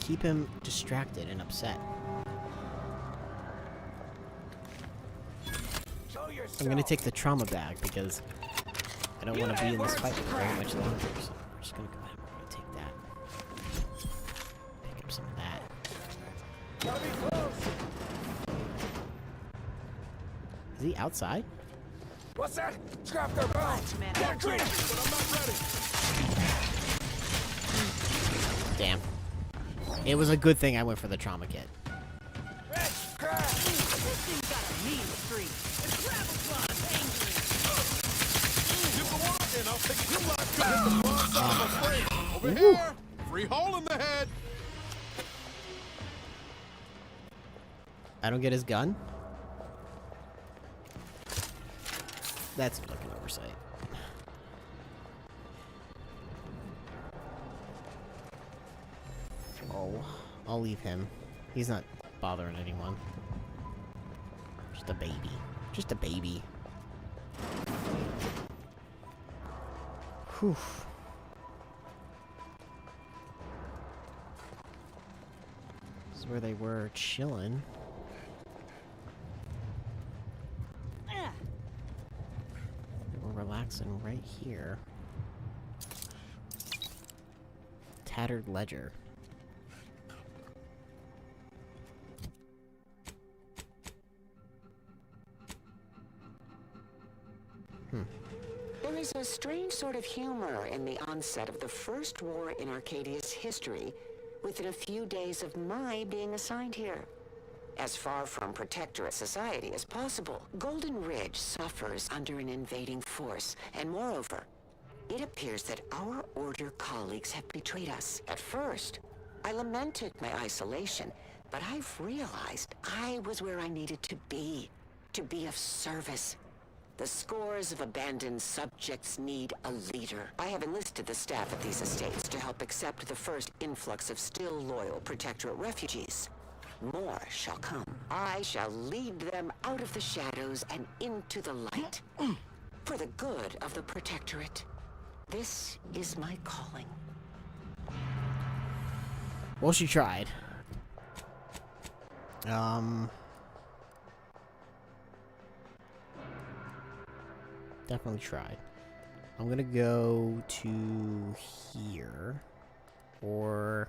Keep him distracted and upset. I'm gonna take the trauma bag because I don't want to be in this fight for very much longer. So we're just gonna go ahead and we're gonna take that. Pick up some of that. Is he outside? What's that? Scrap their bow! Get a drink! But I'm not ready! Damn. It was a good thing I went for the trauma kit. This thing's got a mean streak. The travel claw's angry. Give the word and I'll take you like to hit the front side of a frame. Over Ooh. here. Free hole in the head. I don't get his gun? That's like an oversight. Oh, I'll leave him. He's not bothering anyone. Just a baby. Just a baby. Whew. This is where they were chilling. We're relaxing right here. Tattered ledger. There is a strange sort of humor in the onset of the first war in Arcadia's history, within a few days of my being assigned here. As far from protectorate society as possible, Golden Ridge suffers under an invading force, and moreover, it appears that our Order colleagues have betrayed us. At first, I lamented my isolation, but I've realized I was where I needed to be of service. The scores of abandoned subjects need a leader. I have enlisted the staff at these estates to help accept the first influx of still loyal Protectorate refugees. More shall come. I shall lead them out of the shadows and into the light. For the good of the Protectorate. This is my calling. Well, she tried. Definitely tried. I'm gonna go to here. Or...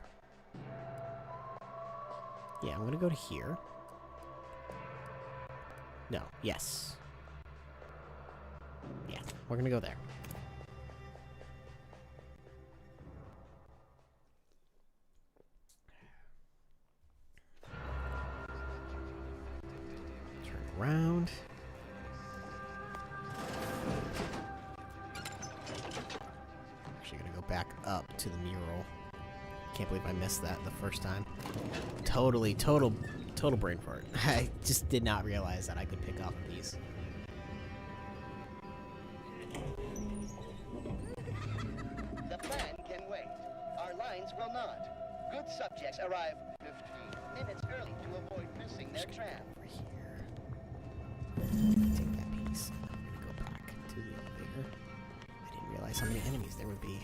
yeah, I'm gonna go to here. No, yes. Yeah, we're gonna go there. Turn around. Actually gonna go back up to the mural. Can't believe I missed that the first time. Total brain fart. I just did not realize that I could pick up these. The plan can wait. Our lines will not. Good subjects arrive 15 minutes early to avoid missing their tram. Take that piece. I'm gonna go back to the elevator. I didn't realize how many enemies there would be.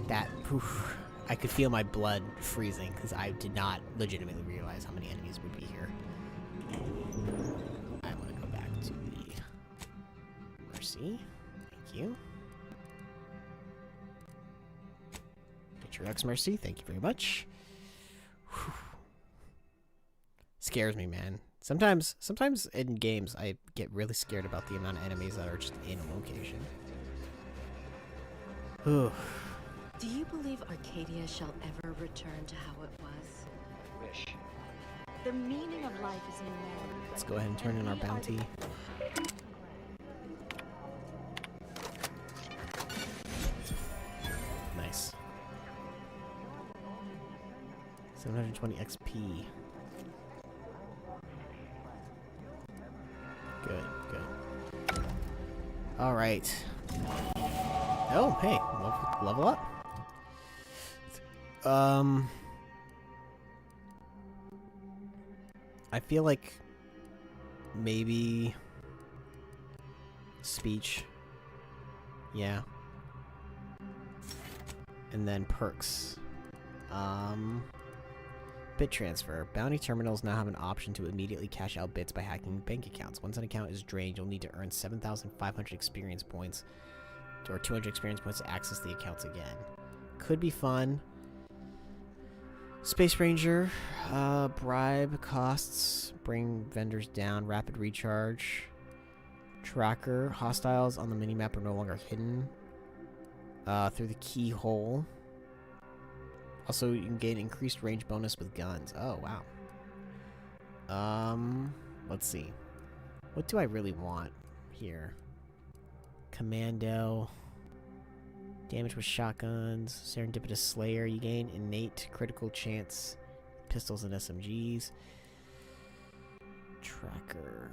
That, poof. I could feel my blood freezing because I did not legitimately realize how many enemies would be here. I want to go back to the Mercy. Thank you. Matriarch's Mercy. Thank you very much. Whew. Scares me, man. Sometimes in games I get really scared about the amount of enemies that are just in a location. Whew. Do you believe Arcadia shall ever return to how it was? Wish. The meaning of life is numerical. Let's go ahead and turn in our bounty. Nice. 720 XP. Good, good. All right. Oh, hey, level up. I feel like maybe speech. Yeah. And then perks. Bit transfer. Bounty terminals now have an option to immediately cash out bits by hacking bank accounts. Once an account is drained, you'll need to earn 7,500 experience points or 200 experience points to access the accounts again. Could be fun. Space Ranger. Bribe costs. Bring vendors down. Rapid recharge. Tracker. Hostiles on the minimap are no longer hidden. Through the keyhole. Also, you can gain increased range bonus with guns. Oh, wow. Let's see. What do I really want here? Commando. Damage with shotguns. Serendipitous Slayer. You gain innate critical chance. Pistols and SMGs. Tracker.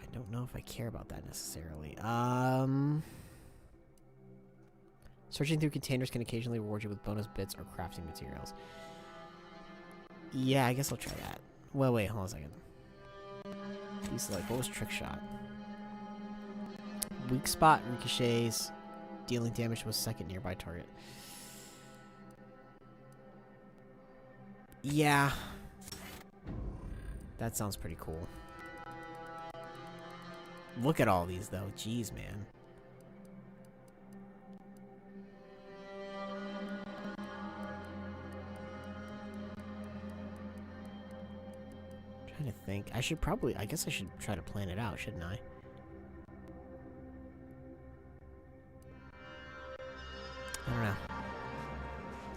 I don't know if I care about that necessarily. Searching through containers can occasionally reward you with bonus bits or crafting materials. Yeah, I guess I'll try that. Well, wait, hold on a second. Deselect. What was Trick Shot? Weak spot ricochets. Dealing damage to a second nearby target. Yeah. That sounds pretty cool. Look at all these, though. Jeez, man. Trying to think. I guess I should try to plan it out, shouldn't I? I don't know.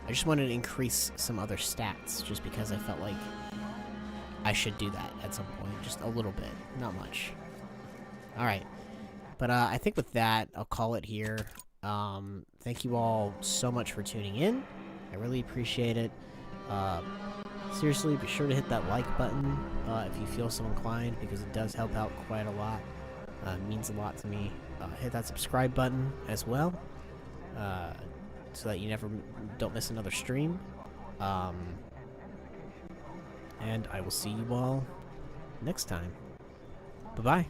I just wanted to increase some other stats, just because I felt like I should do that at some point. Just a little bit. Not much. Alright. But I think with that, I'll call it here. Thank you all so much for tuning in. I really appreciate it. Seriously, be sure to hit that like button if you feel so inclined, because it does help out quite a lot. It means a lot to me. Hit that subscribe button as well, so that you don't miss another stream. And I will see you all next time. Bye-bye.